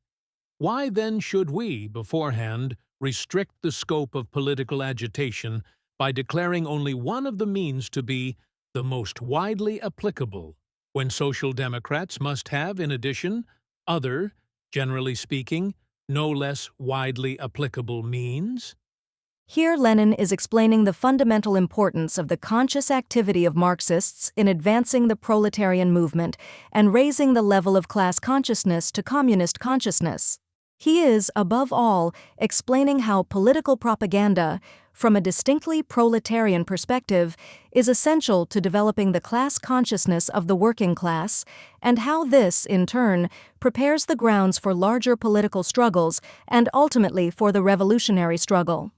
Why then should we, beforehand, restrict the scope of political agitation by declaring only one of the means to be the most widely applicable, when Social Democrats must have, in addition, other, generally speaking, no less widely applicable means? Here Lenin is explaining the fundamental importance of the conscious activity of Marxists in advancing the proletarian movement and raising the level of class consciousness to communist consciousness. He is, above all, explaining how political propaganda, from a distinctly proletarian perspective, is essential to developing the class consciousness of the working class, and how this, in turn, prepares the grounds for larger political struggles and ultimately for the revolutionary struggle.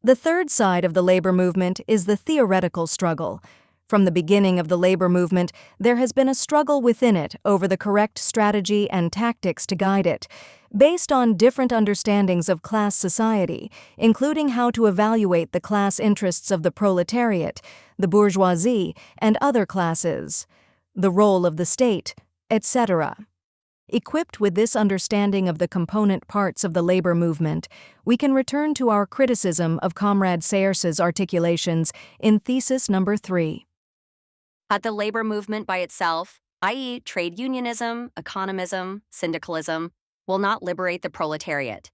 The third side of the labor movement is the theoretical struggle. From the beginning of the labor movement, there has been a struggle within it over the correct strategy and tactics to guide it, based on different understandings of class society, including how to evaluate the class interests of the proletariat, the bourgeoisie, and other classes, the role of the state, etc. Equipped with this understanding of the component parts of the labor movement, we can return to our criticism of Comrade Sayres's articulations in thesis number 3. The labor movement by itself, i.e., trade unionism, economism, syndicalism, will not liberate the proletariat.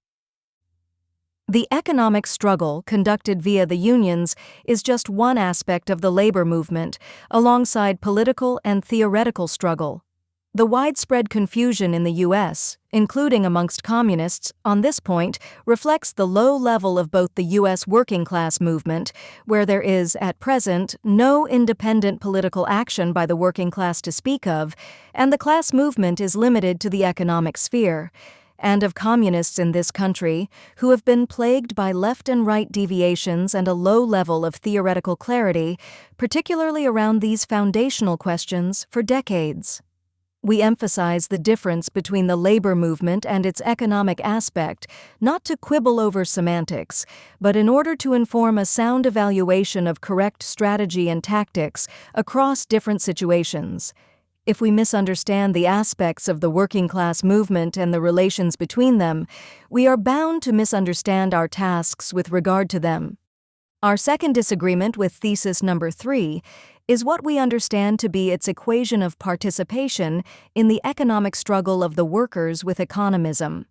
The economic struggle conducted via the unions is just one aspect of the labor movement, alongside political and theoretical struggle. The widespread confusion in the U.S., including amongst communists, on this point reflects the low level of both the U.S. working class movement, where there is, at present, no independent political action by the working class to speak of, and the class movement is limited to the economic sphere, and of communists in this country, who have been plagued by left and right deviations and a low level of theoretical clarity, particularly around these foundational questions, for decades. We emphasize the difference between the labor movement and its economic aspect, not to quibble over semantics, but in order to inform a sound evaluation of correct strategy and tactics across different situations. If we misunderstand the aspects of the working class movement and the relations between them, we are bound to misunderstand our tasks with regard to them. Our second disagreement with thesis number 3 is what we understand to be its equation of participation in the economic struggle of the workers with economism.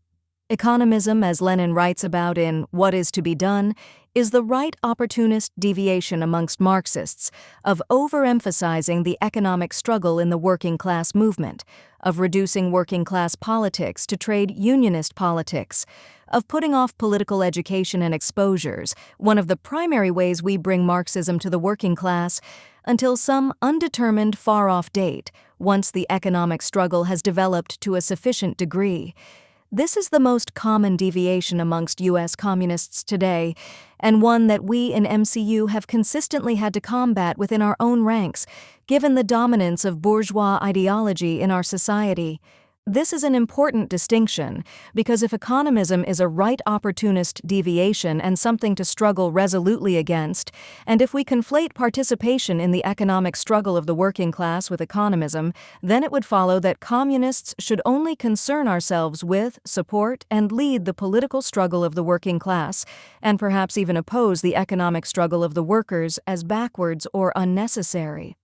Economism, as Lenin writes about in What is to be Done, is the right opportunist deviation amongst Marxists of overemphasizing the economic struggle in the working class movement, of reducing working class politics to trade unionist politics, of putting off political education and exposures, one of the primary ways we bring Marxism to the working class, until some undetermined far-off date, once the economic struggle has developed to a sufficient degree. This is the most common deviation amongst U.S. communists today, and one that we in MCU have consistently had to combat within our own ranks, given the dominance of bourgeois ideology in our society. This is an important distinction, because if economism is a right opportunist deviation and something to struggle resolutely against, and if we conflate participation in the economic struggle of the working class with economism, then it would follow that communists should only concern ourselves with, support, and lead the political struggle of the working class, and perhaps even oppose the economic struggle of the workers as backwards or unnecessary.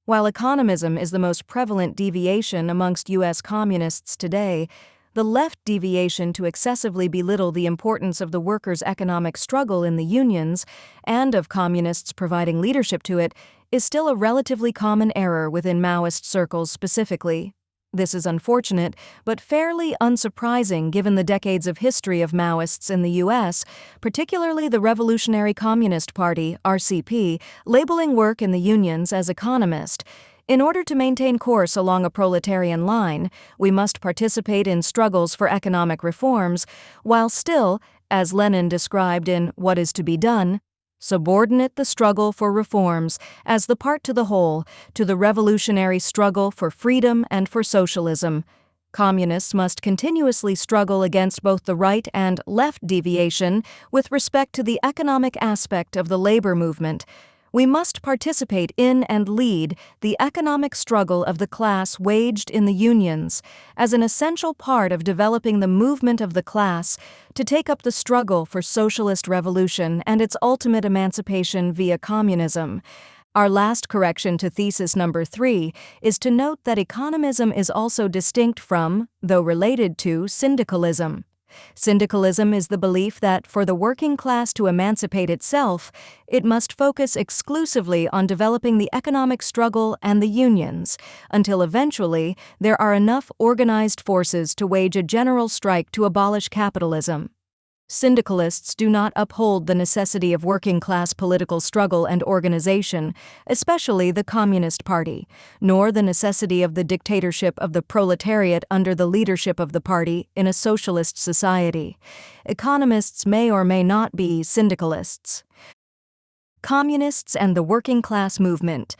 While economism is the most prevalent deviation amongst U.S. communists today, the left deviation to excessively belittle the importance of the workers' economic struggle in the unions, and of communists providing leadership to it, is still a relatively common error within Maoist circles specifically. This is unfortunate, but fairly unsurprising given the decades of history of Maoists in the U.S., particularly the Revolutionary Communist Party, RCP, labeling work in the unions as economist. In order to maintain course along a proletarian line, we must participate in struggles for economic reforms, while still, as Lenin described in What is to be Done, subordinate the struggle for reforms as the part to the whole to the revolutionary struggle for freedom and for socialism. Communists must continuously struggle against both the right and left deviation with respect to the economic aspect of the labor movement, We must participate in and lead the economic struggle of the class waged in the unions as an essential part of developing the movement of the class to take up the struggle for socialist revolution and its ultimate emancipation via communism. Our last correction to thesis number 3 is to note that economism is also distinct from, though related to, syndicalism. Syndicalism is the belief that for the working class to emancipate itself, it must focus exclusively on developing the economic struggle and the unions, until eventually there are enough organized forces to wage a general strike to abolish capitalism. Syndicalists do not uphold the necessity of working-class political struggle and organization, especially the Communist Party, nor the necessity of the dictatorship of the proletariat under the leadership of the party in a socialist society. Economists may or may not be syndicalists. Communists and the working-class movement.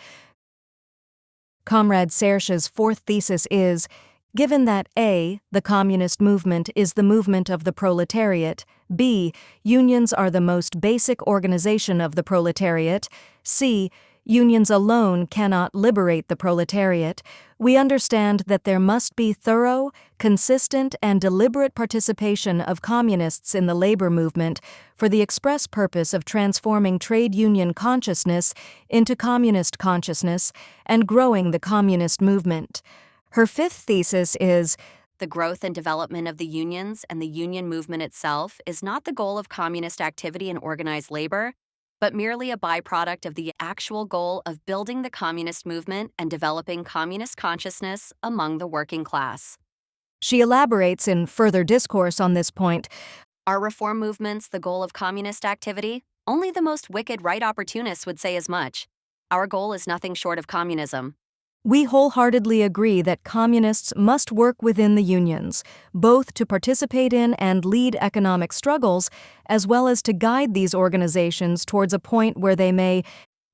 Comrade Serche's fourth thesis is, given that A, the communist movement is the movement of the proletariat, B, unions are the most basic organization of the proletariat, C, unions alone cannot liberate the proletariat, we understand that there must be thorough, consistent, and deliberate participation of communists in the labor movement for the express purpose of transforming trade union consciousness into communist consciousness and growing the communist movement. Her fifth thesis is, the growth and development of the unions and the union movement itself is not the goal of communist activity and organized labor, but merely a byproduct of the actual goal of building the communist movement and developing communist consciousness among the working class. She elaborates in further discourse on this point. Are reform movements the goal of communist activity? Only the most wicked right opportunists would say as much. Our goal is nothing short of communism. We wholeheartedly agree that communists must work within the unions, both to participate in and lead economic struggles, as well as to guide these organizations towards a point where they may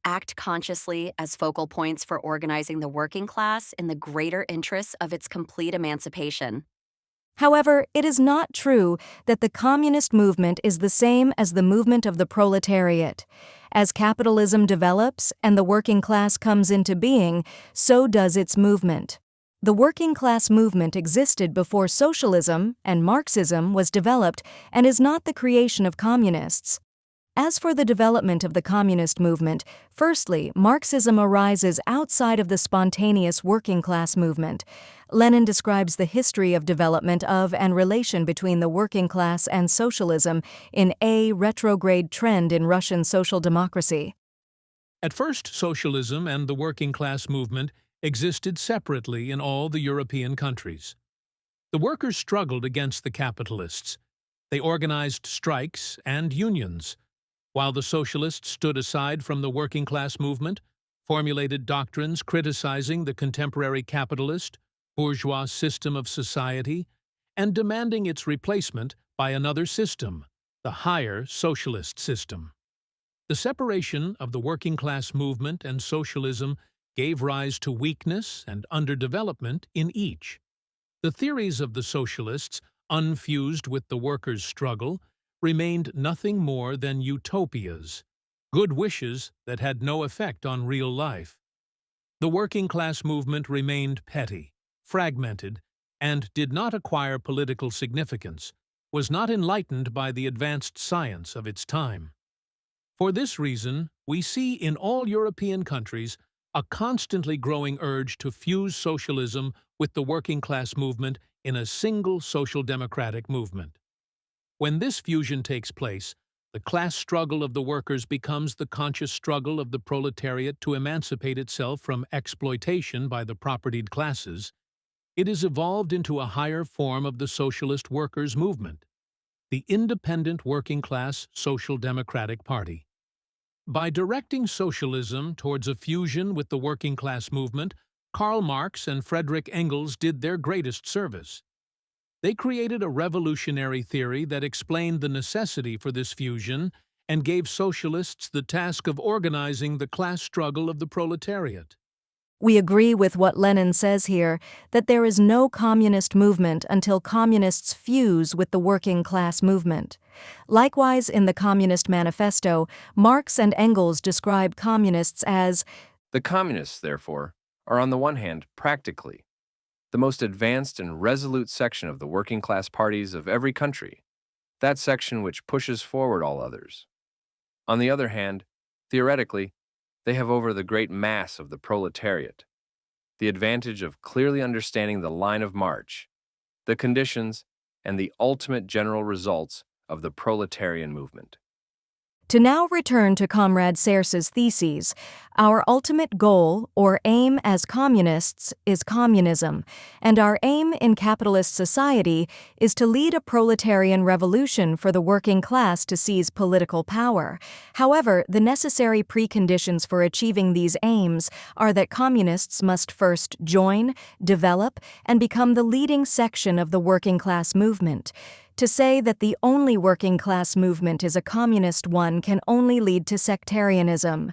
act consciously as focal points for organizing the working class in the greater interests of its complete emancipation. However, it is not true that the communist movement is the same as the movement of the proletariat. As capitalism develops and the working class comes into being, so does its movement. The working class movement existed before socialism and Marxism was developed and is not the creation of communists. As for the development of the communist movement, firstly, Marxism arises outside of the spontaneous working class movement. Lenin describes the history of development of and relation between the working class and socialism in A Retrograde Trend in Russian Social Democracy. At first, socialism and the working class movement existed separately in all the European countries. The workers struggled against the capitalists. They organized strikes and unions, while the socialists stood aside from the working class movement, formulated doctrines criticizing the contemporary capitalist, bourgeois system of society, and demanding its replacement by another system, the higher socialist system. The separation of the working class movement and socialism gave rise to weakness and underdevelopment in each. The theories of the socialists, unfused with the workers' struggle, remained nothing more than utopias, good wishes that had no effect on real life. The working class movement remained petty, fragmented, and did not acquire political significance, was not enlightened by the advanced science of its time. For this reason, we see in all European countries a constantly growing urge to fuse socialism with the working class movement in a single social democratic movement. When this fusion takes place, the class struggle of the workers becomes the conscious struggle of the proletariat to emancipate itself from exploitation by the propertied classes. It is evolved into a higher form of the socialist workers' movement, the independent working class Social Democratic Party. By directing socialism towards a fusion with the working class movement, Karl Marx and Friedrich Engels did their greatest service. They created a revolutionary theory that explained the necessity for this fusion and gave socialists the task of organizing the class struggle of the proletariat. We agree with what Lenin says here, that there is no communist movement until communists fuse with the working class movement. Likewise, in the Communist Manifesto, Marx and Engels describe communists as The communists, therefore, are on the one hand, practically, the most advanced and resolute section of the working class parties of every country, that section which pushes forward all others. On the other hand, theoretically, they have over the great mass of the proletariat the advantage of clearly understanding the line of march, the conditions, and the ultimate general results of the proletarian movement. To now return to Comrade Sers's theses, our ultimate goal or aim as communists is communism, and our aim in capitalist society is to lead a proletarian revolution for the working class to seize political power. However, the necessary preconditions for achieving these aims are that communists must first join, develop, and become the leading section of the working class movement. To say that the only working class movement is a communist one can only lead to sectarianism.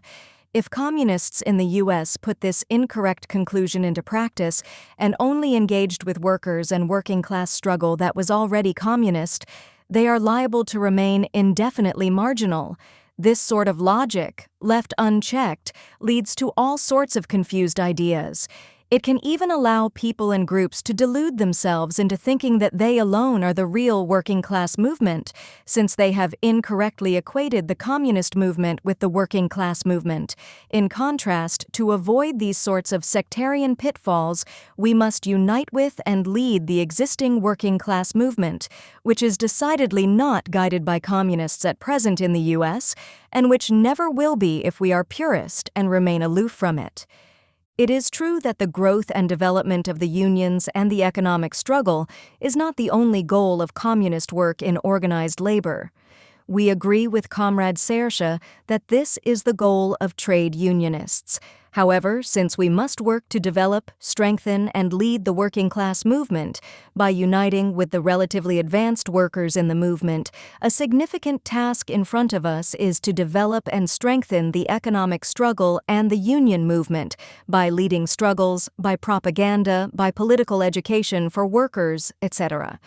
If communists in the U.S. put this incorrect conclusion into practice and only engaged with workers and working class struggle that was already communist, they are liable to remain indefinitely marginal. This sort of logic, left unchecked, leads to all sorts of confused ideas. It can even allow people and groups to delude themselves into thinking that they alone are the real working class movement, since they have incorrectly equated the communist movement with the working class movement. In contrast, to avoid these sorts of sectarian pitfalls, we must unite with and lead the existing working class movement, which is decidedly not guided by communists at present in the U.S., and which never will be if we are purist and remain aloof from it. It is true that the growth and development of the unions and the economic struggle is not the only goal of communist work in organized labor. We agree with Comrade Sersha that this is the goal of trade unionists. However, since we must work to develop, strengthen, and lead the working class movement by uniting with the relatively advanced workers in the movement, a significant task in front of us is to develop and strengthen the economic struggle and the union movement by leading struggles, by propaganda, by political education for workers, etc.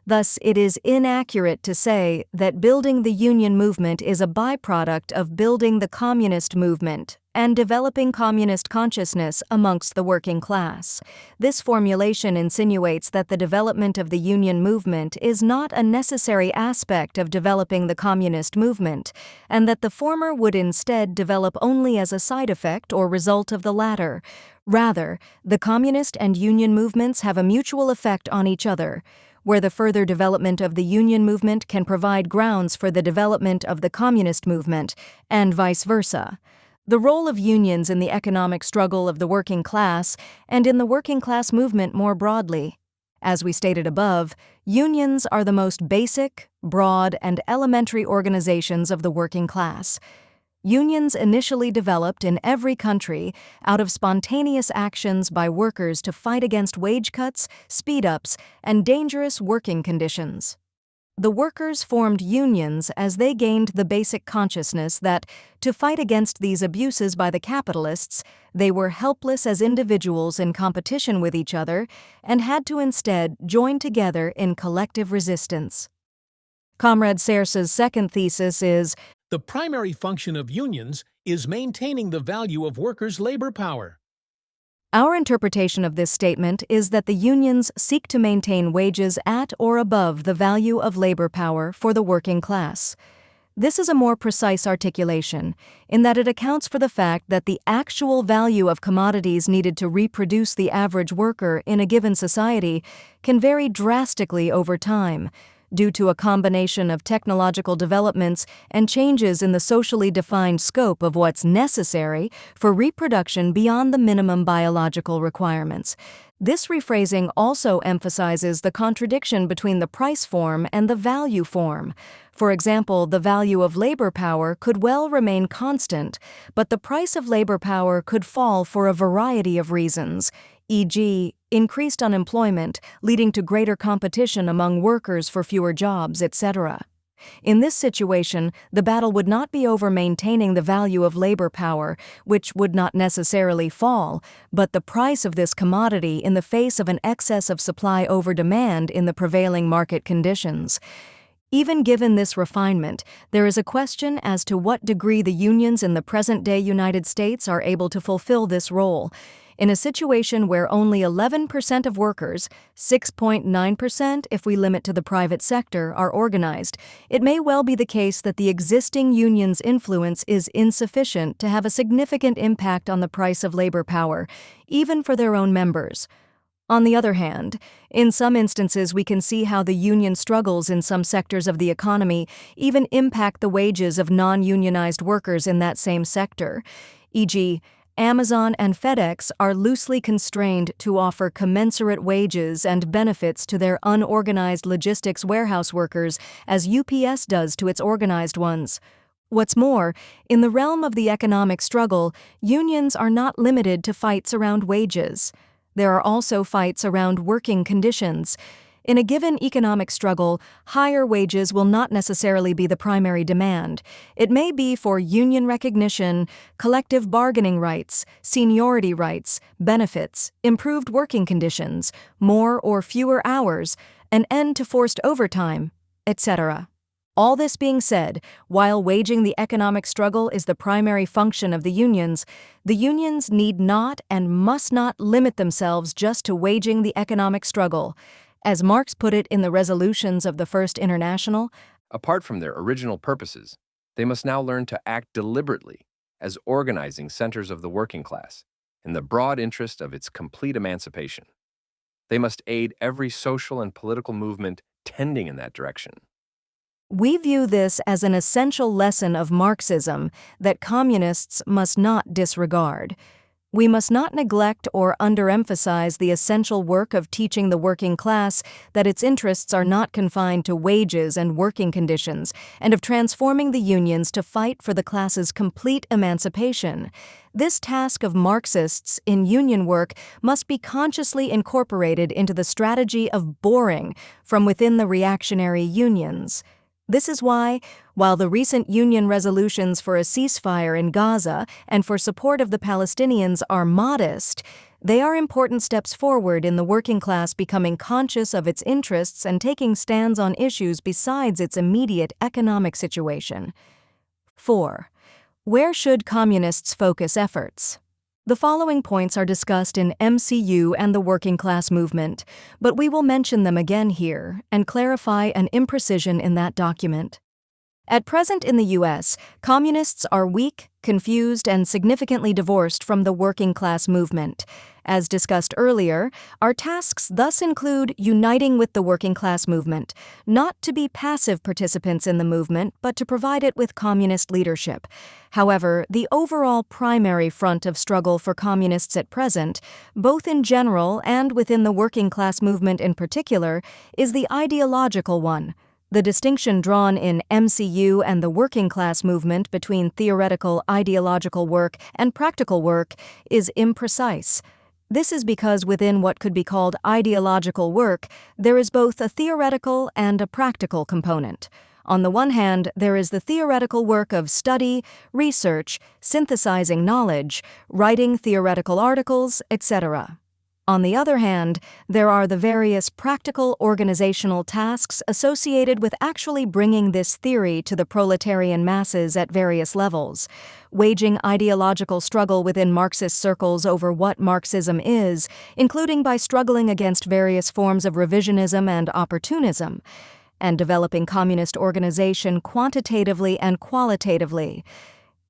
Thus, it is inaccurate to say that building the union movement is a byproduct of building the communist movement and developing communist consciousness amongst the working class. This formulation insinuates that the development of the union movement is not a necessary aspect of developing the communist movement, and that the former would instead develop only as a side effect or result of the latter. Rather, the communist and union movements have a mutual effect on each other, where the further development of the union movement can provide grounds for the development of the communist movement, and vice versa. The role of unions in the economic struggle of the working class and in the working class movement more broadly. As we stated above, unions are the most basic, broad, and elementary organizations of the working class. Unions initially developed in every country out of spontaneous actions by workers to fight against wage cuts, speed-ups, and dangerous working conditions. The workers formed unions as they gained the basic consciousness that, to fight against these abuses by the capitalists, they were helpless as individuals in competition with each other and had to instead join together in collective resistance. Comrade Sers's second thesis is, The primary function of unions is maintaining the value of workers' labor power. Our interpretation of this statement is that the unions seek to maintain wages at or above the value of labor power for the working class. This is a more precise articulation, in that it accounts for the fact that the actual value of commodities needed to reproduce the average worker in a given society can vary drastically over time, due to a combination of technological developments and changes in the socially defined scope of what's necessary for reproduction beyond the minimum biological requirements. This rephrasing also emphasizes the contradiction between the price form and the value form. For example, the value of labor power could well remain constant, but the price of labor power could fall for a variety of reasons, e.g., increased unemployment, leading to greater competition among workers for fewer jobs, etc. In this situation, the battle would not be over maintaining the value of labor power, which would not necessarily fall, but the price of this commodity in the face of an excess of supply over demand in the prevailing market conditions. Even given this refinement, there is a question as to what degree the unions in the present-day United States are able to fulfill this role. In a situation where only 11% of workers, 6.9% if we limit to the private sector, are organized, it may well be the case that the existing union's influence is insufficient to have a significant impact on the price of labor power, even for their own members. On the other hand, in some instances we can see how the union struggles in some sectors of the economy even impact the wages of non-unionized workers in that same sector, e.g., Amazon and FedEx are loosely constrained to offer commensurate wages and benefits to their unorganized logistics warehouse workers as UPS does to its organized ones. What's more, in the realm of the economic struggle, unions are not limited to fights around wages. There are also fights around working conditions. In a given economic struggle, higher wages will not necessarily be the primary demand. It may be for union recognition, collective bargaining rights, seniority rights, benefits, improved working conditions, more or fewer hours, an end to forced overtime, etc. All this being said, while waging the economic struggle is the primary function of the unions need not and must not limit themselves just to waging the economic struggle. As Marx put it in the resolutions of the First International, Apart from their original purposes, they must now learn to act deliberately as organizing centers of the working class in the broad interest of its complete emancipation. They must aid every social and political movement tending in that direction. we view this as an essential lesson of Marxism that communists must not disregard. We must not neglect or underemphasize the essential work of teaching the working class that its interests are not confined to wages and working conditions, and of transforming the unions to fight for the class's complete emancipation. This task of Marxists in union work must be consciously incorporated into the strategy of boring from within the reactionary unions. This is why, while the recent union resolutions for a ceasefire in Gaza and for support of the Palestinians are modest, they are important steps forward in the working class becoming conscious of its interests and taking stands on issues besides its immediate economic situation. 4. Where should communists focus efforts? The following points are discussed in MCU and the working class movement, but we will mention them again here and clarify an imprecision in that document. At present in the U.S., communists are weak, confused, and significantly divorced from the working class movement. As discussed earlier, our tasks thus include uniting with the working class movement, not to be passive participants in the movement, but to provide it with communist leadership. However, the overall primary front of struggle for communists at present, both in general and within the working class movement in particular, is the ideological one. The distinction drawn in MCU and the working class movement between theoretical ideological work and practical work is imprecise. This is because within what could be called ideological work, there is both a theoretical and a practical component. On the one hand, there is the theoretical work of study, research, synthesizing knowledge, writing theoretical articles, etc. On the other hand, there are the various practical organizational tasks associated with actually bringing this theory to the proletarian masses at various levels. Waging ideological struggle within Marxist circles over what Marxism is, including by struggling against various forms of revisionism and opportunism, and developing communist organization quantitatively and qualitatively.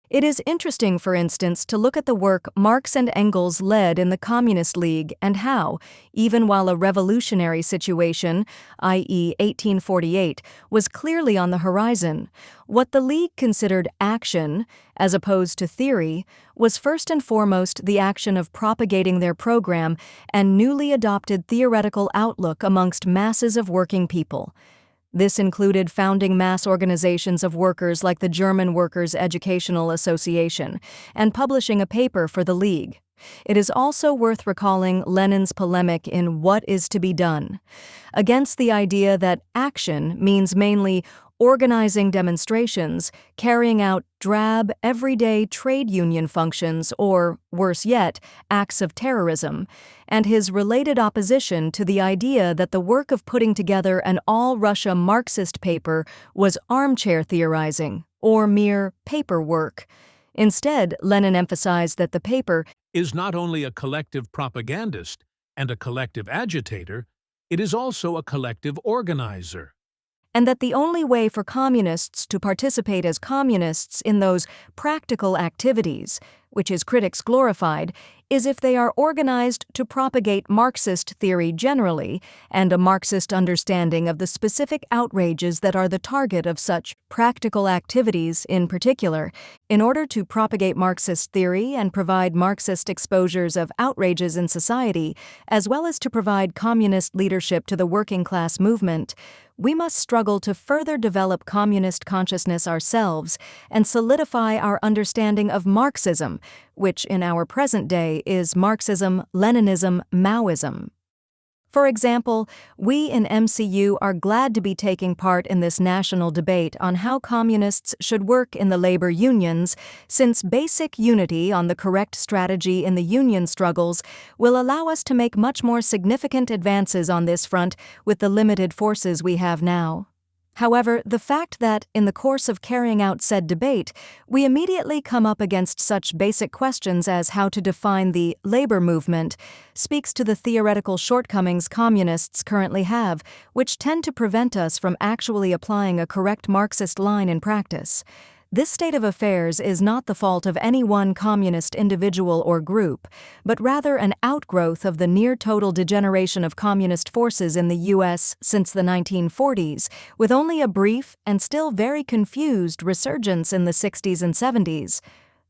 It is interesting, for instance, to look at the work Marx and Engels led in the Communist League and how, even while a revolutionary situation, i.e. 1848, was clearly on the horizon, what the League considered action, as opposed to theory, was first and foremost the action of propagating their program and newly adopted theoretical outlook amongst masses of working people. This included founding mass organizations of workers like the German Workers' Educational Association and publishing a paper for the League. It is also worth recalling Lenin's polemic in What is to be Done, against the idea that action means mainly organizing demonstrations, carrying out drab, everyday trade union functions, or, worse yet, acts of terrorism, and his related opposition to the idea that the work of putting together an all-Russia Marxist paper was armchair theorizing, or mere paperwork. Instead, Lenin emphasized that the paper is not only a collective propagandist and a collective agitator, it is also a collective organizer. and that the only way for communists to participate as communists in those practical activities, which his critics glorified, is if they are organized to propagate Marxist theory generally and a Marxist understanding of the specific outrages that are the target of such practical activities in particular. In order to propagate Marxist theory and provide Marxist exposures of outrages in society, as well as to provide communist leadership to the working class movement, we must struggle to further develop communist consciousness ourselves and solidify our understanding of Marxism, which in our present day is Marxism, Leninism, Maoism. For example, we in MCU are glad to be taking part in this national debate on how communists should work in the labor unions, since basic unity on the correct strategy in the union struggles will allow us to make much more significant advances on this front with the limited forces we have now. However, the fact that, in the course of carrying out said debate, we immediately come up against such basic questions as how to define the labor movement speaks to the theoretical shortcomings communists currently have, which tend to prevent us from actually applying a correct Marxist line in practice. This state of affairs is not the fault of any one communist individual or group, but rather an outgrowth of the near-total degeneration of communist forces in the U.S. since the 1940s, with only a brief and still very confused resurgence in the 60s and 70s.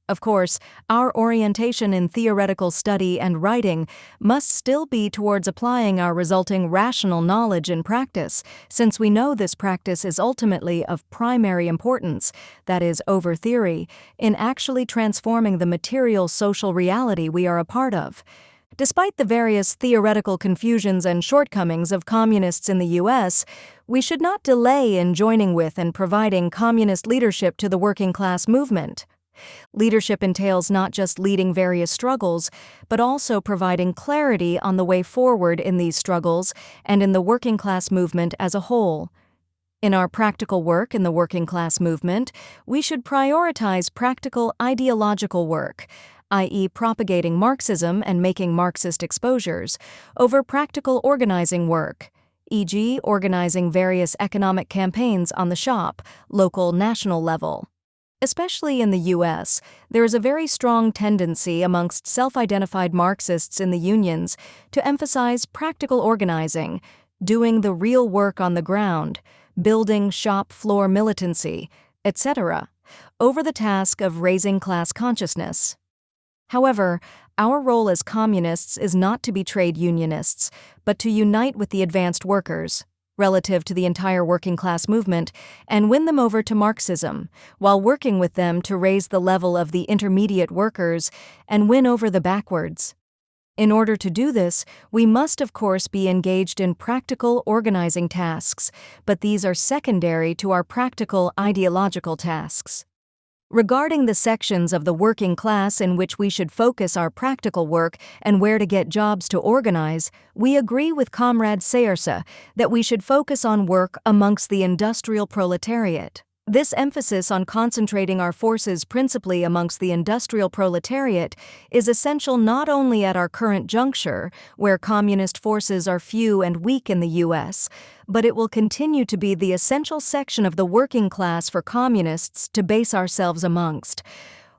Of course, our orientation in theoretical study and writing must still be towards applying our resulting rational knowledge in practice, since we know this practice is ultimately of primary importance, that is, over theory, in actually transforming the material social reality we are a part of. Despite the various theoretical confusions and shortcomings of communists in the U.S., we should not delay in joining with and providing communist leadership to the working class movement. Leadership entails not just leading various struggles, but also providing clarity on the way forward in these struggles and in the working class movement as a whole. In our practical work in the working class movement, we should prioritize practical ideological work, i.e., propagating Marxism and making Marxist exposures, over practical organizing work, e.g., organizing various economic campaigns on the shop, local, national level. Especially in the U.S., there is a very strong tendency amongst self-identified Marxists in the unions to emphasize practical organizing, doing the real work on the ground, building shop floor militancy, etc., over the task of raising class consciousness. However, our role as communists is not to be trade unionists, but to unite with the advanced workers, relative to the entire working class movement, and win them over to Marxism, while working with them to raise the level of the intermediate workers and win over the backwards. In order to do this, we must of course be engaged in practical organizing tasks, but these are secondary to our practical ideological tasks. Regarding the sections of the working class in which we should focus our practical work and where to get jobs to organize, we agree with Comrade Kat that we should focus on work amongst the industrial proletariat. This emphasis on concentrating our forces principally amongst the industrial proletariat is essential not only at our current juncture, where communist forces are few and weak in the U.S., but it will continue to be the essential section of the working class for communists to base ourselves amongst.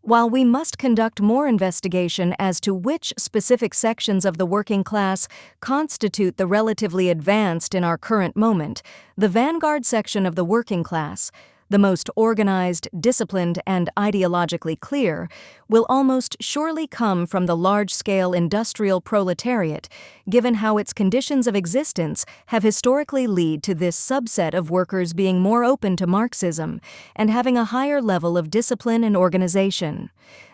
While we must conduct more investigation as to which specific sections of the working class constitute the relatively advanced in our current moment, the vanguard section of the working class, the most organized, disciplined, and ideologically clear, will almost surely come from the large-scale industrial proletariat, given how its conditions of existence have historically led to this subset of workers being more open to Marxism and having a higher level of discipline and organization.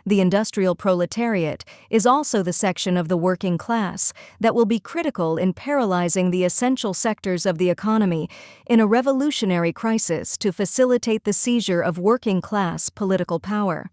the industrial proletariat, is also the section of the working class that will be critical in paralyzing the essential sectors of the economy in a revolutionary crisis to facilitate the seizure of working-class political power.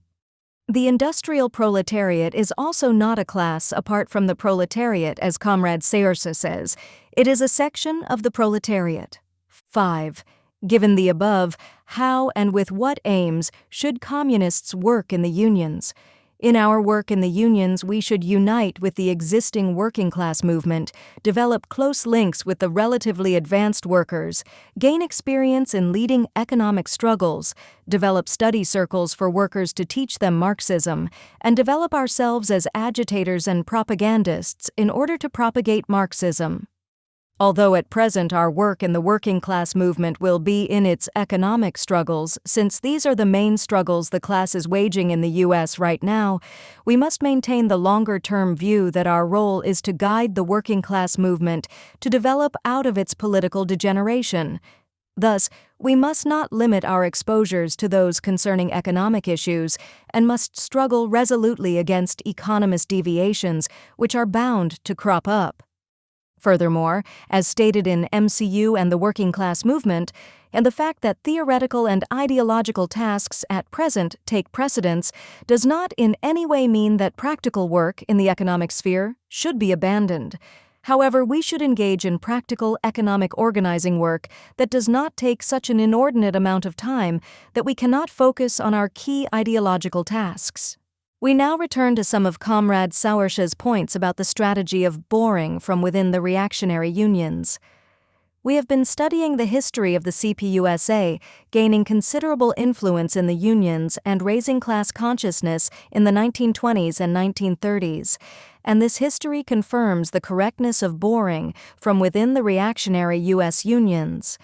The industrial proletariat is also not a class apart from the proletariat, as Comrade Kat says. It is a section of the proletariat. 5. Given the above, how and with what aims should communists work in the unions? In our work in the unions, we should unite with the existing working class movement, develop close links with the relatively advanced workers, gain experience in leading economic struggles, develop study circles for workers to teach them Marxism, and develop ourselves as agitators and propagandists in order to propagate Marxism. Although at present our work in the working class movement will be in its economic struggles, since these are the main struggles the class is waging in the U.S. right now, we must maintain the longer-term view that our role is to guide the working class movement to develop out of its political degeneration. Thus, we must not limit our exposures to those concerning economic issues and must struggle resolutely against economist deviations which are bound to crop up. Furthermore, as stated in MCU and the working class movement, and the fact that theoretical and ideological tasks at present take precedence does not in any way mean that practical work in the economic sphere should be abandoned. However, we should engage in practical economic organizing work that does not take such an inordinate amount of time that we cannot focus on our key ideological tasks. We now return to some of Comrade Kat points about the strategy of boring from within the reactionary unions. We have been studying the history of the CPUSA, gaining considerable influence in the unions and raising class consciousness in the 1920s and 1930s, and this history confirms the correctness of boring from within the reactionary U.S. unions.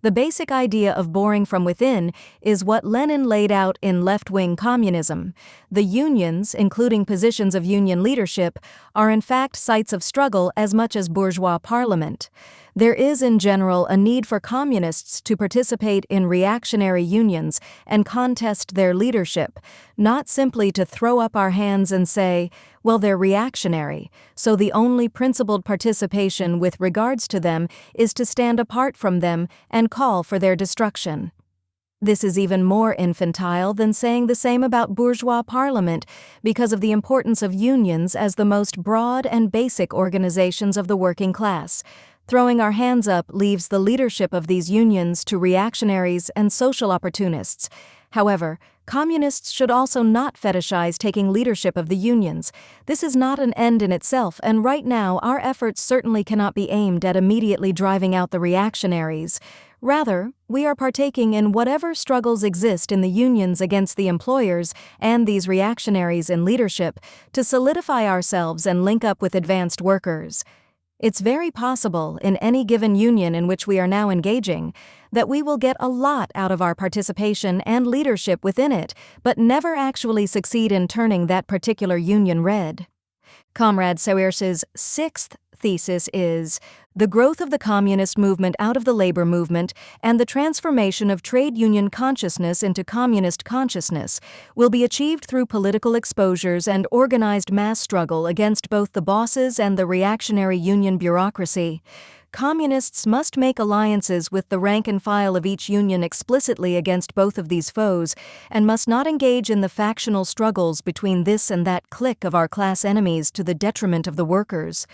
The basic idea of boring from within is what Lenin laid out in left-wing communism. The unions, including positions of union leadership, are in fact sites of struggle as much as bourgeois parliament. There is in general a need for communists to participate in reactionary unions and contest their leadership, not simply to throw up our hands and say, well, they're reactionary, so the only principled participation with regards to them is to stand apart from them and call for their destruction. This is even more infantile than saying the same about bourgeois parliament because of the importance of unions as the most broad and basic organizations of the working class. Throwing our hands up leaves the leadership of these unions to reactionaries and social opportunists. However, communists should also not fetishize taking leadership of the unions. This is not an end in itself, and right now our efforts certainly cannot be aimed at immediately driving out the reactionaries. Rather, we are partaking in whatever struggles exist in the unions against the employers and these reactionaries in leadership to solidify ourselves and link up with advanced workers. It's very possible, in any given union in which we are now engaging, that we will get a lot out of our participation and leadership within it, but never actually succeed in turning that particular union red. Comrade Kat's sixth thesis is the growth of the communist movement out of the labor movement and the transformation of trade union consciousness into communist consciousness will be achieved through political exposures and organized mass struggle against both the bosses and the reactionary union bureaucracy. Communists must make alliances with the rank and file of each union explicitly against both of these foes, and must not engage in the factional struggles between this and that clique of our class enemies to the detriment of the workers.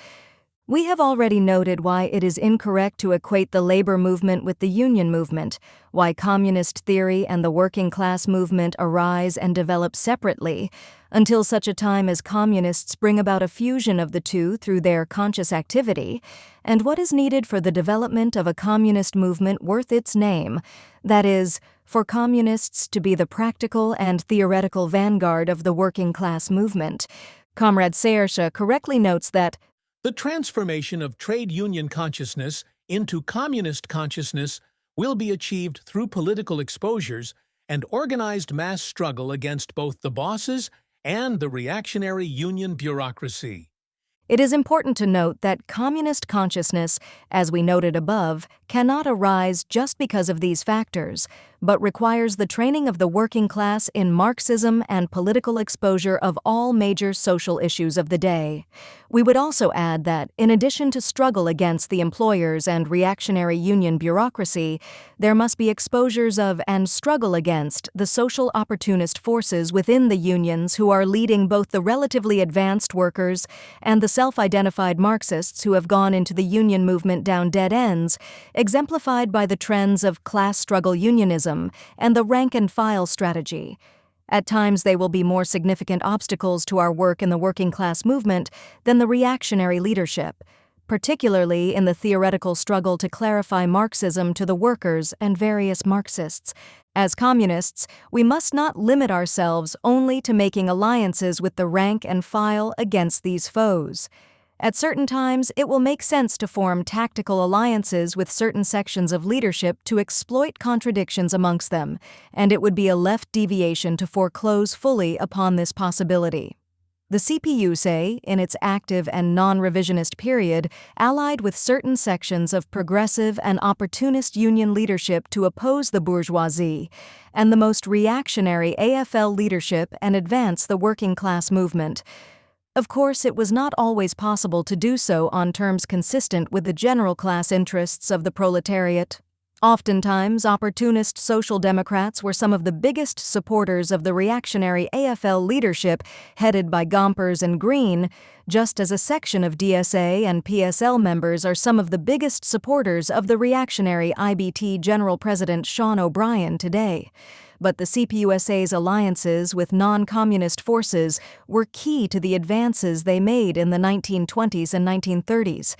We have already noted why it is incorrect to equate the labor movement with the union movement, why communist theory and the working class movement arise and develop separately, until such a time as communists bring about a fusion of the two through their conscious activity, and what is needed for the development of a communist movement worth its name, that is, for communists to be the practical and theoretical vanguard of the working class movement. Comrade Kat correctly notes that the transformation of trade union consciousness into communist consciousness will be achieved through political exposures and organized mass struggle against both the bosses and the reactionary union bureaucracy. it is important to note that communist consciousness, as we noted above, cannot arise just because of these factors, but requires the training of the working class in Marxism and political exposure of all major social issues of the day. We would also add that, in addition to struggle against the employers and reactionary union bureaucracy, there must be exposures of and struggle against the social opportunist forces within the unions who are leading both the relatively advanced workers and the self-identified Marxists who have gone into the union movement down dead ends, exemplified by the trends of class struggle unionism and the rank-and-file strategy. At times they will be more significant obstacles to our work in the working class movement than the reactionary leadership, particularly in the theoretical struggle to clarify Marxism to the workers and various Marxists. As communists, we must not limit ourselves only to making alliances with the rank and file against these foes. At certain times, it will make sense to form tactical alliances with certain sections of leadership to exploit contradictions amongst them, and it would be a left deviation to foreclose fully upon this possibility. The CPU, say, in its active and non-revisionist period, allied with certain sections of progressive and opportunist union leadership to oppose the bourgeoisie, and the most reactionary AFL leadership and advance the working class movement. Of course, it was not always possible to do so on terms consistent with the general class interests of the proletariat. Oftentimes, opportunist social democrats were some of the biggest supporters of the reactionary AFL leadership headed by Gompers and Green, just as a section of DSA and PSL members are some of the biggest supporters of the reactionary IBT General President Sean O'Brien today. But the CPUSA's alliances with non-communist forces were key to the advances they made in the 1920s and 1930s.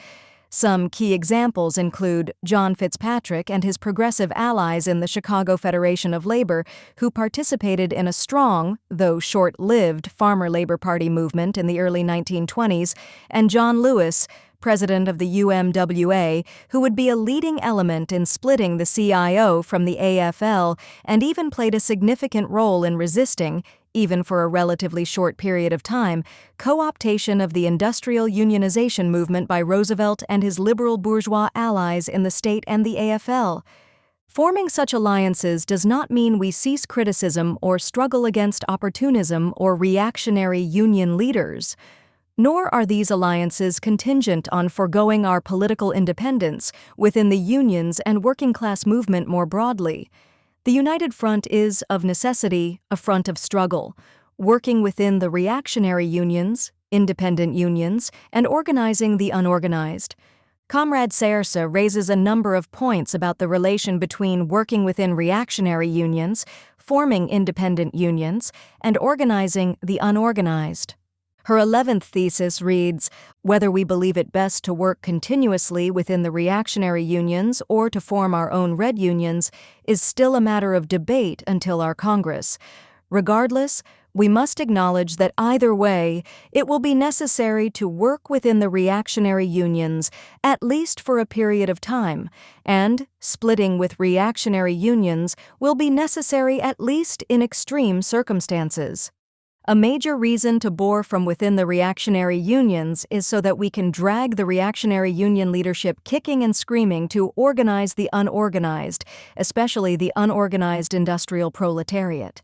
Some key examples include John Fitzpatrick and his progressive allies in the Chicago Federation of Labor, who participated in a strong, though short-lived, Farmer Labor Party movement in the early 1920s, and John Lewis, president of the UMWA, who would be a leading element in splitting the CIO from the AFL and even played a significant role in resisting, even for a relatively short period of time, co-optation of the industrial unionization movement by Roosevelt and his liberal bourgeois allies in the state and the AFL. Forming such alliances does not mean we cease criticism or struggle against opportunism or reactionary union leaders. Nor are these alliances contingent on foregoing our political independence within the unions and working class movement more broadly. The United Front is, of necessity, a front of struggle, working within the reactionary unions, independent unions, and organizing the unorganized. Comrades Kat raises a number of points about the relation between working within reactionary unions, forming independent unions, and organizing the unorganized. Her 11th thesis reads, "Whether we believe it best to work continuously within the reactionary unions or to form our own red unions is still a matter of debate until our Congress. Regardless, we must acknowledge that either way, it will be necessary to work within the reactionary unions, at least for a period of time, and splitting with reactionary unions will be necessary at least in extreme circumstances. A major reason to bore from within the reactionary unions is so that we can drag the reactionary union leadership kicking and screaming to organize the unorganized, especially the unorganized industrial proletariat.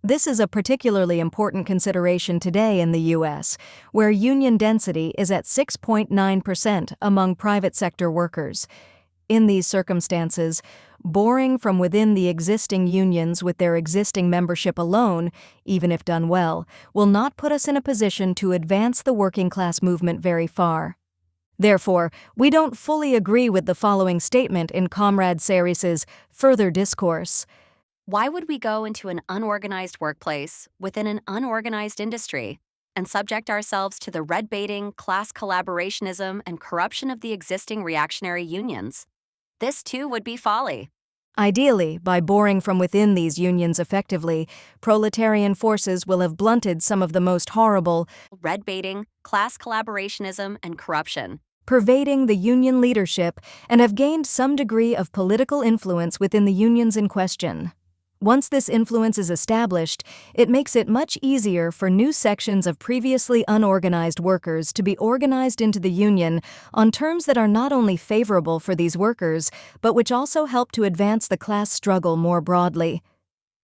This is a particularly important consideration today in the U.S., where union density is at 6.9% among private sector workers. In these circumstances, boring from within the existing unions with their existing membership alone, even if done well, will not put us in a position to advance the working class movement very far. Therefore, we don't fully agree with the following statement in Comrades Kat further discourse. Why would we go into an unorganized workplace within an unorganized industry and subject ourselves to the red-baiting, class collaborationism, and corruption of the existing reactionary unions? This too would be folly. Ideally, by boring from within these unions effectively, proletarian forces will have blunted some of the most horrible, red-baiting, class collaborationism, and corruption pervading the union leadership and have gained some degree of political influence within the unions in question. Once this influence is established, it makes it much easier for new sections of previously unorganized workers to be organized into the union on terms that are not only favorable for these workers, but which also help to advance the class struggle more broadly.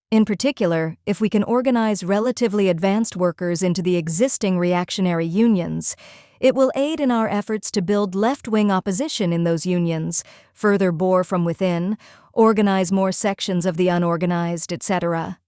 In particular, if we can organize relatively advanced workers into the existing reactionary unions, it will aid in our efforts to build left-wing opposition in those unions, further bore from within, organize more sections of the unorganized, etc.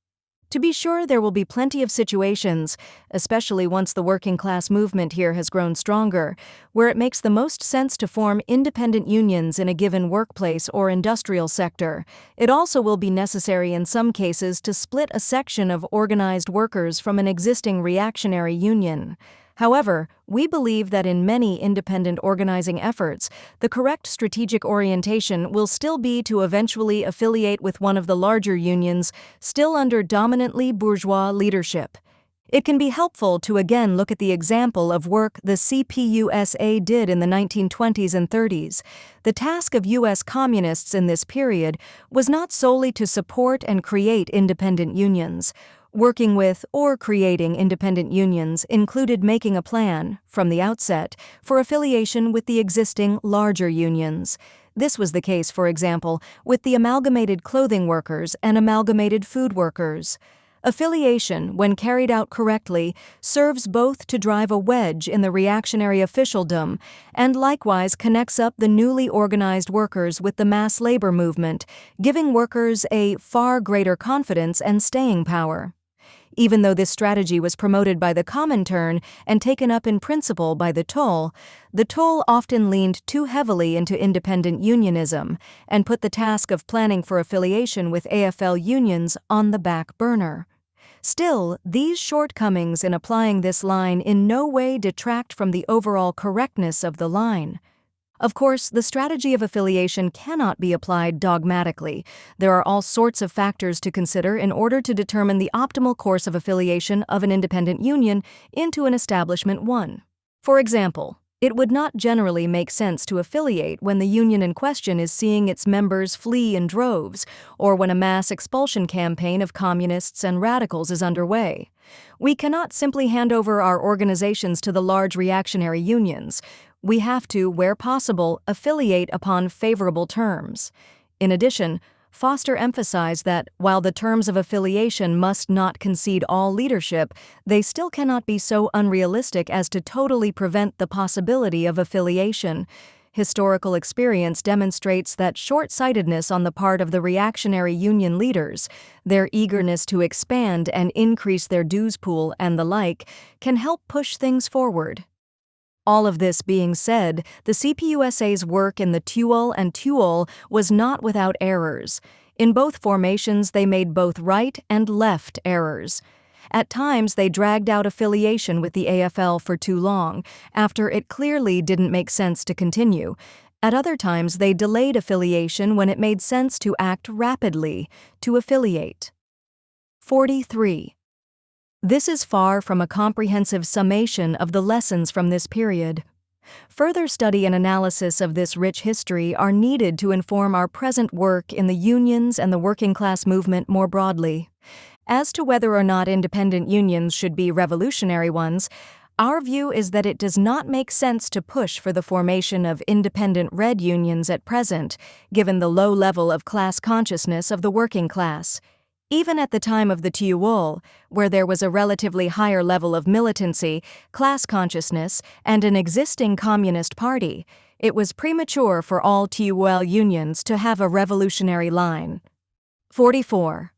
To be sure, there will be plenty of situations, especially once the working class movement here has grown stronger, where it makes the most sense to form independent unions in a given workplace or industrial sector. It also will be necessary in some cases to split a section of organized workers from an existing reactionary union. However, we believe that in many independent organizing efforts, the correct strategic orientation will still be to eventually affiliate with one of the larger unions still under dominantly bourgeois leadership. It can be helpful to again look at the example of work the CPUSA did in the 1920s and 30s. The task of U.S. communists in this period was not solely to support and create independent unions. Working with or creating independent unions included making a plan, from the outset, for affiliation with the existing larger unions. This was the case, for example, with the amalgamated clothing workers and amalgamated food workers. Affiliation, when carried out correctly, serves both to drive a wedge in the reactionary officialdom and likewise connects up the newly organized workers with the mass labor movement, giving workers a far greater confidence and staying power. Even though this strategy was promoted by the Comintern and taken up in principle by the Toll often leaned too heavily into independent unionism and put the task of planning for affiliation with AFL unions on the back burner. Still, these shortcomings in applying this line in no way detract from the overall correctness of the line. Of course, the strategy of affiliation cannot be applied dogmatically. There are all sorts of factors to consider in order to determine the optimal course of affiliation of an independent union into an establishment one. For example, it would not generally make sense to affiliate when the union in question is seeing its members flee in droves, or when a mass expulsion campaign of communists and radicals is underway. We cannot simply hand over our organizations to the large reactionary unions. We have to, where possible, affiliate upon favorable terms. In addition, Foster emphasized that, while the terms of affiliation must not concede all leadership, they still cannot be so unrealistic as to totally prevent the possibility of affiliation. Historical experience demonstrates that short-sightedness on the part of the reactionary union leaders, their eagerness to expand and increase their dues pool and the like, can help push things forward. All of this being said, the CPUSA's work in the TUOL and TUOL was not without errors. In both formations, they made both right and left errors. At times, they dragged out affiliation with the AFL for too long, after it clearly didn't make sense to continue. At other times, they delayed affiliation when it made sense to act rapidly, to affiliate. 43. This is far from a comprehensive summation of the lessons from this period. Further study and analysis of this rich history are needed to inform our present work in the unions and the working class movement more broadly. As to whether or not independent unions should be revolutionary ones, our view is that it does not make sense to push for the formation of independent red unions at present, given the low level of class consciousness of the working class. Even at the time of the TUOL, where there was a relatively higher level of militancy, class consciousness, and an existing communist party, it was premature for all TUOL unions to have a revolutionary line. 44.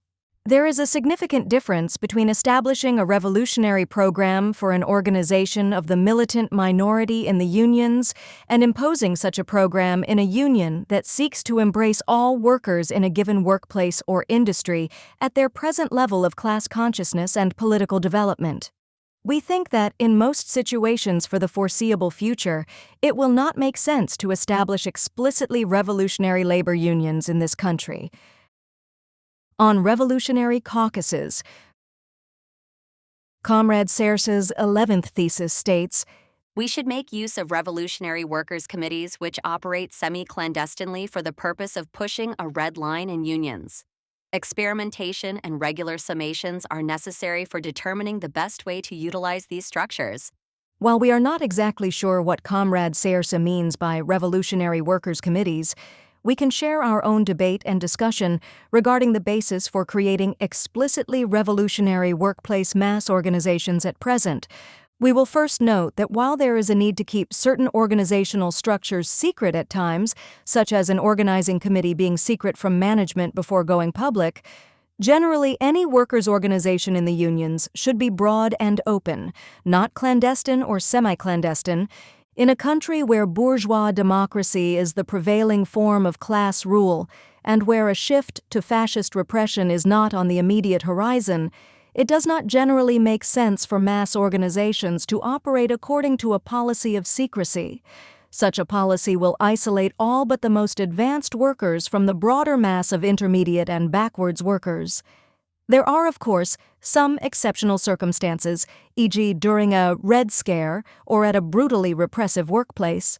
There is a significant difference between establishing a revolutionary program for an organization of the militant minority in the unions and imposing such a program in a union that seeks to embrace all workers in a given workplace or industry at their present level of class consciousness and political development. We think that, in most situations for the foreseeable future, it will not make sense to establish explicitly revolutionary labor unions in this country. On revolutionary caucuses, Comrades Kat 11th thesis states, We should make use of revolutionary workers' committees which operate semi-clandestinely for the purpose of pushing a red line in unions. Experimentation and regular summations are necessary for determining the best way to utilize these structures. While we are not exactly sure what Comrades Kat means by revolutionary workers' committees, we can share our own debate and discussion regarding the basis for creating explicitly revolutionary workplace mass organizations at present. We will first note that while there is a need to keep certain organizational structures secret at times, such as an organizing committee being secret from management before going public, generally any workers' organization in the unions should be broad and open, not clandestine or semi-clandestine. In a country where bourgeois democracy is the prevailing form of class rule, and where a shift to fascist repression is not on the immediate horizon, it does not generally make sense for mass organizations to operate according to a policy of secrecy. Such a policy will isolate all but the most advanced workers from the broader mass of intermediate and backwards workers. There are, of course, some exceptional circumstances, e.g. during a Red Scare or at a brutally repressive workplace.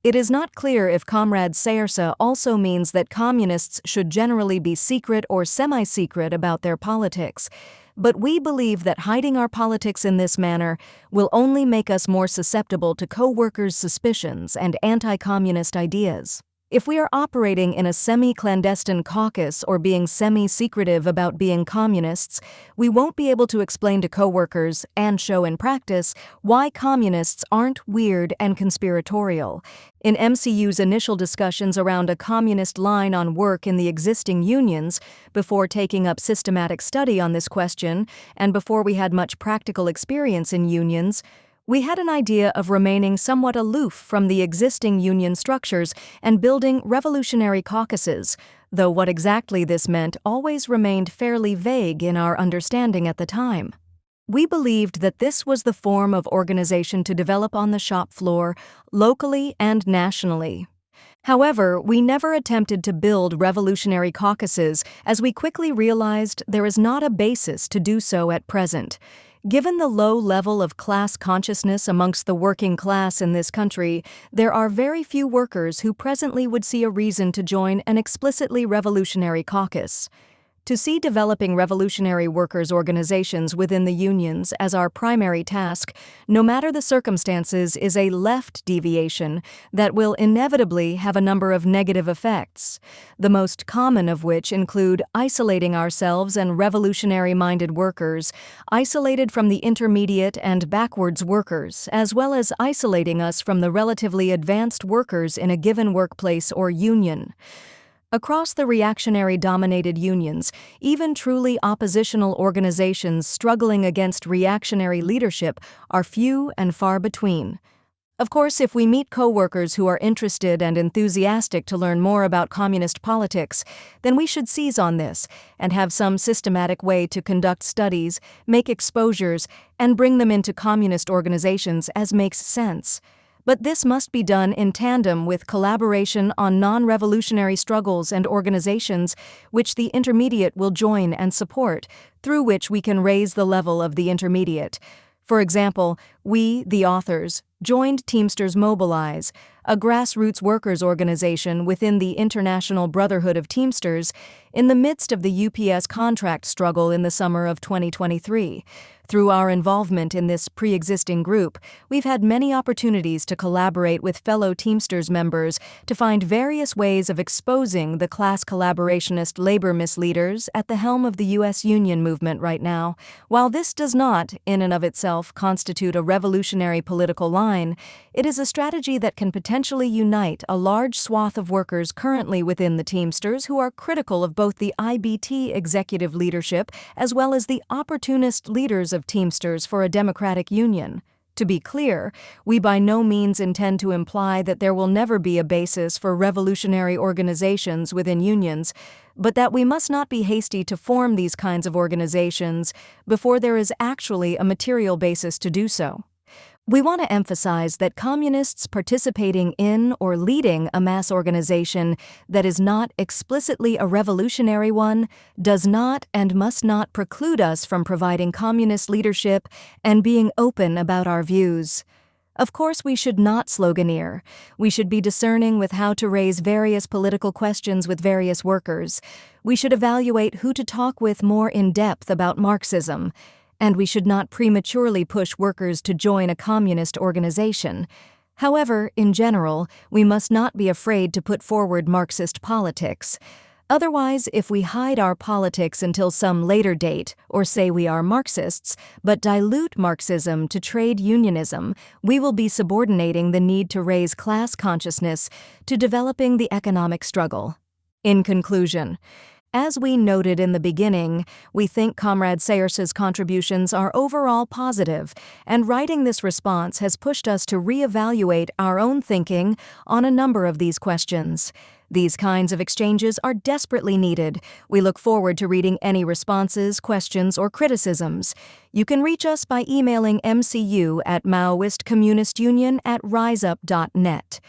It is not clear if Comrades Kat also means that communists should generally be secret or semi-secret about their politics, but we believe that hiding our politics in this manner will only make us more susceptible to co-workers' suspicions and anti-communist ideas. If we are operating in a semi-clandestine caucus or being semi-secretive about being communists, we won't be able to explain to co-workers and show in practice why communists aren't weird and conspiratorial. In MCU's initial discussions around a communist line on work in the existing unions, before taking up systematic study on this question, and before we had much practical experience in unions, we had an idea of remaining somewhat aloof from the existing union structures and building revolutionary caucuses, though what exactly this meant always remained fairly vague in our understanding at the time. We believed that this was the form of organization to develop on the shop floor, locally and nationally. However, we never attempted to build revolutionary caucuses, as we quickly realized there is not a basis to do so at present. Given the low level of class consciousness amongst the working class in this country, there are very few workers who presently would see a reason to join an explicitly revolutionary caucus. To see developing revolutionary workers' organizations within the unions as our primary task, no matter the circumstances, is a left deviation that will inevitably have a number of negative effects, the most common of which include isolating ourselves and revolutionary-minded workers, isolated from the intermediate and backwards workers, as well as isolating us from the relatively advanced workers in a given workplace or union. Across the reactionary-dominated unions, even truly oppositional organizations struggling against reactionary leadership are few and far between. Of course, if we meet co-workers who are interested and enthusiastic to learn more about communist politics, then we should seize on this and have some systematic way to conduct studies, make exposures, and bring them into communist organizations as makes sense. But this must be done in tandem with collaboration on non-revolutionary struggles and organizations which the intermediate will join and support, through which we can raise the level of the intermediate. For example, we, the authors, joined Teamsters Mobilize, a grassroots workers' organization within the International Brotherhood of Teamsters, in the midst of the UPS contract struggle in the summer of 2023. Through our involvement in this pre-existing group, we've had many opportunities to collaborate with fellow Teamsters members to find various ways of exposing the class collaborationist labor misleaders at the helm of the U.S. union movement right now. While this does not, in and of itself, constitute a revolutionary political line, it is a strategy that can potentially unite a large swath of workers currently within the Teamsters who are critical of both the IBT executive leadership as well as the opportunist leaders of Teamsters for a democratic union. To be clear, we by no means intend to imply that there will never be a basis for revolutionary organizations within unions, but that we must not be hasty to form these kinds of organizations before there is actually a material basis to do so. We want to emphasize that communists participating in or leading a mass organization that is not explicitly a revolutionary one does not and must not preclude us from providing communist leadership and being open about our views. Of course, we should not sloganeer. We should be discerning with how to raise various political questions with various workers. We should evaluate who to talk with more in depth about Marxism. And we should not prematurely push workers to join a communist organization. However, in general, we must not be afraid to put forward Marxist politics. Otherwise, if we hide our politics until some later date, or say we are Marxists, but dilute Marxism to trade unionism, we will be subordinating the need to raise class consciousness to developing the economic struggle. In conclusion, as we noted in the beginning, we think Comrade Sayers's contributions are overall positive, and writing this response has pushed us to reevaluate our own thinking on a number of these questions. These kinds of exchanges are desperately needed. We look forward to reading any responses, questions, or criticisms. You can reach us by emailing MCU@MaoistCommunistUnion@riseup.net.